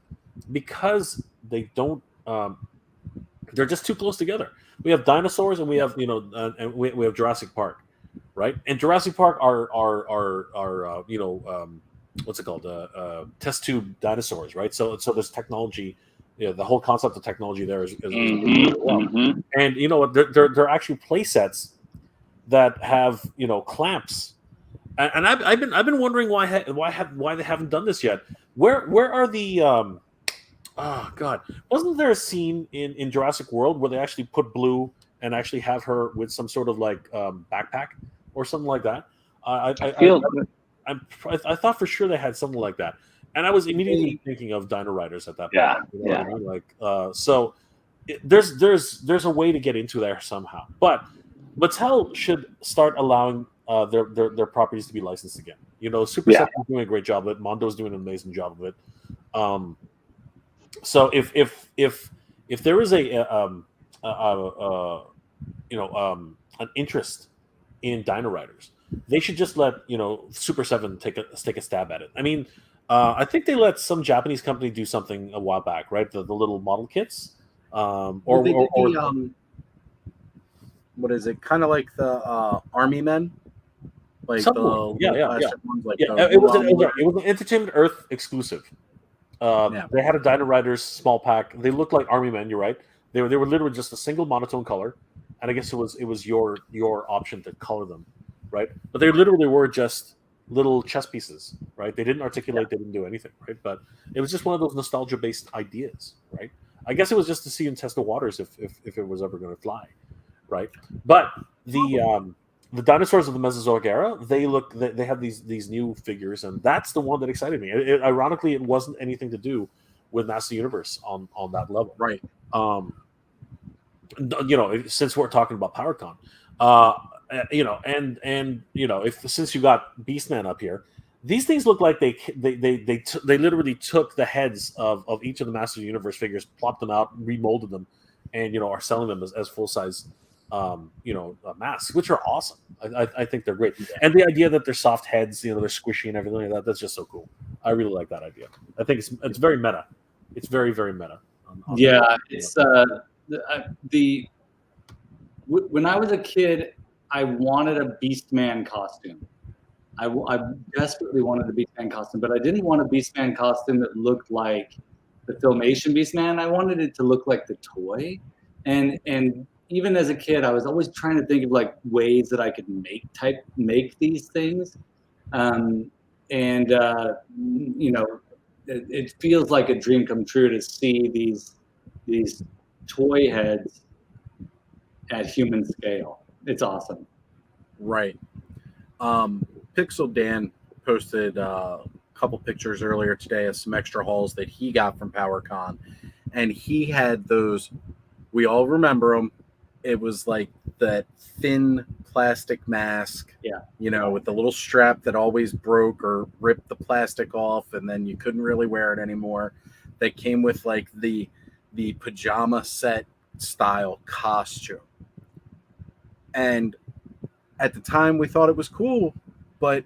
because they don't, they're just too close together. We have dinosaurs, and we have, you know, and we have Jurassic Park, right? And Jurassic Park are you know, what's it called? Test tube dinosaurs, right? So there's technology. You know, the whole concept of technology there is really well. And you know what? They're actually play sets that have, you know, clamps. And I've been wondering why they haven't done this yet. Where are the oh God, wasn't there a scene in Jurassic World where they actually put Blue and actually have her with some sort of like backpack or something like that? I I thought for sure they had something like that, and I was immediately thinking of Dino Riders at that point. You know what I mean? Like, so there's a way to get into there somehow, but Mattel should start allowing their properties to be licensed again. You know, Super Set is doing a great job of it. Mondo's doing an amazing job of it. So if there is an interest in Dino Riders, they should just let, you know, Super 7 take a stab at it. I mean, I think they let some Japanese company do something a while back, right? The little model kits, what is it? Kind of like the Army Men, like something. the Yeah. ones, like It was an Entertainment Earth exclusive. They had a Dino Riders small pack. They looked like army men. You're right. They were literally just a single monotone color, and I guess it was your option to color them, right? But they literally were just little chess pieces, right? They didn't articulate. They didn't do anything, right? But it was just one of those nostalgia based ideas, right? I guess it was just to see and test the waters if it was ever going to fly, right? But the dinosaurs of the Mesozoic era, they have these new figures, and that's the one that excited me. Ironically, it wasn't anything to do with Master Universe on that level, right? Since we're talking about PowerCon, since you got Beastman up here, these things look like they literally took the heads of each of the Master Universe figures, plopped them out, remolded them, and are selling them as full size. Masks, which are awesome. I think they're great, and the idea that they're soft heads, they're squishy and everything like that—that's just so cool. I really like that idea. I think it's very meta. It's very, very meta. When I was a kid, I wanted a Beastman costume. I desperately wanted a Beastman costume, but I didn't want a Beastman costume that looked like the Filmation Beastman. I wanted it to look like the toy, and even as a kid, I was always trying to think of like ways that I could make these things, it feels like a dream come true to see these toy heads at human scale. It's awesome. Right. Pixel Dan posted a couple pictures earlier today of some extra hauls that he got from PowerCon, and he had those. We all remember them. It was like that thin plastic mask, with the little strap that always broke or ripped the plastic off, and then you couldn't really wear it anymore. That came with like the pajama set style costume. And at the time we thought it was cool, but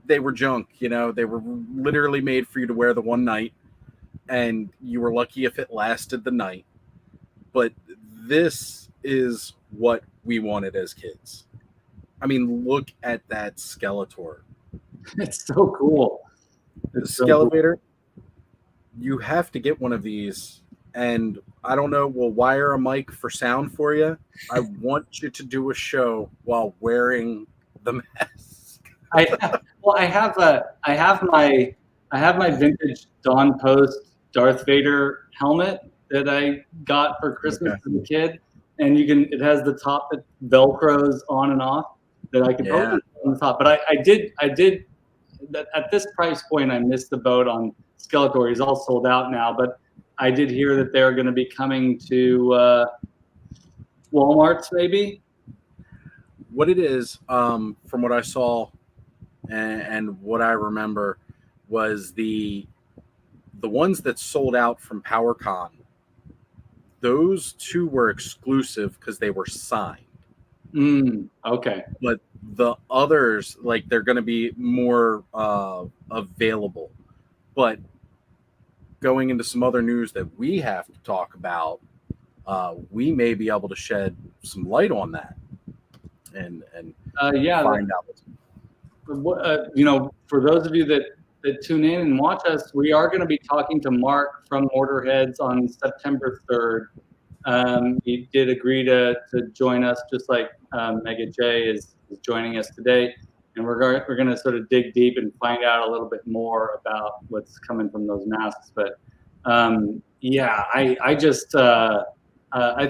they were junk, they were literally made for you to wear the one night, and you were lucky if it lasted the night. But this is what we wanted as kids. I mean, look at that Skeletor. It's so cool. The Skele Vader, you have to get one of these. And I don't know, we'll wire a mic for sound for you. I want you to do a show while wearing the mask. I have my vintage Dawn Post Darth Vader helmet that I got for Christmas as a kid, and it has the top that velcros on and off that I could put on the top. But I did that at this price point. I missed the boat on Skeletor. He's all sold out now, but I did hear that they're going to be coming to Walmart's maybe. What it is, from what I saw and what I remember, was the ones that sold out from PowerCon. Those two were exclusive because they were signed. Okay. But the others, like, they're going to be more available. But going into some other news that we have to talk about, we may be able to shed some light on that and find out. For those of you that tune in and watch us, we are going to be talking to Mark from Mortarheads on September 3rd. He did agree to join us, just like Mega J is joining us today. And we're going to sort of dig deep and find out a little bit more about what's coming from those masks. But I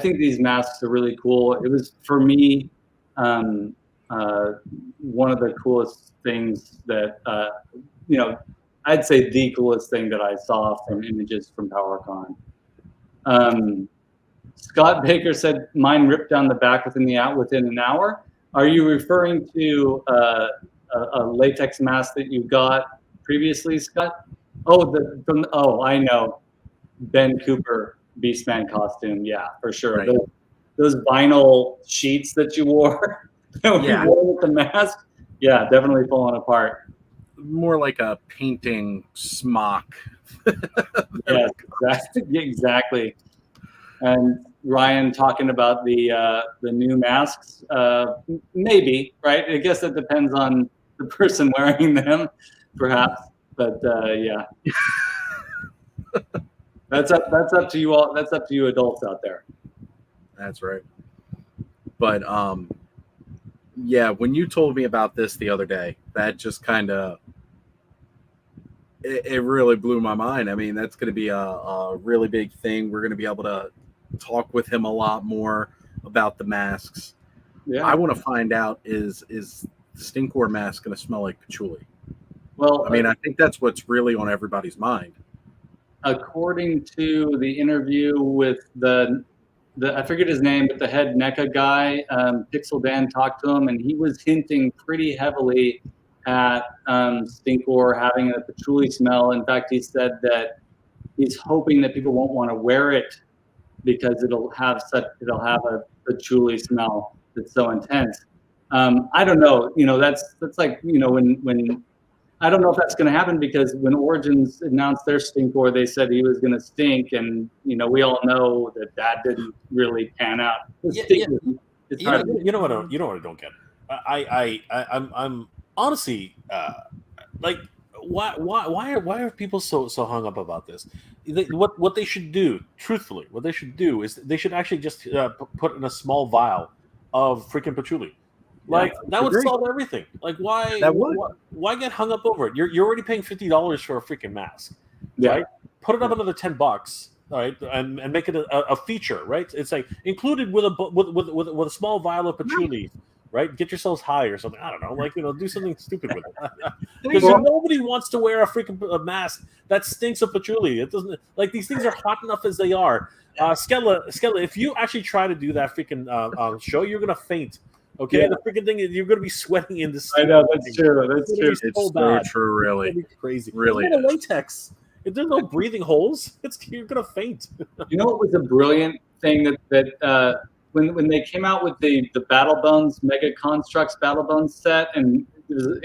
think these masks are really cool. It was, for me, one of the coolest things that I'd say the coolest thing that I saw from images from PowerCon. Scott Baker said, mine ripped down the back within an hour. Are you referring to a latex mask that you got previously, Scott? I know. Ben Cooper Beastman costume. Yeah, for sure. Right. Those vinyl sheets that you wore, with the mask. Yeah, definitely falling apart. More like a painting smock. Yeah, exactly. And Ryan talking about the new masks, maybe, right? I guess it depends on the person wearing them, perhaps. But yeah. That's up to you all. That's up to you adults out there. That's right. But yeah, when you told me about this the other day, that just kind of it really blew my mind. I mean, that's going to be a really big thing. We're going to be able to talk with him a lot more about the masks. Yeah. I want to find out is the Stinkor mask going to smell like patchouli? Well, I mean, I think that's what's really on everybody's mind. According to the interview with the I forget his name, but the head NECA guy, Pixel Dan talked to him, and he was hinting pretty heavily at Stinkor having a patchouli smell. In fact, he said that he's hoping that people won't want to wear it because it'll have a patchouli smell that's so intense. I don't know. That's like when I don't know if that's going to happen, because when Origins announced their Stinkor, they said he was going to stink, and we all know that didn't really pan out. You know what I don't get. I'm honestly like, why are people so hung up about this? What they should do, truthfully, is they should actually just put in a small vial of freaking patchouli. Like, that would solve everything. Like, why get hung up over it? You're already paying $50 for a freaking mask, right? Put it up another $10, all right, and make it a feature, right? It's like included with a small vial of patchouli, right? Get yourselves high or something. I don't know, like, do something stupid with it. Because nobody wants to wear a freaking mask that stinks of patchouli. It doesn't, like, these things are hot enough as they are. Skele, if you actually try to do that freaking show, you're gonna faint. Okay, the freaking thing is, you're going to be sweating in this. I know, that's true. That's true. It's so true, really. It's crazy. Really, it's latex. If there's no breathing holes, you're going to faint. You know what was a brilliant thing that when they came out with the Battle Bones Mega Construx Battle Bones set, and it was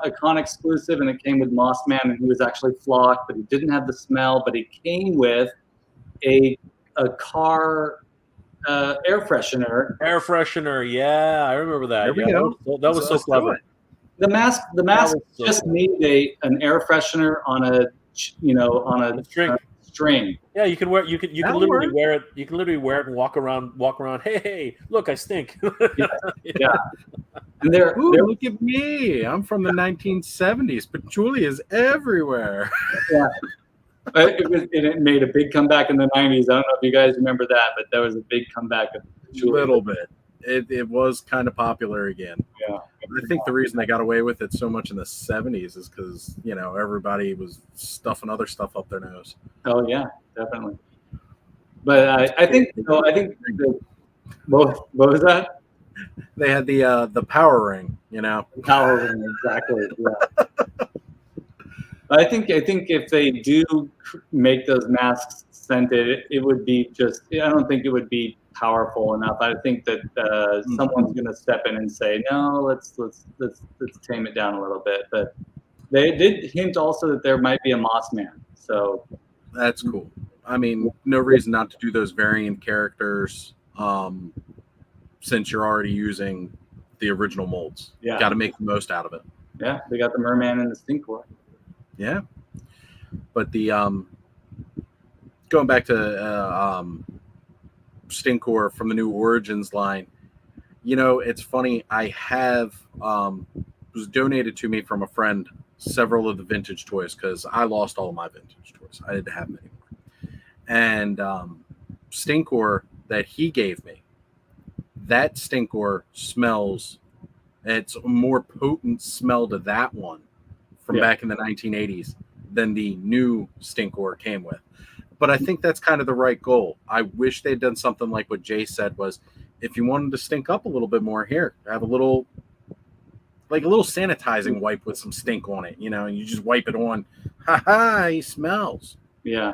a con exclusive, and it came with Mossman, and he was actually flocked, but he didn't have the smell, but he came with a car air freshener. Yeah, I remember that. There we go. That was so clever. The mask just needed an air freshener on a string. Yeah, you can literally wear it. You can literally wear it and walk around. Hey, look, I stink. Yeah. And look at me. I'm from the 1970s. Patchouli is everywhere. Yeah. It made a big comeback in the 90s. I don't know if you guys remember that, but there was a big comeback. A little bit. It was kind of popular again. Yeah. I think the reason they got away with it so much in the 70s is because, everybody was stuffing other stuff up their nose. Oh, yeah, definitely. But I think what was that? They had the power ring, Power ring, exactly. Yeah. I think if they do make those masks scented, it would be I don't think it would be powerful enough. I think that someone's going to step in and say, no, let's tame it down a little bit. But they did hint also that there might be a Mossman. So that's cool. I mean, no reason not to do those variant characters, since you're already using the original molds. Yeah. Got to make the most out of it. Yeah, they got the Merman and the Stinkor. Yeah, but the going back to Stinkor from the new Origins line, it's funny. I have was donated to me from a friend several of the vintage toys, because I lost all of my vintage toys. I didn't have them anymore. And Stinkor that he gave me, that Stinkor smells. It's a more potent smell to that one from back in the 1980s than the new Stinkor came with. But I think that's kind of the right goal. I wish they'd done something like what Jay said was, if you wanted to stink up a little bit more, here, have a little sanitizing wipe with some stink on it, and you just wipe it on. He smells. Yeah.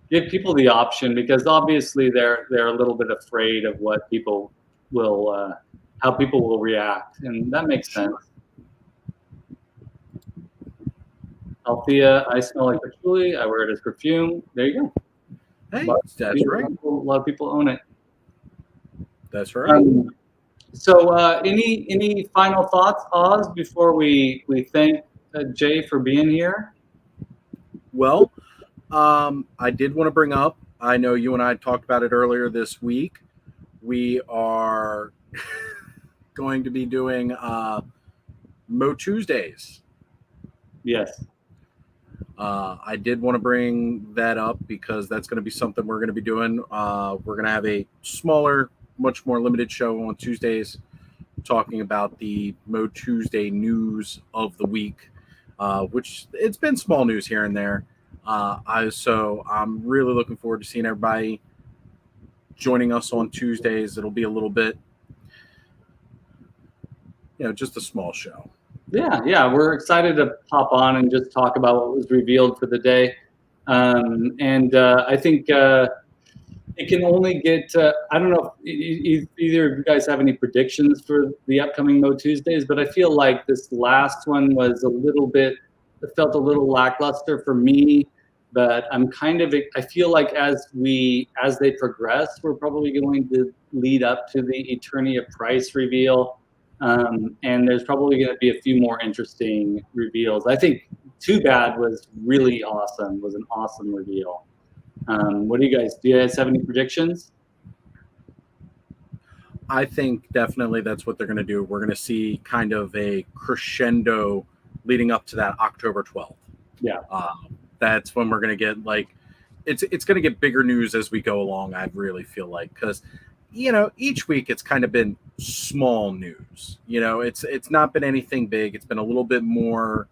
Give people the option, because obviously they're a little bit afraid of what people will, how people will react, and that makes sense. Althea, I smell like patchouli. I wear it as perfume. There you go. Hey, that's right. A lot of people own it. That's right. So, any final thoughts, Oz, before we thank Jay for being here? Well, I did want to bring up, I know you and I talked about it earlier this week. We are going to be doing Mo Tuesdays. Yes. I did want to bring that up because that's going to be something we're going to be doing. We're going to have a smaller, much more limited show on Tuesdays talking about the Mo Tuesday news of the week, which it's been small news here and there. So I'm really looking forward to seeing everybody joining us on Tuesdays. It'll be a little bit, just a small show. Yeah, we're excited to pop on and just talk about what was revealed for the day. I think it can only get, I don't know if either of you guys have any predictions for the upcoming Mo Tuesdays, but I feel like this last one was it felt a little lackluster for me, but I feel like as they progress, we're probably going to lead up to the Eternia price reveal. And there's probably going to be a few more interesting reveals. I think Too Bad was really awesome, was an awesome reveal. Do you guys have any predictions? I think definitely that's what they're going to do. We're going to see kind of a crescendo leading up to that October 12th. Yeah. That's when we're going to get it's going to get bigger news as we go along. I really feel like, because each week it's kind of been small news. It's not been anything big. It's been a little bit more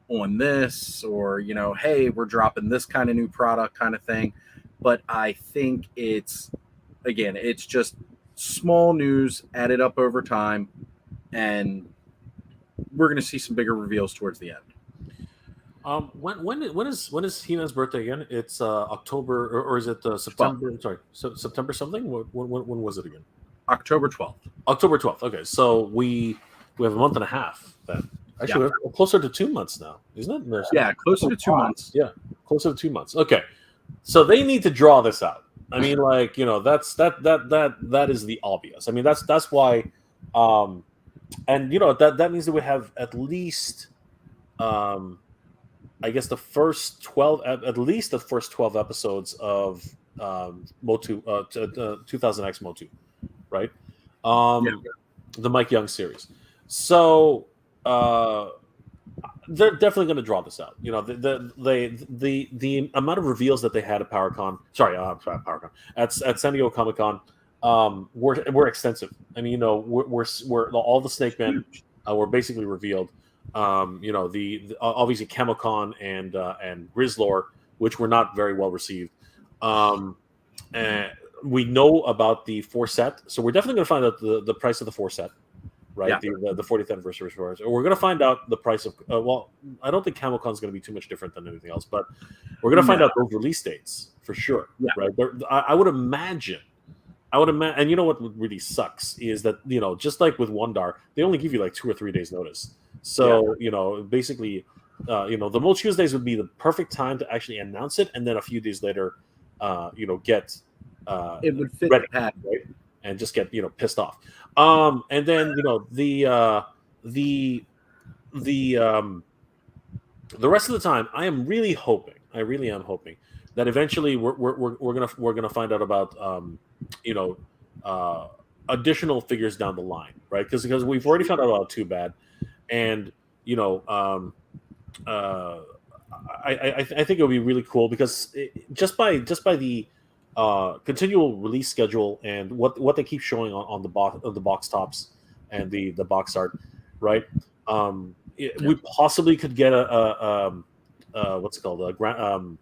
on this, or hey, we're dropping this kind of new product kind of thing. But I think it's just small news added up over time, and we're going to see some bigger reveals towards the end. When is Hina's birthday again? It's October, or is it September? 12th. Sorry, September something. When was it again? October 12th. October 12th. Okay, so we have a month and a half then. Actually, we're closer to 2 months now, isn't it? Yeah, closer to 2 months. Yeah, closer to 2 months. Okay, so they need to draw this out. I mean, that is the obvious. I mean, that's why, and that means that we have at least, I guess the first 12 episodes of MOTU, 2000X MOTU, right? The Mike Young series. So they're definitely going to draw this out. The amount of reveals that they had at PowerCon, at San Diego Comic-Con, were extensive. I mean, we're all the Snake Men were basically revealed. The obviously Chemicon and Grizzlor, which were not very well received. And we know about the 4-set, so we're definitely going to find out the price of the 4-set, right? Yeah. The 40th anniversary stores. We're going to find out the price of. I don't think Chemicon is going to be too much different than anything else, but we're going to find out those release dates for sure, right? I would imagine. And you know what really sucks is that just like with Wondar, they only give you like 2 or 3 days notice. So basically, the Mo Tuesdays would be the perfect time to actually announce it, and then a few days later, get it would fit ready, the pattern, right? And just get pissed off. And then the rest of the time, I really am hoping that eventually we're gonna find out about additional figures down the line, right? Because we've already found out about Too Bad, and I think it would be really cool because just by the continual release schedule and what they keep showing on the box tops and the box art, right? We possibly could get a what's it called, some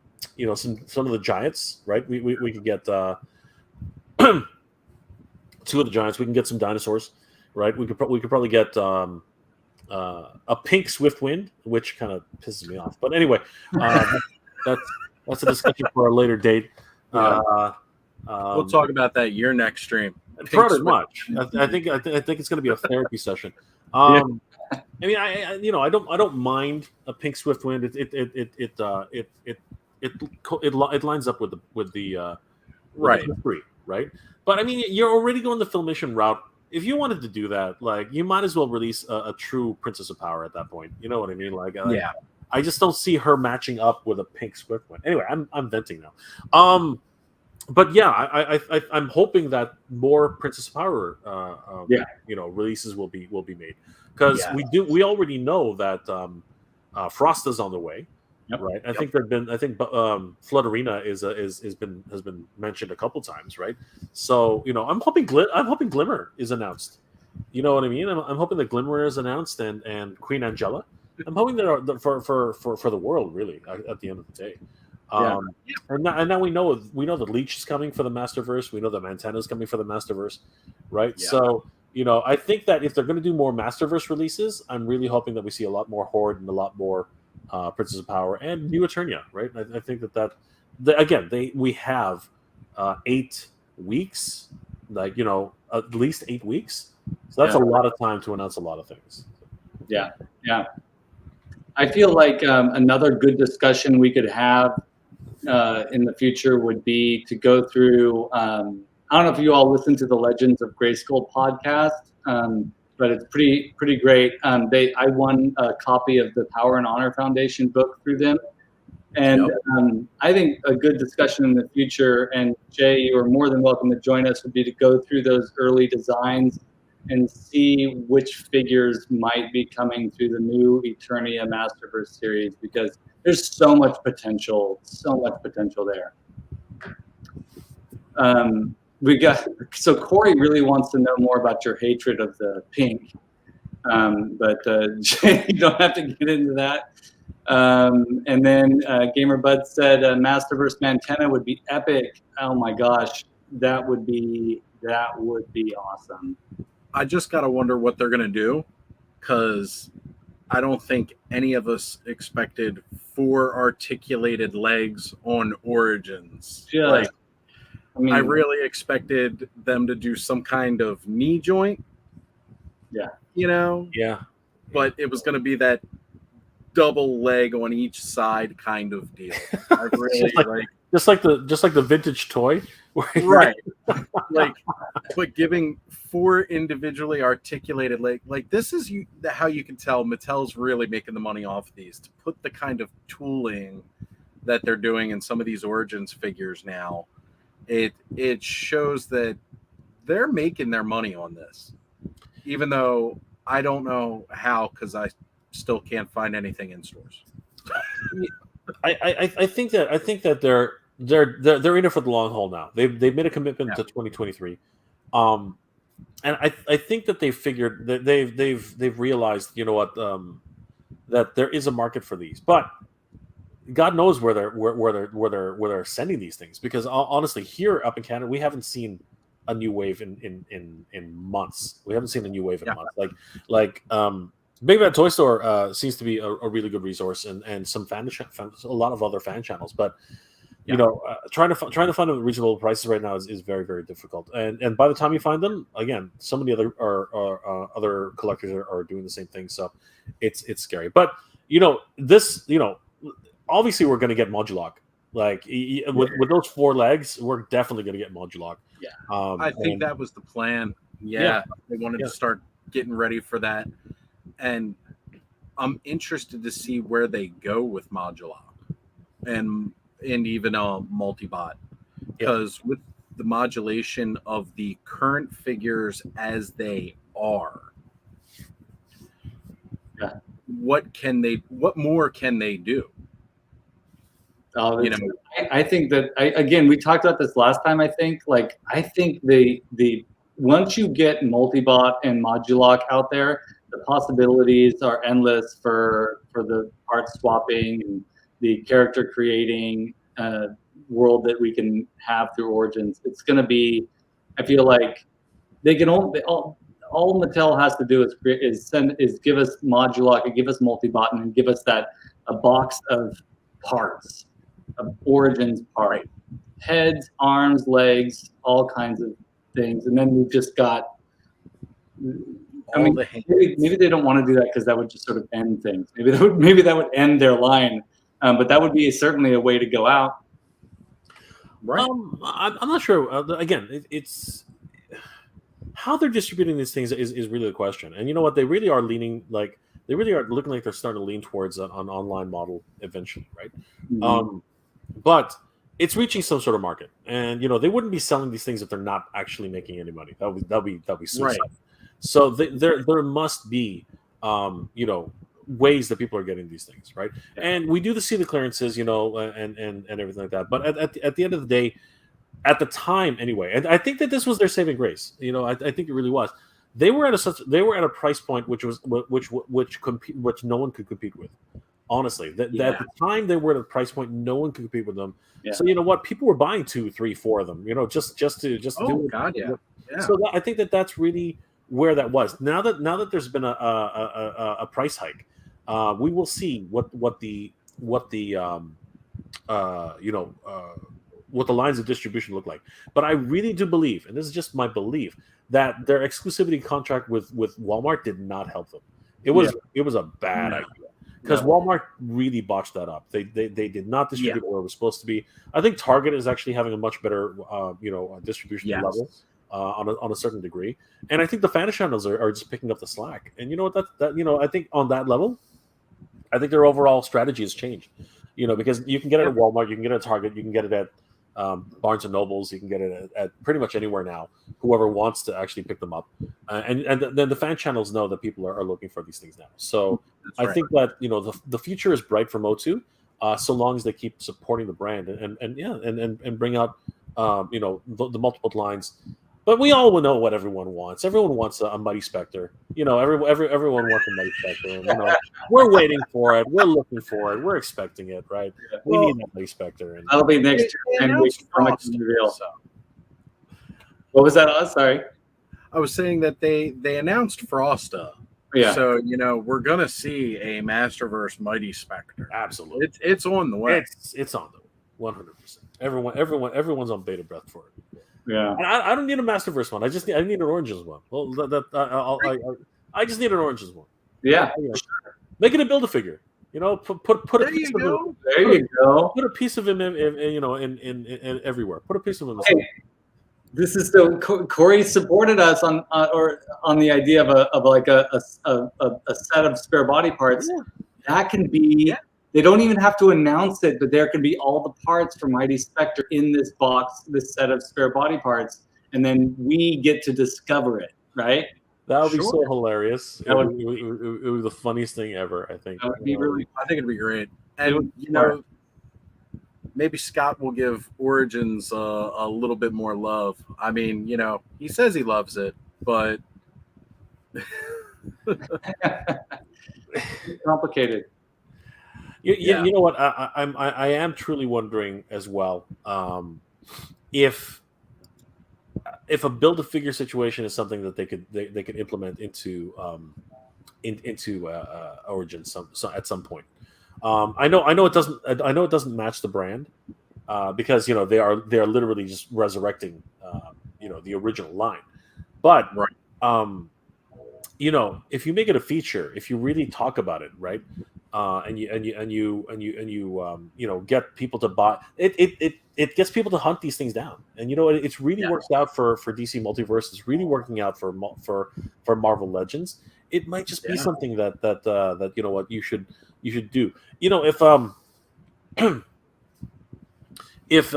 of the giants, right? We could get 2 of the giants. We can get some dinosaurs, right? We could probably get a pink Swiftwind, which kind of pisses me off. But anyway, that's a discussion for a later date. We'll talk about that your next stream. Pretty much. I think it's going to be a therapy session. I mean, I don't mind a pink Swiftwind. It lines up with the right. Free, right? But I mean, you're already going the Filmation route. If you wanted to do that, like, you might as well release a true Princess of Power at that point. You know what I mean? I just don't see her matching up with a pink Swiftwind. Anyway, I'm venting now. But yeah, I'm hoping that more Princess Power, releases will be made, because we already know that Frost is on the way, right? I think Flood Arena has been mentioned a couple times, right? So I'm hoping Glimmer is announced. You know what I mean? I'm hoping that Glimmer is announced and Queen Angela. I'm hoping that for the world, really, at the end of the day. And now we know that Leech is coming for the Masterverse. We know that Mantenna is coming for the Masterverse, right? Yeah. So I think that if they're going to do more Masterverse releases, I'm really hoping that we see a lot more Horde and a lot more Princess of Power and New Eternia, right? I think we have 8 weeks, at least 8 weeks. So that's a lot of time to announce a lot of things. Yeah. I feel like another good discussion we could have in the future would be to go through. I don't know if you all listen to the Legends of Grayskull podcast, but it's pretty great. I won a copy of the Power and Honor Foundation book through them, and I think a good discussion in the future. And Jay, you are more than welcome to join us. Would be to go through those early designs and see which figures might be coming through the new Eternia Masterverse series, because there's so much potential there. So Corey really wants to know more about your hatred of the pink, but Jay, you don't have to get into that. And then Gamer Bud said Masterverse Mantenna would be epic. Oh my gosh, that would be awesome. I just gotta wonder what they're gonna do, because I don't think any of us expected 4 articulated legs on Origins. I really expected them to do some kind of knee joint. Yeah. Yeah. But it was gonna be that double leg on each side kind of deal. I really just like the vintage toy. Right. But giving 4 individually articulated legs, this is how you can tell Mattel's really making the money off of these, to put the kind of tooling that they're doing in some of these Origins figures now. It shows that they're making their money on this, even though I don't know how, because I still can't find anything in stores. I think that they're in it for the long haul now. They've made a commitment to 2023, and I think that they figured that they've realized, that there is a market for these, but God knows where they're sending these things, because honestly, here up in Canada, we haven't seen a new wave in months. We haven't seen a new wave in months. Big Bad Toy Store seems to be a really good resource, and a lot of other fan channels, but trying to find them at reasonable prices right now is very, very difficult. And by the time you find them, again, so many other collectors are doing the same thing. So it's scary. But obviously we're going to get Modulok. With those 4 legs, we're definitely going to get Modulok. Yeah, I think that was the plan. Yeah. They wanted to start getting ready for that, and I'm interested to see where they go with Modulok and even a Multibot, because with the modulation of the current figures as they are, what more can they do? I think that again, we talked about this last time. I think the once you get Multibot and Modulok out there, the possibilities are endless for the part swapping and the character creating world that we can have through Origins. It's going to be, I feel like they can all Mattel has to do is give us Modulok and give us Multibot and give us a box of parts, of Origins parts, heads, arms, legs, all kinds of things, and then we've just got. Maybe they don't want to do that because that would just sort of end things. Maybe that would end their line, but that would be certainly a way to go out. Right. I'm not sure. Again, it's how they're distributing these things is really the question. And you know what? They really are leaning They really are looking like they're starting to lean towards an online model eventually, right? Mhm. But it's reaching some sort of market, and they wouldn't be selling these things if they're not actually making any money. That'll be suicide. Right. So there must be ways that people are getting these things, right? Yeah. And we do see the clearances, and everything like that. But at the end of the day, at the time anyway, and I think that this was their saving grace. I think it really was. They were at a price point which no one could compete with. Honestly, at the time they were at a price point no one could compete with them. Yeah. So you know what, people were buying 2, 3, 4 of them. Just to Oh do it. God, yeah. Yeah. So I think that's really where that was. Now that there's been a price hike, we will see what the lines of distribution look like. But I really do believe, and this is just my belief, that their exclusivity contract with Walmart did not help them. It was a bad idea. Because Walmart really botched that up. They did not distribute where it was supposed to be. I think Target is actually having a much better distribution level on a certain degree. And I think the fan channels are just picking up the slack. And you know what, I think on that level, I think their overall strategy has changed. Because you can get it at Walmart, you can get it at Target, you can get it at Barnes and Nobles, you can get it at pretty much anywhere now. Whoever wants to actually pick them up, and then the fan channels know that people are looking for these things now. So I think that the future is bright for Motu, so long as they keep supporting the brand and bring out the multiple lines. But we all know what everyone wants. Everyone wants a Mighty Spectre. Everyone wants a Mighty Spectre. And, we're waiting for it. We're looking for it. We're expecting it, right? Yeah. We need that Mighty Spectre. And That'll be next year. And we reveal. What was that? Oh, sorry. I was saying that they announced Frosta. Yeah. So we're gonna see a Masterverse Mighty Spectre. Absolutely. It's on the way. It's on the way. 100%. Everyone's on beta breath for it. Yeah. And I don't need a Masterverse one. I need an Oranges one. Well, I just need an Oranges one. Yeah. Make it a Build-A-Figure. Put a piece of him. There you go. Put a piece of him in everywhere. Put a piece of him. Hey, this is Corey supported us on the idea of a set of spare body parts. Yeah. That can be. They don't even have to announce it, but there can be all the parts for Mighty Spectre in this box, this set of spare body parts, and then we get to discover it, right? That would be so hilarious. It would be the funniest thing ever, I think. That would be really. I think it'd be great. And maybe Scott will give Origins a little bit more love. I mean, he says he loves it, but complicated. You know what? I am truly wondering as well if a Build-A-Figure situation is something that they could implement into Origins at some point. I know it doesn't match the brand because they are literally just resurrecting the original line, but if you make it a feature, if you really talk about it, right? And you get people to buy it gets people to hunt these things down, and it's really worked out for DC Multiverse. It's really working out for Marvel Legends. It might just be something that you should do. If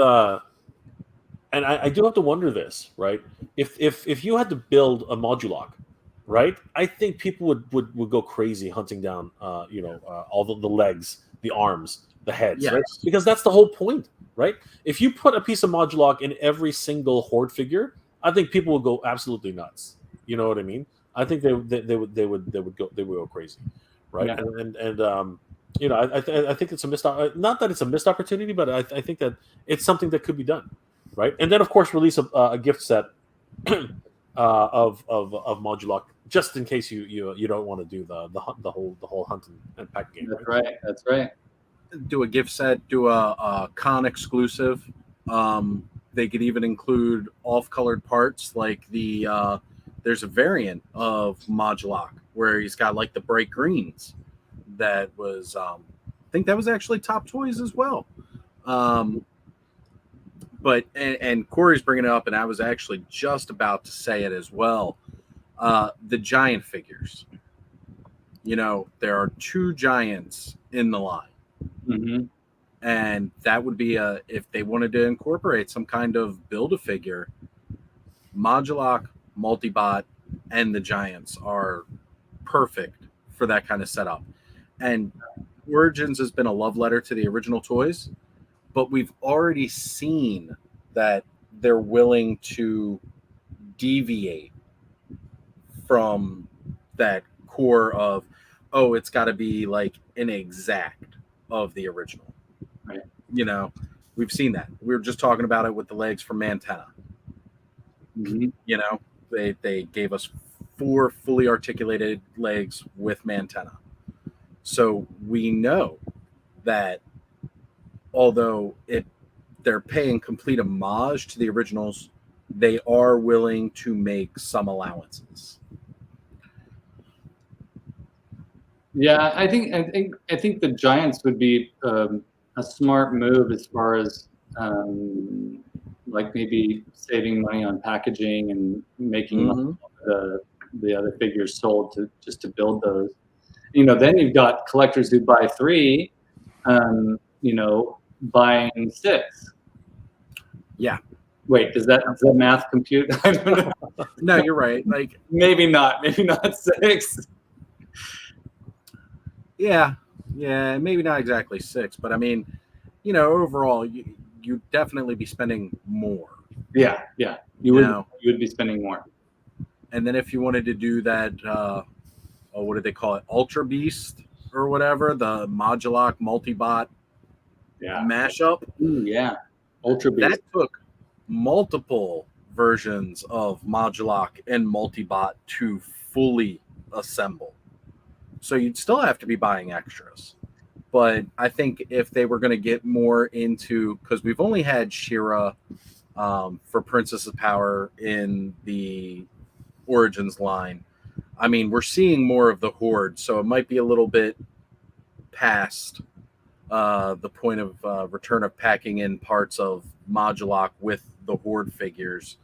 and I do have to wonder this, right? If you had to build a Modulock, right? I think people would go crazy hunting down, all the legs, the arms, the heads, right? Because that's the whole point, right? If you put a piece of Modulock in every single Horde figure, I think people would go absolutely nuts. You know what I mean? I think they would go crazy, right? Yeah. I think it's a not that it's a missed opportunity, but I think that it's something that could be done, right? And then of course release a gift set of Modulock, just in case you don't want to do the whole hunt and pack game. That's right. Do a gift set, do a con exclusive. They could even include off-colored parts, like there's a variant of Modulock where he's got like the bright greens. That was I think that was actually Top Toys as well. But Corey's bringing it up, and I was actually just about to say it as well. The giant figures, there are 2 giants in the line. Mm-hmm. And that would be if they wanted to incorporate some kind of Build-A-Figure, Modulok, Multibot, and the Giants are perfect for that kind of setup. And Origins has been a love letter to the original toys, but we've already seen that they're willing to deviate from that core of, oh, it's got to be like an exact of the original. Right. We've seen that. We were just talking about it with the legs from Mantenna. Mm-hmm. They gave us 4 fully articulated legs with Mantenna. So we know that although they're paying complete homage to the originals, they are willing to make some allowances. Yeah, I think the Giants would be a smart move as far as like maybe saving money on packaging and making the other figures sold to build those. Then you've got collectors who buy 3, buying 6. Yeah. Wait, does that math compute? I don't know. No, you're right. Like maybe not 6. Yeah, maybe not exactly 6, but I mean, overall, you'd definitely be spending more. Yeah, you would be spending more. And then if you wanted to do that, what do they call it, Ultra Beast or whatever, the Modulok Multibot mashup. Ooh, yeah, Ultra Beast. That took multiple versions of Modulok and Multibot to fully assemble. So you'd still have to be buying extras. But I think if they were going to get more into, because we've only had She-Ra for Princess of Power in the Origins line. I mean, we're seeing more of the Horde, so it might be a little bit past the point of return of packing in parts of Modulok with the Horde figures.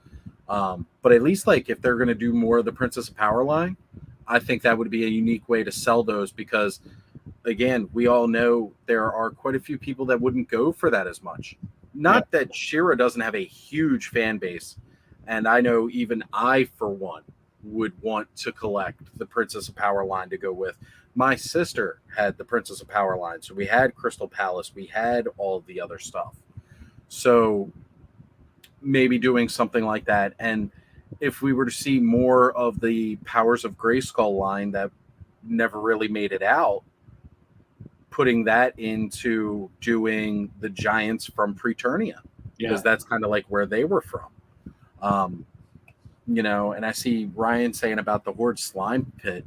But at least, like, if they're going to do more of the Princess of Power line, I think that would be a unique way to sell those because, again, we all know there are quite a few people that wouldn't go for that as much. Not that She-Ra doesn't have a huge fan base, and I know even I, for one, would want to collect the Princess of Power line to go with. My sister had the Princess of Power line, so we had Crystal Palace, we had all the other stuff. So maybe doing something like that, and if we were to see more of the Powers of Grayskull line that never really made it out, putting that into doing the Giants from Preternia, because that's kind of like where they were from. And I see Ryan saying about the Horde slime pit.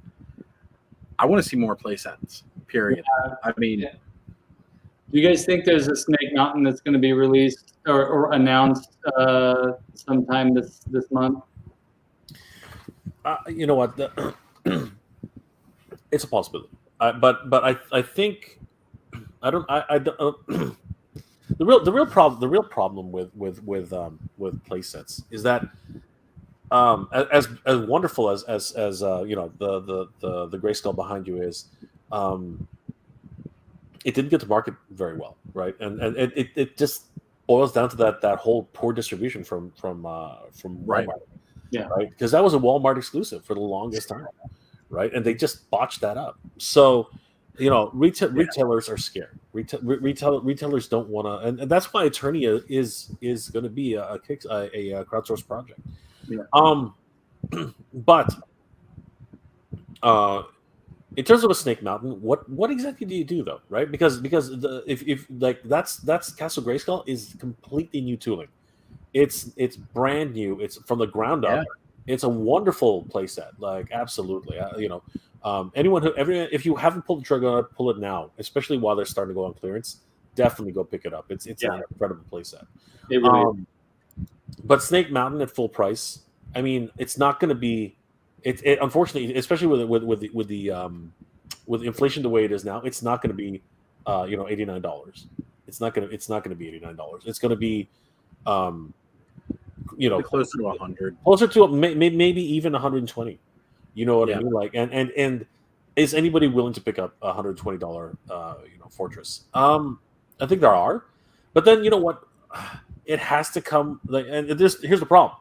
I want to see more playsets, period. I mean, do you guys think there's a Snake Mountain that's going to be released or announced sometime this month? You know what? It's a possibility. But I think I don't. The real problem with playsets is that as wonderful as the Grayskull behind you is, it didn't get to market very well, right? And it just boils down to that whole poor distribution from Walmart, right. Right, because that was a Walmart exclusive for the longest time, right? And they just botched that up. So, retailers are scared. Retailers don't want to, and that's why Eternia is going to be a crowdsourced project. Yeah. But in terms of a Snake Mountain, what exactly do you do though, right? Because if like that's Castle Grayskull is completely new tooling. It's brand new. It's from the ground up. It's a wonderful playset. Like absolutely, if you haven't pulled the trigger on it, pull it now. Especially while they're starting to go on clearance. Definitely go pick it up. It's an incredible playset. It really is. But Snake Mountain at full price. I mean, it's not going to be. It unfortunately, especially with inflation the way it is now, it's not going to be $89. It's not going to be $89. It's going to be closer to 100, closer to maybe even 120. You know what I mean? Like, and is anybody willing to pick up a $120 Fortress? I think there are, but then you know what? It has to come. And here's the problem: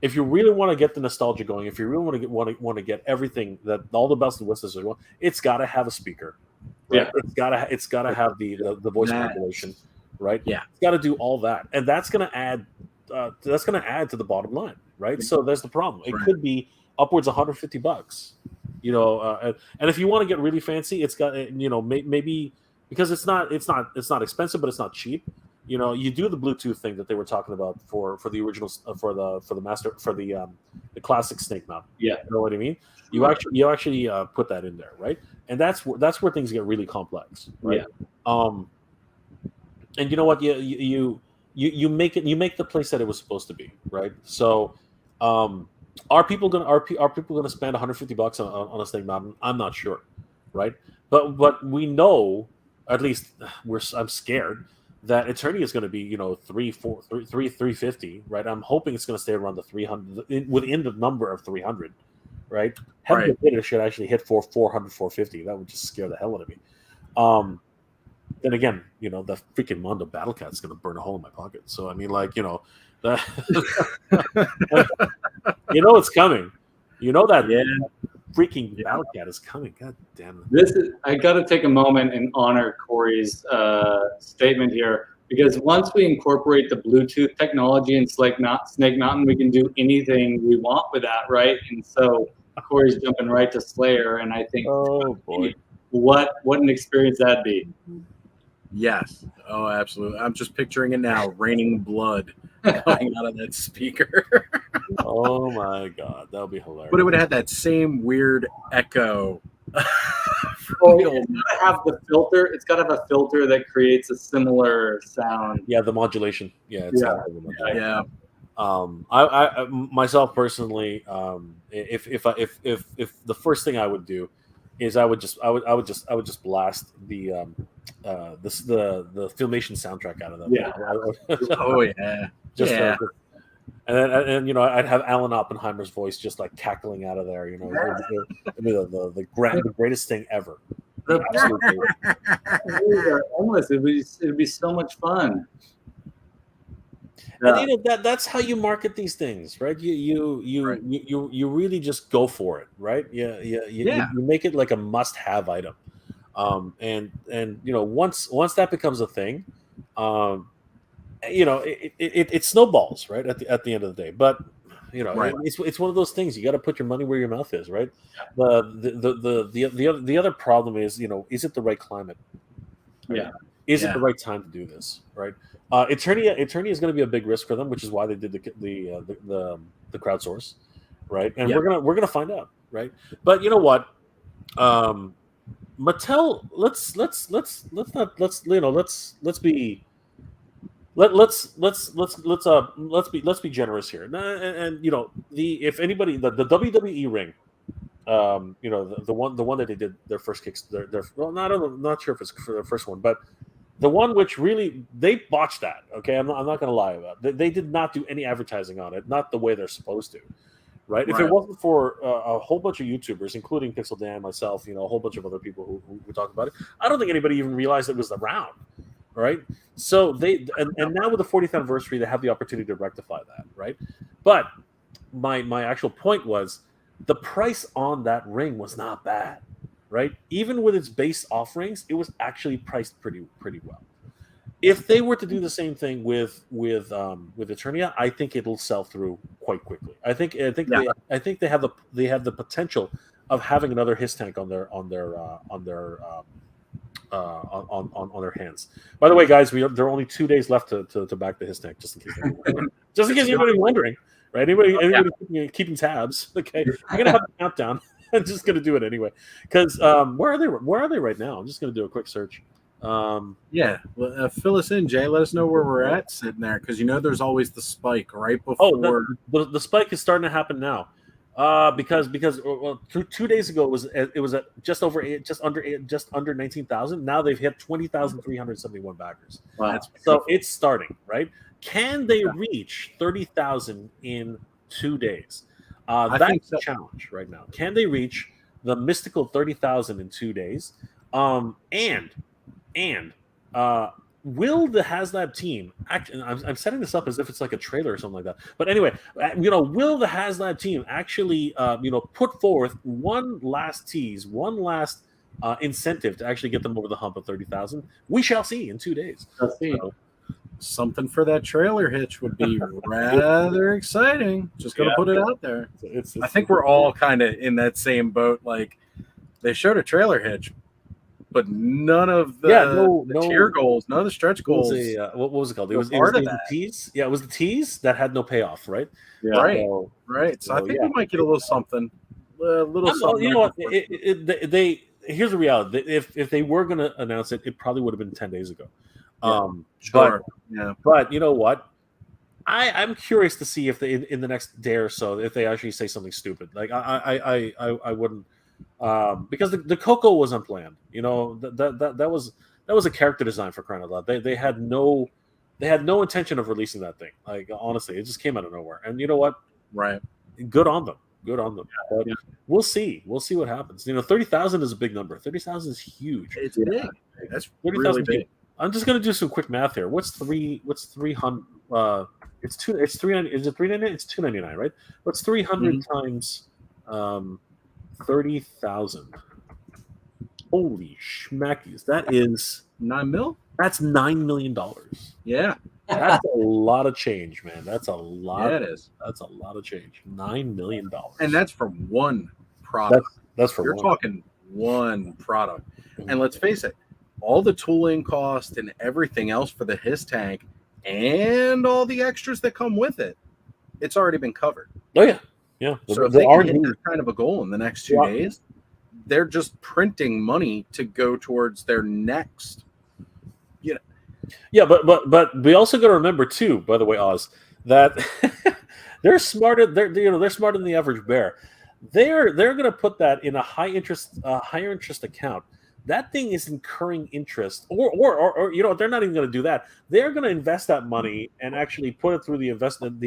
if you really want to get the nostalgia going, if you really want to get everything that all the bells and whistles are going, it's got to have a speaker, right? Yeah. It's got to have the voice modulation, right? Yeah, it's got to do all that, and that's going to add to the bottom line, right? So there's the problem. It could be upwards of $150, and if you want to get really fancy, it's got maybe because it's not expensive, but it's not cheap. You do the Bluetooth thing that they were talking about for the original for the classic Snake Mountain. Yeah, you know what I mean. You actually put that in there, right? And that's where things get really complex, right? Yeah. And you know what? You make the place that it was supposed to be, right? So, are people gonna spend $150 on a Snake Mountain? I'm not sure, right? But we know, at least I'm scared that Eternia is going to be $350, right? I'm hoping it's going to stay around the 300 within the number of 300, right? Heaven forbid it should actually hit 400, 450. That would just scare the hell out of me. Then again, the freaking Mondo Battle Cat is going to burn a hole in my pocket. So I mean, that it's coming. That freaking Battle Cat is coming. God damn it! I got to take a moment and honor Corey's statement here, because once we incorporate the Bluetooth technology in Snake Mountain, we can do anything we want with that, right? And so Corey's jumping right to Slayer, and I think, oh boy, what an experience that'd be. Yes. Oh, absolutely. I'm just picturing it now, raining blood coming out of that speaker. Oh my god, that would be hilarious. But it would have had that same weird echo. It's gotta have the filter. It's got to have a filter that creates a similar sound. Yeah, the modulation. Yeah. Yeah. I myself personally, if the first thing I would do is I would just blast the Filmation soundtrack out of them. Yeah. Oh yeah. And I'd have Alan Oppenheimer's voice just like cackling out of there. It'd be the greatest thing ever. Absolutely. It'd be so much fun. And that's how you market these things, right? You really just go for it, right? You make it like a must-have item, and once that becomes a thing, it snowballs, right? At the end of the day, but it's one of those things you got to put your money where your mouth is, right? The other problem is is it the right climate? Right? Yeah. Is it the right time to do this, right? Eternia is going to be a big risk for them, which is why they did the crowdsource, right? And we're gonna find out, right? But you know what, Mattel, let's be generous here, and if anybody the WWE ring, the one that they did their first kicks, not sure if it's for their first one, but the one which really they botched that. Okay, I'm not going to lie about it. They did not do any advertising on it, not the way they're supposed to, right? If it wasn't for a whole bunch of YouTubers, including Pixel Dan, myself, a whole bunch of other people who talk about it, I don't think anybody even realized it was around, right? So and now with the 40th anniversary, they have the opportunity to rectify that, right? But my actual point was the price on that ring was not bad. Right, even with its base offerings, it was actually priced pretty well. If they were to do the same thing with Eternia, I think it'll sell through quite quickly. I think they have the potential of having another HISS tank on their hands. By the way, guys, there are only 2 days left to back the HISS tank, just in case anybody's wondering, right? Anybody keeping tabs? Okay, I'm gonna have a countdown. I'm just gonna do it anyway, because where are they right now? I'm just gonna do a quick search. Fill us in, Jay. Let us know where we're at sitting there, because there's always the spike right before. The spike is starting to happen now, because 2 days ago it was at just under 19,000. Now they've hit 20,371 backers. Wow. So it's starting, right? Can they reach 30,000 in 2 days? That's the challenge right now. Can they reach the mystical 30,000 in 2 days. And will the HasLab team actually? I'm setting this up as if it's like a trailer or something like that. But anyway, will the HasLab team actually, put forth one last tease, one last incentive to actually get them over the hump of 30,000? We shall see in 2 days. Let's see. So, Something for that trailer hitch would be rather exciting. Just gonna put it out there. I think we're all kind of in that same boat. Like, they showed a trailer hitch, but none of the tier goals, none of the stretch goals. What was it called? It was the tease. Yeah, it was the tease that had no payoff, right? Yeah. Right. So I think we might get a little something. Something. You know what? Here's the reality. If they were going to announce it, it probably would have been 10 days ago. Sure. But you know what? I'm curious to see if they in the next day or so if they actually say something stupid. Like I wouldn't, because the Coco was unplanned. You know, that was a character design, for crying out loud. They had no intention of releasing that thing. Like, honestly, it just came out of nowhere. And you know what? Right. Good on them. But we'll see. We'll see what happens. 30,000 is a big number. 30,000 is huge. It's big. That's 30,000 really big. I'm just gonna do some quick math here. What's 300? It's 390. Is it 399? It's 299, right? What's 300 times 30,000? Holy schmackies! That is $9 million. That's $9 million. Yeah, that's a lot of change, man. That's a lot. Yeah, it is. That's a lot of change. $9 million, and that's for one product. That's for you're talking one product. And let's face it, all the tooling cost and everything else for the HISS tank and all the extras that come with it, it's already been covered. Oh yeah. So if they can hit that kind of a goal in the next 2 days, they're just printing money to go towards their next. Yeah, but we also got to remember too, by the way, Oz, that they're smarter. They're smarter than the average bear. They're going to put that in a higher interest account. That thing is incurring interest, or they're not even going to do that. They're going to invest that money and actually put it through the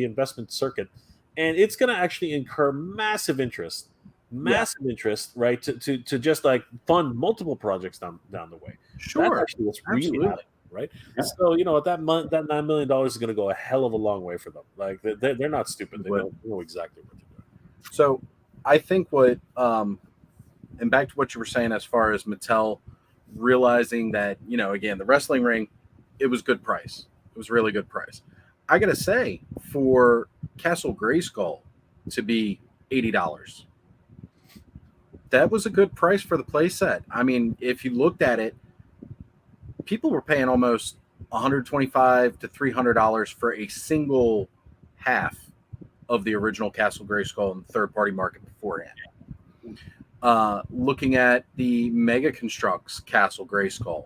investment circuit, and it's going to actually incur massive interest, right? To just like fund multiple projects down the way. Sure, that's actually what's really happening, right? Yeah. So that $9 million is going to go a hell of a long way for them. Like they're not stupid. They know exactly what to do. So I think what and back to what you were saying as far as Mattel realizing that, again, the wrestling ring, it was good price. It was really good price. I got to say, for Castle Grayskull to be $80, that was a good price for the playset. I mean, if you looked at it, people were paying almost $125 to $300 for a single half of the original Castle Grayskull in the third-party market beforehand. Looking at the Mega Construx Castle Grayskull,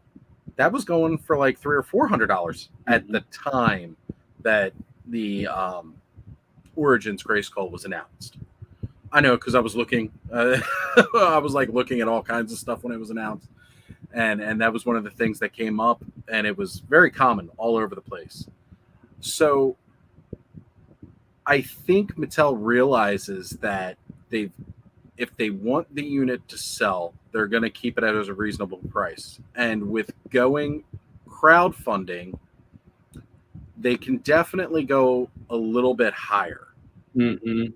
that was going for like $300 or $400 at the time that the Origins Grayskull was announced. I know, because I was looking, I was like looking at all kinds of stuff when it was announced, and that was one of the things that came up, and it was very common all over the place. So I think Mattel realizes that if they want the unit to sell, they're going to keep it at a reasonable price. And with going crowdfunding, they can definitely go a little bit higher. Mm-hmm.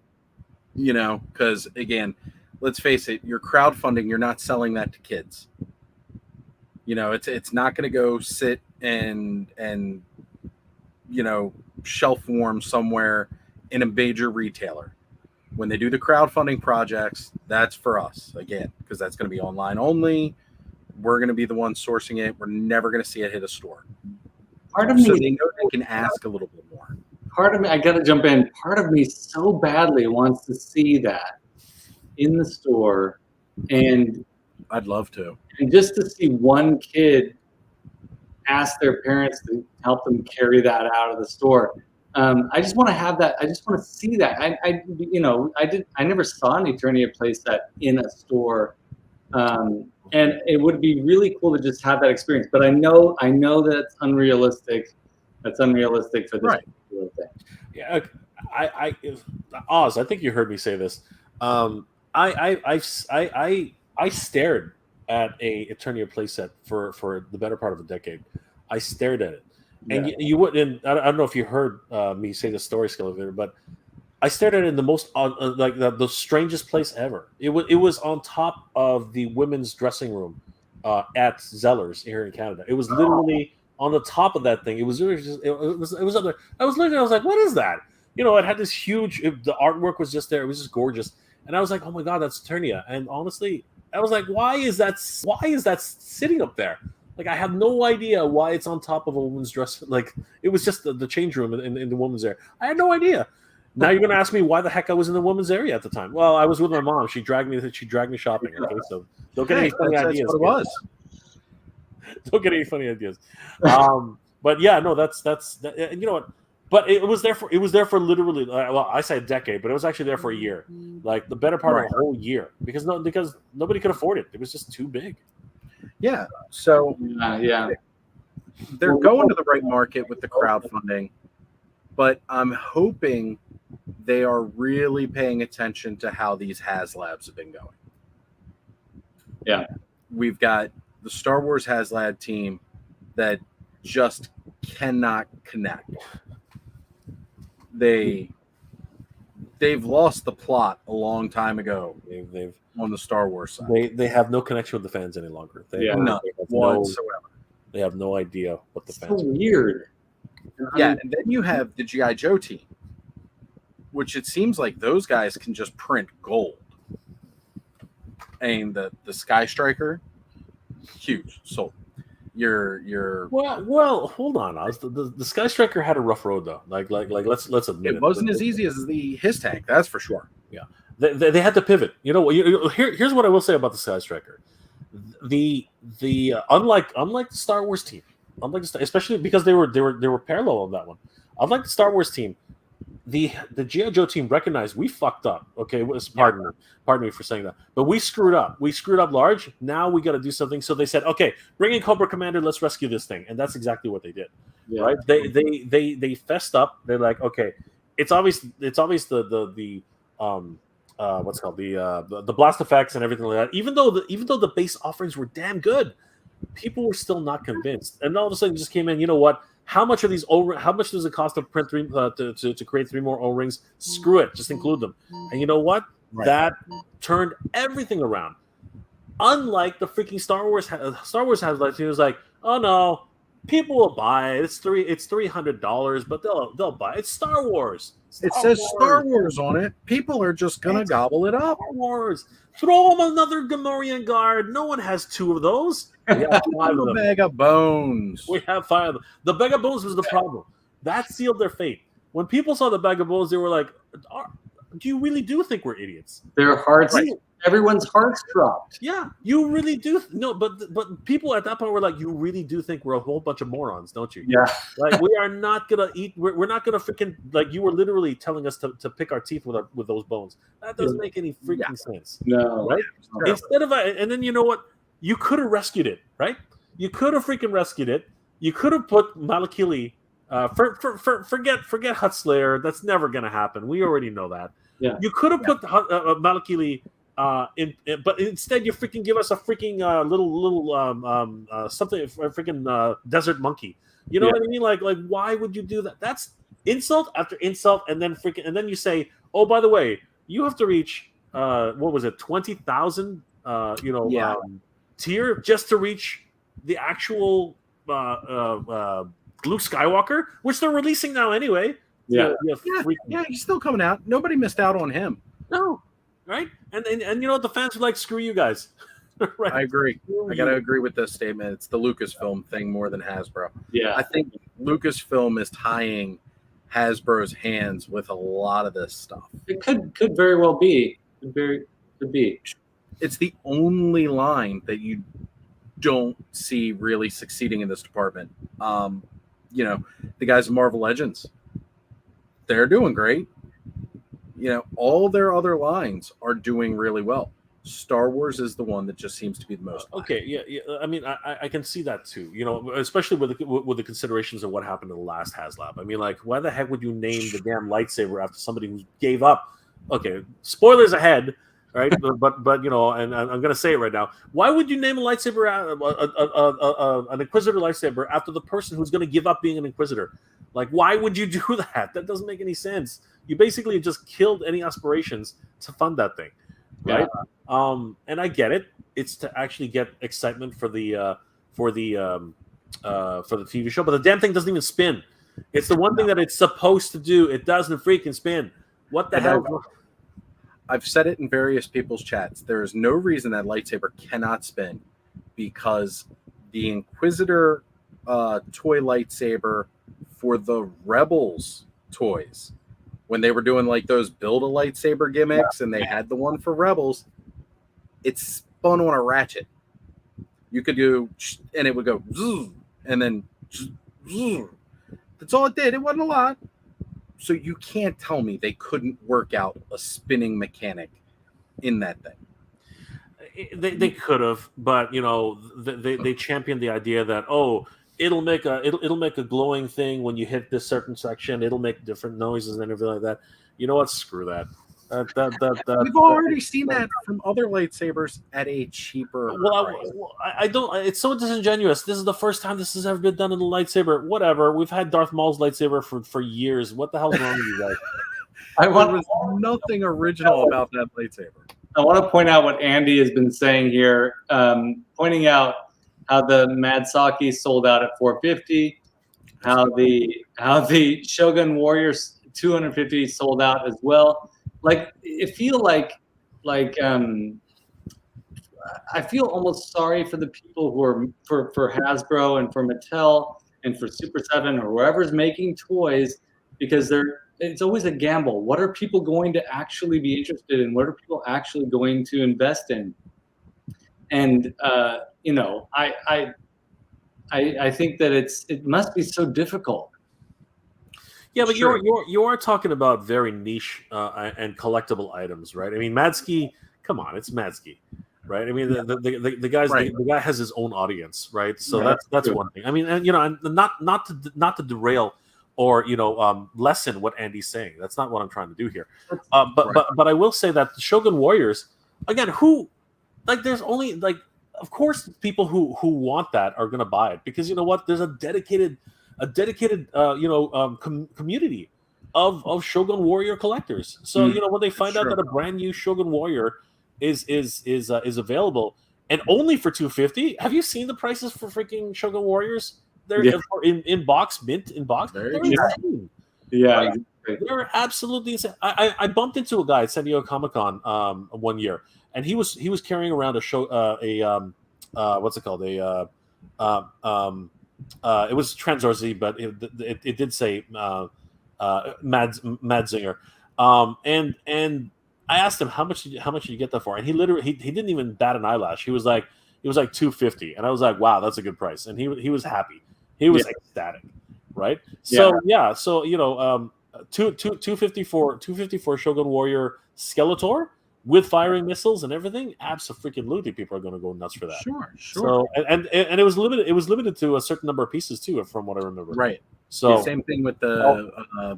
Because again, let's face it, you're crowdfunding, you're not selling that to kids. It's not going to go sit and shelf warm somewhere in a major retailer. When they do the crowdfunding projects, that's for us, again, because that's going to be online only. We're going to be the ones sourcing it. We're never going to see it hit a store. Part of me, so they know they can ask a little bit more. Part of me, I got to jump in. Part of me so badly wants to see that in the store, and I'd love to. And just to see one kid ask their parents to help them carry that out of the store. I just want to have that. I just want to see that. I never saw an Eternia playset in a store, and it would be really cool to just have that experience. But I know that's unrealistic. That's unrealistic for this particular thing. Yeah, Oz, I think you heard me say this. I stared at a Eternia playset for the better part of a decade. I stared at it, and you wouldn't. I don't know if you heard me say the story, Skele Vader, but I stared at it in the most like the strangest place ever. It was on top of the women's dressing room at Zeller's here in Canada. It was literally on the top of that thing. It was really just, it was up there. I was looking. I was like, what is that? You know, it had this huge. The artwork was just there. It was just gorgeous, and I was like, oh my god, that's Eternia. And honestly, I was like, why is that sitting up there? Like, I have no idea why it's on top of a woman's dress. Like, it was just the change room in the woman's area. I had no idea. Now you're going to ask me why the heck I was in the woman's area at the time. Well, I was with my mom. She dragged me shopping. Okay, so don't get any funny ideas. That's what it was. Don't get any funny ideas. But yeah, no, that's you know what? But it was there for literally, well, I say a decade, but it was actually there for a year, like the better part of a whole year, because nobody could afford it. It was just too big. Yeah. So they're going to the right market with the crowdfunding, but I'm hoping they are really paying attention to how these HasLabs have been going. Yeah. We've got the Star Wars HasLab team that just cannot connect. They've lost the plot a long time ago. They've on the Star Wars side. They have no connection with the fans any longer. None whatsoever. They have no idea what the fans. So weird. Yeah, and then you have the G.I. Joe team, which it seems like those guys can just print gold. And the Sky Striker, huge, sold. Well, hold on, Oz. The Sky Striker had a rough road though. Like let's admit it wasn't as easy as his tank, that's for sure. Yeah, they had to pivot. You know, here's what I will say about the Sky Striker. The unlike the Star Wars team, especially because they were parallel on that one. Unlike the Star Wars team, the G.I. Joe team recognized we fucked up. Okay, pardon me for saying that, but we screwed up. We screwed up large. Now we got to do something. So they said, okay, bring in Cobra Commander. Let's rescue this thing, and that's exactly what they did. Yeah. Right? They fessed up. They're like, okay, it's obvious the what's it called, the blast effects and everything like that. Even though the base offerings were damn good, people were still not convinced. And all of a sudden, it just came in. You know what? How much does it cost to print to create 3 more O-rings? Screw it, just include them. And you know what? Right. That turned everything around. Unlike the freaking Star Wars has like, it was like, oh no, people will buy it. It's $300, but they'll buy it. It's Star Wars. It says Star Wars on it. People are just gonna gobble it up. Star Wars. Throw them another Gamorrean guard. No one has 2 of those. We have 5 of them. Bag of bones. We have 5 of them. The bag of bones was the problem. That sealed their fate. When people saw the bag of bones, they were like, "Do you really do think we're idiots?" Their hearts. Right. Everyone's hearts dropped. Yeah, you really do. No, but people at that point were like, "You really do think we're a whole bunch of morons, don't you?" Yeah. Like, we are not gonna eat. We're not gonna freaking, like, you were literally telling us to pick our teeth with those bones. That doesn't make any freaking sense. No. Right? Instead of and then you know what? You could have rescued it, right? You could have freaking rescued it. You could have put Malakili. Forget Hut Slayer. That's never gonna happen. We already know that. Yeah. You could have put Malakili. But instead you freaking give us a freaking little something, a freaking desert monkey. You know what I mean? Like why would you do that? That's insult after insult, and then you say, oh, by the way, you have to reach what was it, 20,000 tier just to reach the actual Luke Skywalker, which they're releasing now anyway. Yeah, he's still coming out. Nobody missed out on him. No. Right, and you know what, the fans are like, screw you guys. Right? I agree. I gotta agree with this statement. It's the Lucasfilm thing more than Hasbro. Yeah, I think Lucasfilm is tying Hasbro's hands with a lot of this stuff. It could very well be. Could be. It's the only line that you don't see really succeeding in this department. You know, the guys at Marvel Legends, they're doing great. You know, all their other lines are doing really well. Star Wars is the one that just seems to be the most. Okay, yeah. I mean, I can see that too. You know, especially with the considerations of what happened in the last HasLab. I mean, like, why the heck would you name the damn lightsaber after somebody who gave up? Okay, spoilers ahead. right? But you know, and I'm gonna say it right now. Why would you name a lightsaber an Inquisitor lightsaber after the person who's gonna give up being an Inquisitor? Like, why would you do that? That doesn't make any sense. You basically just killed any aspirations to fund that thing, right? Yeah. And I get it. It's to actually get excitement for the TV show, but the damn thing doesn't even spin. It's the one thing that it's supposed to do. It doesn't freaking spin. What the hell? I've said it in various people's chats. There is no reason that lightsaber cannot spin, because the Inquisitor toy lightsaber for the Rebels toys, when they were doing like those build a lightsaber gimmicks, and they had the one for Rebels, it spun on a ratchet. You could do, and it would go, and then that's all it did. It wasn't a lot. So you can't tell me they couldn't work out a spinning mechanic in that thing. They could have, but you know, they championed the idea that it'll make a glowing thing when you hit this certain section. It'll make different noises and everything like that. You know what? Screw that. We've already seen that from other lightsabers at a cheaper price. I don't. It's so disingenuous. This is the first time this has ever been done in a lightsaber. Whatever. We've had Darth Maul's lightsaber for years. What the hell's wrong with you guys? There was nothing original about that lightsaber. I want to point out what Andy has been saying here, pointing out how the Mad Saki sold out at $450, how the Shogun Warriors 250 sold out as well. Like, it feel like I feel almost sorry for the people who are for Hasbro and for Mattel and for Super 7 or whoever's making toys, because it's always a gamble. What are people going to actually be interested in? What are people actually going to invest in? And you know, I think that it must be so difficult. Yeah, but sure. you are talking about very niche and collectible items, right? I mean, Madsky, come on, it's Madsky, right? I mean, the guy's right. The guy has his own audience, right? So that's one thing. I mean, and you know, and not to derail or you know lessen what Andy's saying. That's not what I'm trying to do here. But I will say that the Shogun Warriors, again, there's only of course people who want that are going to buy it, because you know what? There's a dedicated community of Shogun Warrior collectors. So you know, when they find out that a brand new Shogun Warrior is available and only for $250, have you seen the prices for freaking Shogun Warriors? They're in box, mint in box. They're insane. Yeah, they're absolutely insane. I bumped into a guy at San Diego Comic-Con one year, and he was carrying around what's it called? It was Transorzi, but it did say Madzinger. And I asked him how much did you get that for, and he didn't even bat an eyelash. He was like $250, and I was like, wow, that's a good price, and he was happy. He was ecstatic, right? So so you know, $250 for Shogun Warrior Skeletor with firing missiles and everything, abso-freaking-lutely, people are going to go nuts for that. Sure. So and it was limited. It was limited to a certain number of pieces too, from what I remember. Right. So same thing with the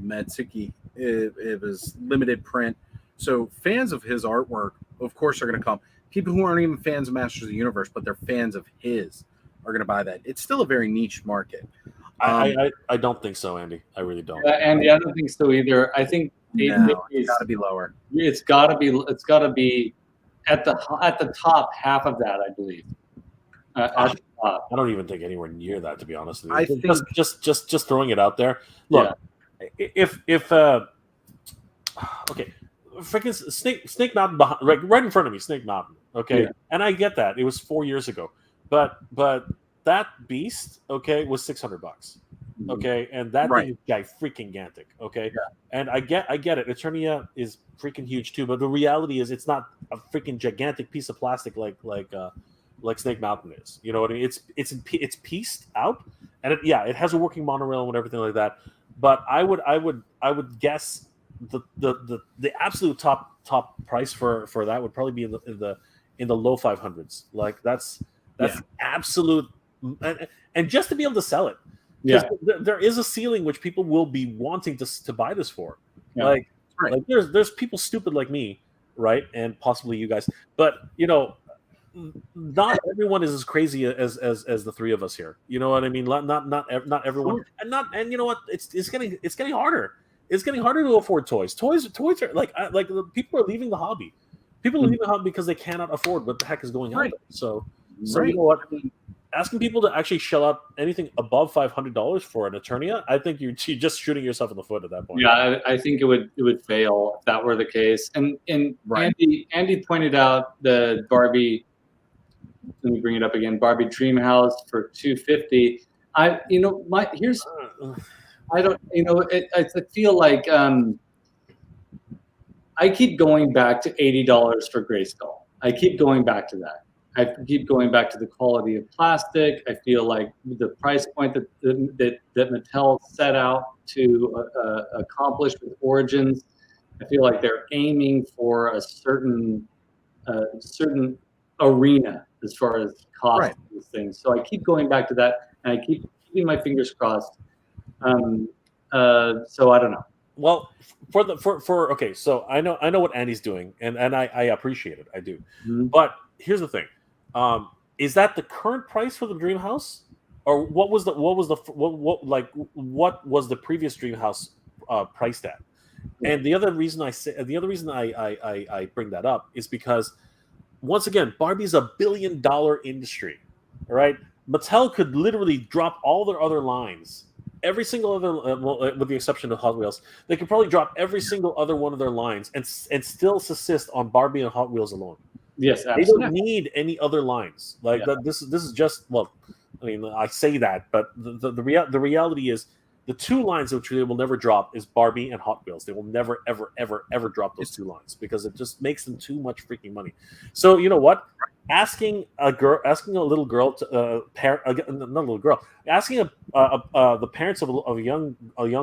Matsuki. It was limited print. So fans of his artwork, of course, are going to come. People who aren't even fans of Masters of the Universe, but they're fans of his, are going to buy that. It's still a very niche market. I don't think so, Andy. I really don't. Andy, I don't think so either. I think it's got to be lower. It's got to be at the top half of that, I believe. At the top. I don't even think anywhere near that, to be honest with you. I think just throwing it out there. Look, if okay, freaking Snake Mountain right in front of me, Snake Mountain. Okay, and I get that it was 4 years ago, but that beast, okay, was $600. Okay, and that thing is freaking gigantic. Okay, and I get it. Eternia is freaking huge too, but the reality is it's not a freaking gigantic piece of plastic like Snake Mountain is. You know what I mean? It's pieced out, and it has a working monorail and everything like that. But I would guess the absolute top price for that would probably be in the low 500s. Like that's absolute, and just to be able to sell it. Yeah, there is a ceiling which people will be wanting to buy this for. Yeah. Like there's people stupid like me right? And possibly you guys, but not everyone is as crazy as the three of us here. You know what I mean? Not everyone, and you know what? It's getting harder. It's getting harder to afford toys. Toys are like people are leaving the hobby. People are leaving the hobby because they cannot afford what the heck is going on. So you know what? Asking people to actually shell out anything above $500 for an Eternia, I think you're just shooting yourself in the foot at that point. Yeah, I think it would fail if that were the case. And Andy pointed out the Barbie. Let me bring it up again. Barbie Dream House for $250. I feel like I keep going back to $80 for Grayskull. I keep going back to that. I keep going back to the quality of plastic. I feel like the price point that Mattel set out to accomplish with Origins, I feel like they're aiming for a certain arena as far as cost of these things. So I keep going back to that, and I keep keeping my fingers crossed. So I don't know. Well, okay, so I know what Andy's doing, and I appreciate it. I do, but here's the thing: is that the current price for the Dream House, or what was the previous Dream House priced at? And the other reason I bring that up is because, once again, Barbie's $1 billion industry, all right? Mattel could literally drop all their other lines. Every single other, with the exception of Hot Wheels, they could probably drop every single other one of their lines and still subsist on Barbie and Hot Wheels alone. Yes, absolutely. They don't need any other lines. This is just, well, I mean, I say that, but the reality is the two lines which they will never drop is Barbie and Hot Wheels. They will never, ever, ever, ever drop those two lines because it just makes them too much freaking money. So you know what? Asking a little girl to asking the parents of a young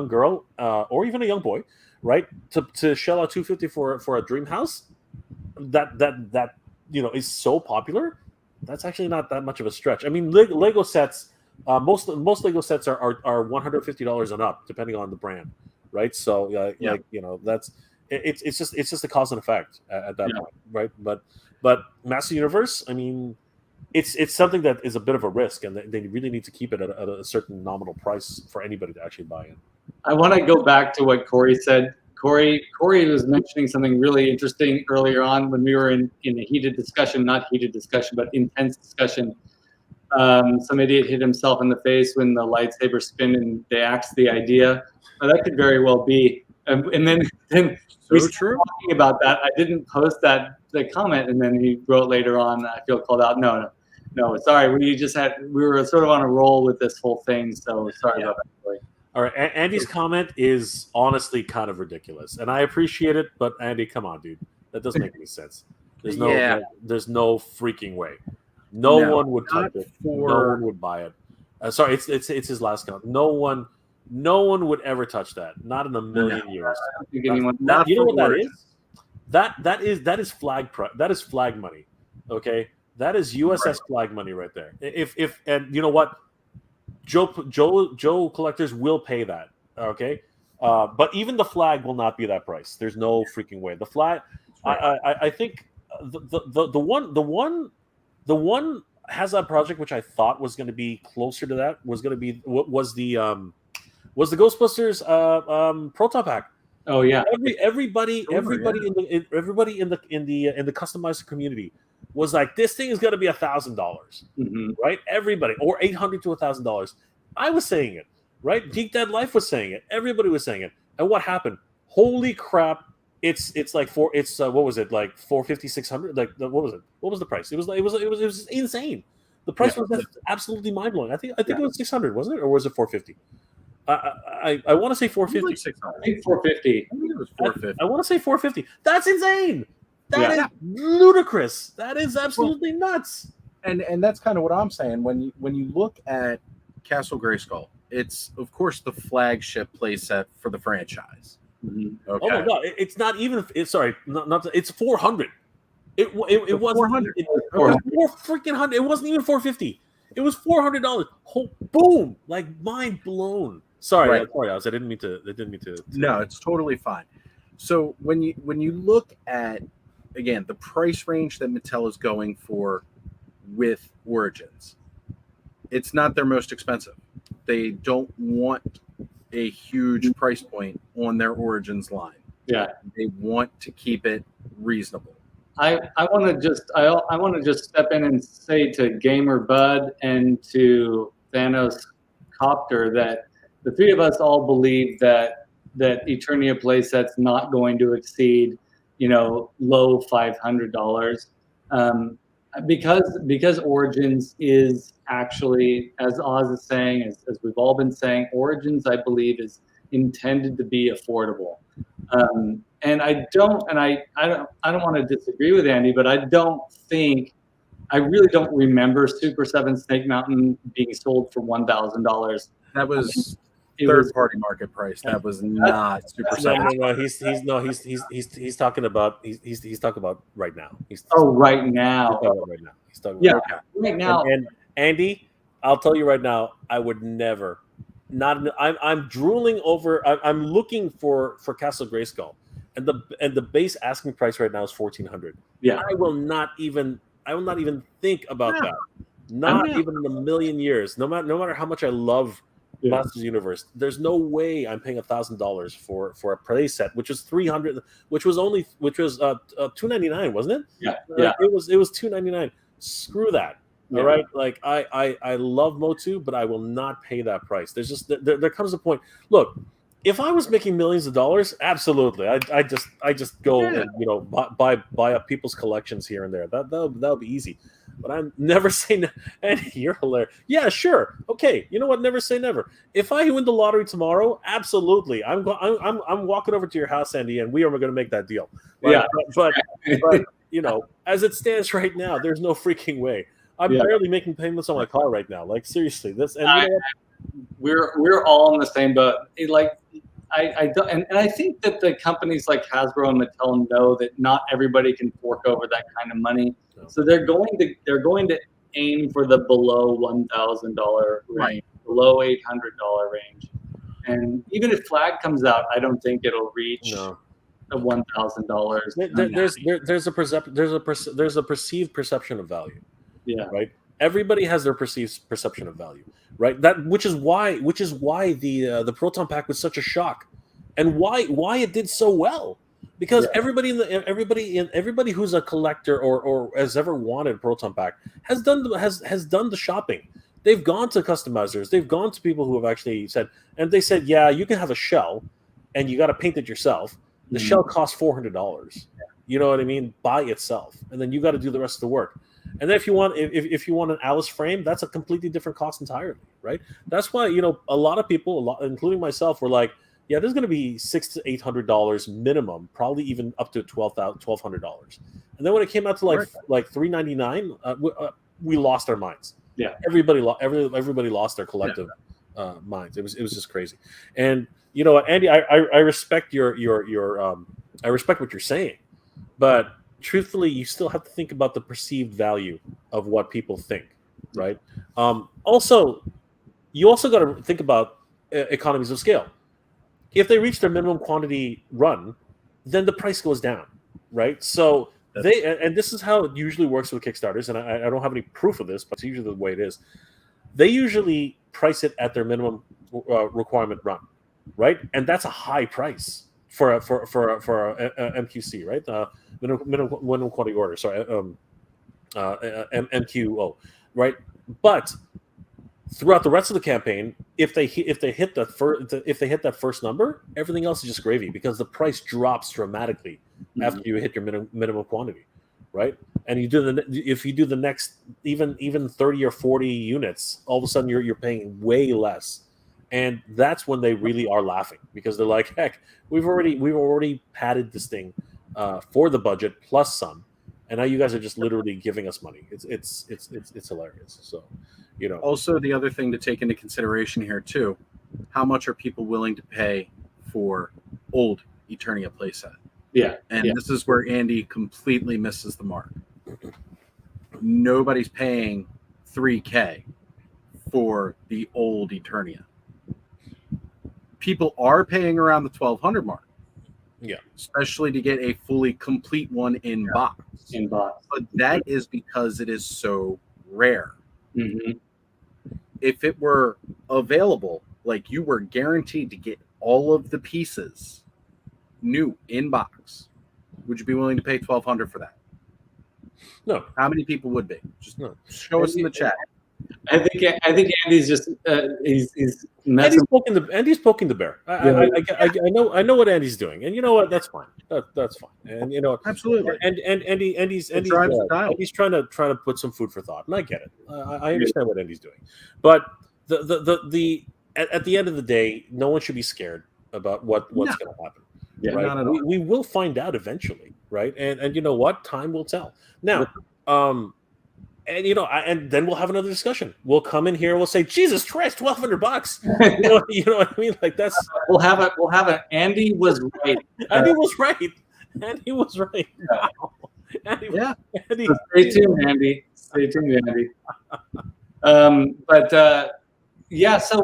girl or even a young boy, right, to shell out $250 for a Dream House that is so popular. That's actually not that much of a stretch. I mean, Lego sets. Most Lego sets are $150 and up, depending on the brand, right? So that's it's just a cause and effect at that point, right? But Master Universe, I mean, it's something that is a bit of a risk, and they really need to keep it at a certain nominal price for anybody to actually buy in. I want to go back to what Corey said. Corey was mentioning something really interesting earlier on when we were in a heated discussion, not heated discussion, but intense discussion. Some idiot hit himself in the face when the lightsaber spin and they axed the idea. That could very well be. And then we started talking about that. I didn't post the comment, and then he wrote later on, I feel called out. No, sorry. We were sort of on a roll with this whole thing, so sorry about that. All right, Andy's comment is honestly kind of ridiculous, and I appreciate it, but Andy, come on, dude. That doesn't make any sense. There's no freaking way. No one would touch it. No one would buy it. Sorry, it's his last comment. No one would ever touch that. Not in a million years. I don't think anyone. You know what that is? That is flag that is flag money. Okay, that is USS flag money right there. If and you know what, Joe collectors will pay that. Okay, but even the flag will not be that price. There's no freaking way. The flag. I think the one Hazard project, which I thought was going to be closer to that, was going to be was the Ghostbusters Proton Pack. Oh yeah, everybody in the customizer community was like, this thing is going to be $1,000, right? Everybody, or $800 to $1,000. I was saying it, right? Geek Dead Life was saying it. Everybody was saying it. And what happened? Holy crap! It's like what was it, like 450, 600? Like what was it? What was the price? It was insane. The price was absolutely mind blowing. I think it was 600, wasn't it, or was it 450? I want to say 450. I think 450. I think it was 450. I want to say 450. That's insane. That is ludicrous. That is absolutely nuts. And that's kind of what I'm saying. When you look at Castle Grayskull, it's of course the flagship playset for the franchise. Okay. Oh my god! It's not even. It's 400. It was 400. It was freaking 100. It wasn't even 450. It was $400. Boom! Like mind blown. Sorry, I didn't mean to. No, it's totally fine. So when you look at again, the price range that Mattel is going for with Origins, it's not their most expensive. They don't want a huge price point on their Origins line. Yeah. They want to keep it reasonable. I want to just step in and say to Gamer Bud and to Thanos Copter that the three of us all believe that Eternia playset's not going to exceed, low $500, because Origins is actually, as Oz is saying, as we've all been saying, Origins, I believe, is intended to be affordable. And I don't want to disagree with Andy, but I really don't remember Super 7 Snake Mountain being sold for $1,000. That was third-party market price. That was not Super 7. No. He's talking about he's talking about right now. Right now. He's talking about right now. And Andy, I'll tell you right now, I would never. I'm drooling over. I'm looking for Castle Grayskull, and the base asking price right now is $1,400. Yeah, I will not even think about that. Not even in a million years. No matter how much I love Masters Universe, there's no way I'm paying $1,000 for a play set, which was $300, which was $299, wasn't it? Yeah. It was $299. Screw that. All right, like I love MOTU, but I will not pay that price. There's just there comes a point. Look, if I was making millions of dollars, absolutely, I just go and buy up people's collections here and there. That would be easy. But I'm never saying. And you're hilarious. Yeah, sure, okay. You know what? Never say never. If I win the lottery tomorrow, absolutely, I'm walking over to your house, Andy, and we are going to make that deal. Like, but as it stands right now, there's no freaking way. I'm barely making payments on my car right now. Like, seriously, we're all in the same boat. I think that the companies like Hasbro and Mattel know that not everybody can fork over that kind of money, so they're going to aim for the below $1,000 range, below $800 range, and even if Flag comes out, I don't think it'll reach the $1,000. There's a perceived perception of value. Yeah. Right. Everybody has their perceived perception of value, right? Which is why the Proton Pack was such a shock, and why it did so well, because everybody who's a collector or has ever wanted Proton Pack has done the shopping. They've gone to customizers, they've gone to people who have actually said, and they said, yeah, you can have a shell, and you got to paint it yourself. The shell costs $400. You know what I mean, by itself, and then you got to do the rest of the work. And then if you want an Alice frame, that's a completely different cost entirely, right? That's why a lot of people, including myself, were like, yeah, there's going to be $600 to $800 minimum, probably even up to $1,200. And then when it came out to like $399, we lost our minds. Yeah, everybody lost their collective minds. It was just crazy. And you know what, Andy, I respect your I respect what you're saying, but truthfully, you still have to think about the perceived value of what people think, right? Also, you also got to think about economies of scale. If they reach their minimum quantity run, then the price goes down, right? So and this is how it usually works with Kickstarters, and I don't have any proof of this, but it's usually the way it is. They usually price it at their minimum requirement run, right? And that's a high price for a MQC, right? Minimum quantity order. Sorry, MQO, right? But throughout the rest of the campaign, if they hit that first number, everything else is just gravy, because the price drops dramatically after you hit your minimum quantity, right? And if you do the next even 30 or 40 units, all of a sudden you're paying way less. And that's when they really are laughing, because they're like, heck, we've already padded this thing for the budget plus some, and now you guys are just literally giving us money. It's hilarious. So, Also, the other thing to take into consideration here too, how much are people willing to pay for old Eternia playset? Yeah, and this is where Andy completely misses the mark. Nobody's paying $3,000 for the old Eternia. People are paying around the $1,200 mark, Yeah. Especially to get a fully complete one in box. In box. But that is because it is so rare. Mm-hmm. If it were available, like you were guaranteed to get all of the pieces new in box, would you be willing to pay $1,200 for that? No. How many people would be? Just No. show us in the chat. I think Andy's just he's messing. Andy's poking the bear. I know what Andy's doing, and you know what? That's fine. That's fine. And you know, Absolutely. And Andy's trying to put some food for thought, and I get it. I understand what Andy's doing, but at the end of the day, no one should be scared about what's going to happen. Yeah, right? We will find out eventually, right? And you know what? Time will tell. Now, and you know, and then we'll have another discussion. We'll come in here and we'll say, Jesus Christ, $1,200. You know what I mean? Like that's we'll have it. Andy was right. Andy was right. Andy was right. Yeah. Wow. Andy, Yeah. Andy. So stay tuned, Andy. Stay tuned, Andy. Yeah. So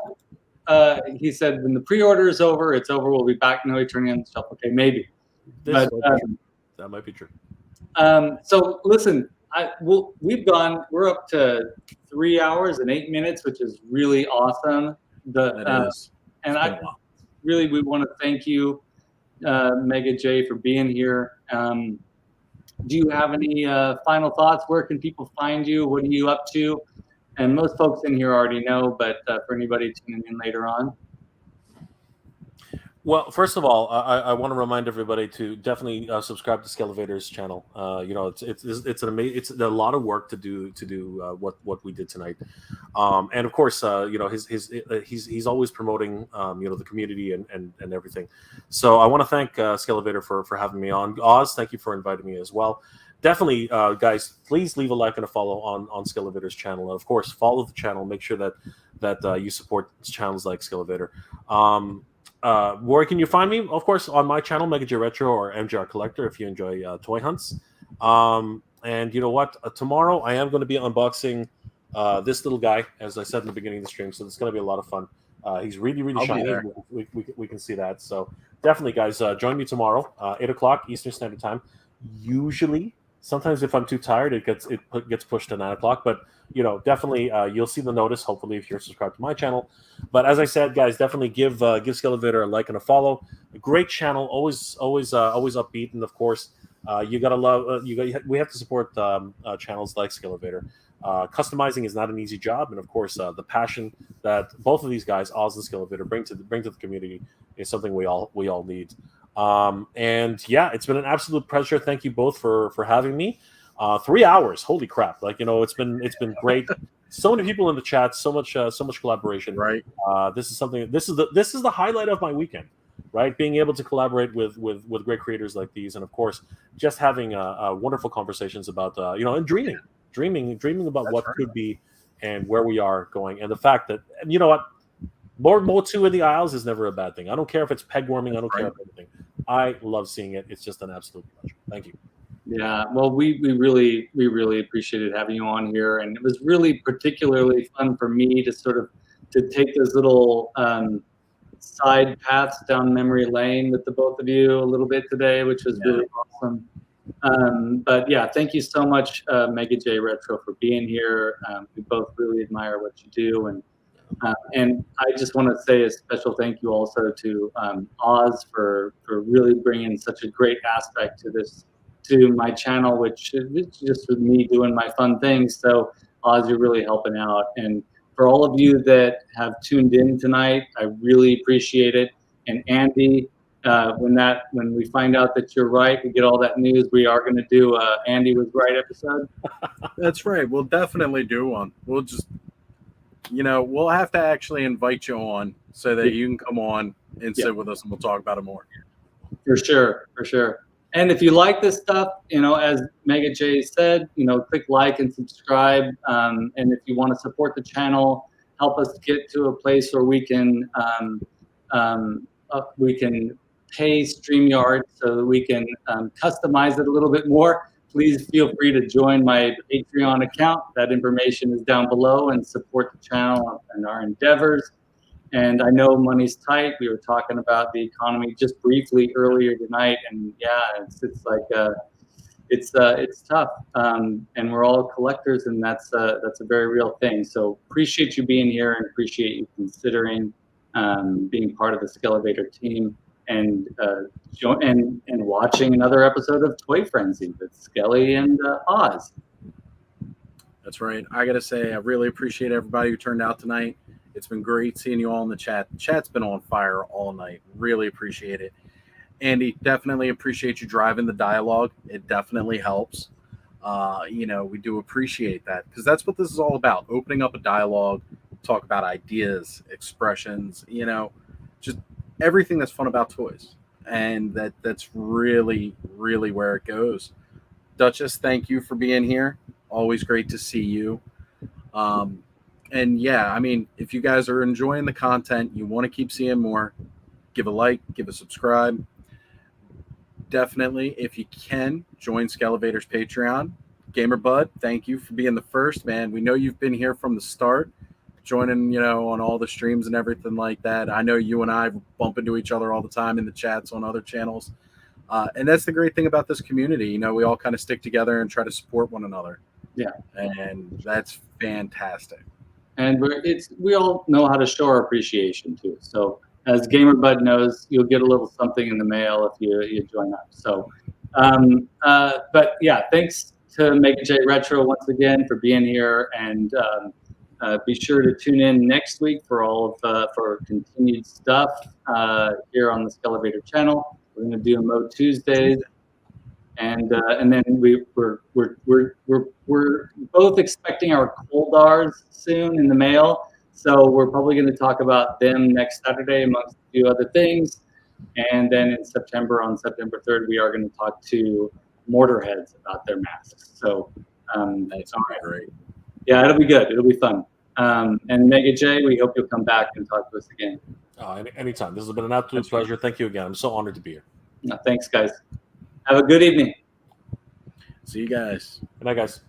he said when the pre-order is over, it's over. We'll be back. No, turning on the shelf. Okay, maybe. That might be true. So listen. We're up to 3 hours and 8 minutes, which is really awesome. We want to thank you, Mega J, for being here. Do you have any final thoughts? Where can people find you? What are you up to? And most folks in here already know, but for anybody tuning in later on. Well, first of all, I want to remind everybody to definitely subscribe to Skele Vader's channel. You know, it's a lot of work to do what we did tonight, and of course, you know, he's always promoting you know, the community and everything. So I want to thank Skele Vader for having me on. Oz, thank you for inviting me as well. Definitely, guys, please leave a like and a follow on Skele Vader's channel, and of course, follow the channel. Make sure that you support channels like Skele Vader. Where can you find me? Of course, on my channel, Mega J Retro or MJR Collector, if you enjoy toy hunts. And you know what? Tomorrow I am going to be unboxing this little guy, as I said in the beginning of the stream. So it's going to be a lot of fun. He's really, really shiny. We can see that. So definitely, guys, join me tomorrow, 8 o'clock Eastern Standard Time. Usually, sometimes if I'm too tired, it gets pushed to 9 o'clock. But you know, definitely, you'll see the notice. Hopefully, if you're subscribed to my channel. But as I said, guys, definitely give Skele Vader a like and a follow. A great channel, always upbeat, and of course, you gotta love. We have to support channels like Skele Vader. Customizing is not an easy job, and of course, the passion that both of these guys, Oz and Skele Vader, bring to the community is something we all need. And yeah, it's been an absolute pleasure. Thank you both for having me. 3 hours, holy crap! Like, you know, it's been great. So many people in the chat, so much collaboration. Right. This is the highlight of my weekend. Right, being able to collaborate with great creators like these, and of course, just having wonderful conversations about you know, and dreaming about what could be and where we are going, and the fact that, you know what, more MOTU in the aisles is never a bad thing. I don't care if it's peg warming. I don't care about anything. I love seeing it. It's just an absolute pleasure. Thank you. Yeah, well, we really appreciated having you on here, and it was really particularly fun for me to take those little side paths down memory lane with the both of you a little bit today, which was really awesome. But yeah, thank you so much, Mega J Retro, for being here. We both really admire what you do, and I just want to say a special thank you also to Oz for really bringing such a great aspect to my channel, which is just with me doing my fun things. So Oz, you're really helping out. And for all of you that have tuned in tonight, I really appreciate it. And Andy, when we find out that you're right, we get all that news, we are going to do a Andy was right episode. That's right. We'll definitely do one. We'll just, you know, we'll have to actually invite you on so that you can come on and sit with us, and we'll talk about it more. For sure. And if you like this stuff, you know, as Mega J said, you know, click like and subscribe. And if you want to support the channel, help us get to a place where we can pay StreamYard so that we can customize it a little bit more. Please feel free to join my Patreon account. That information is down below, and support the channel and our endeavors. And I know money's tight. We were talking about the economy just briefly earlier tonight, and yeah, it's like it's tough, and we're all collectors, and that's a very real thing. So appreciate you being here, and appreciate you considering being part of the Skelevator team, and watching another episode of Toy Frenzy with Skelly and Oz. That's right. I got to say, I really appreciate everybody who turned out tonight. It's been great seeing you all in the chat. The chat's been on fire all night. Really appreciate it. Andy, definitely appreciate you driving the dialogue. It definitely helps. We do appreciate that, because that's what this is all about. Opening up a dialogue, talk about ideas, expressions, just everything that's fun about toys. And that's really, really where it goes. Duchess, thank you for being here. Always great to see you. And yeah, I mean, if you guys are enjoying the content, you want to keep seeing more, give a like, give a subscribe. Definitely, if you can, join Skelevator's Patreon. Gamer Bud, thank you for being the first, man. We know you've been here from the start, joining, on all the streams and everything like that. I know you and I bump into each other all the time in the chats on other channels. And that's the great thing about this community. We all kind of stick together and try to support one another. Yeah. And that's fantastic. And we all know how to show our appreciation too. So as Gamer Bud knows, you'll get a little something in the mail if you join up. So, but yeah, thanks to Mega J Retro once again for being here, and be sure to tune in next week for all of for continued stuff here on the Skelevator channel. We're going to do Mo Tuesdays, and then we're both expecting our Coldars soon in the mail. So we're probably going to talk about them next Saturday, amongst a few other things. And then in September, on September 3rd, we are going to talk to Mortarheads about their masks. So that's great. Yeah, it'll be good. It'll be fun. And Mega J, we hope you'll come back and talk to us again. Anytime. This has been an absolute pleasure. Thank you again. I'm so honored to be here. Thanks, guys. Have a good evening. See you guys. Good night, guys.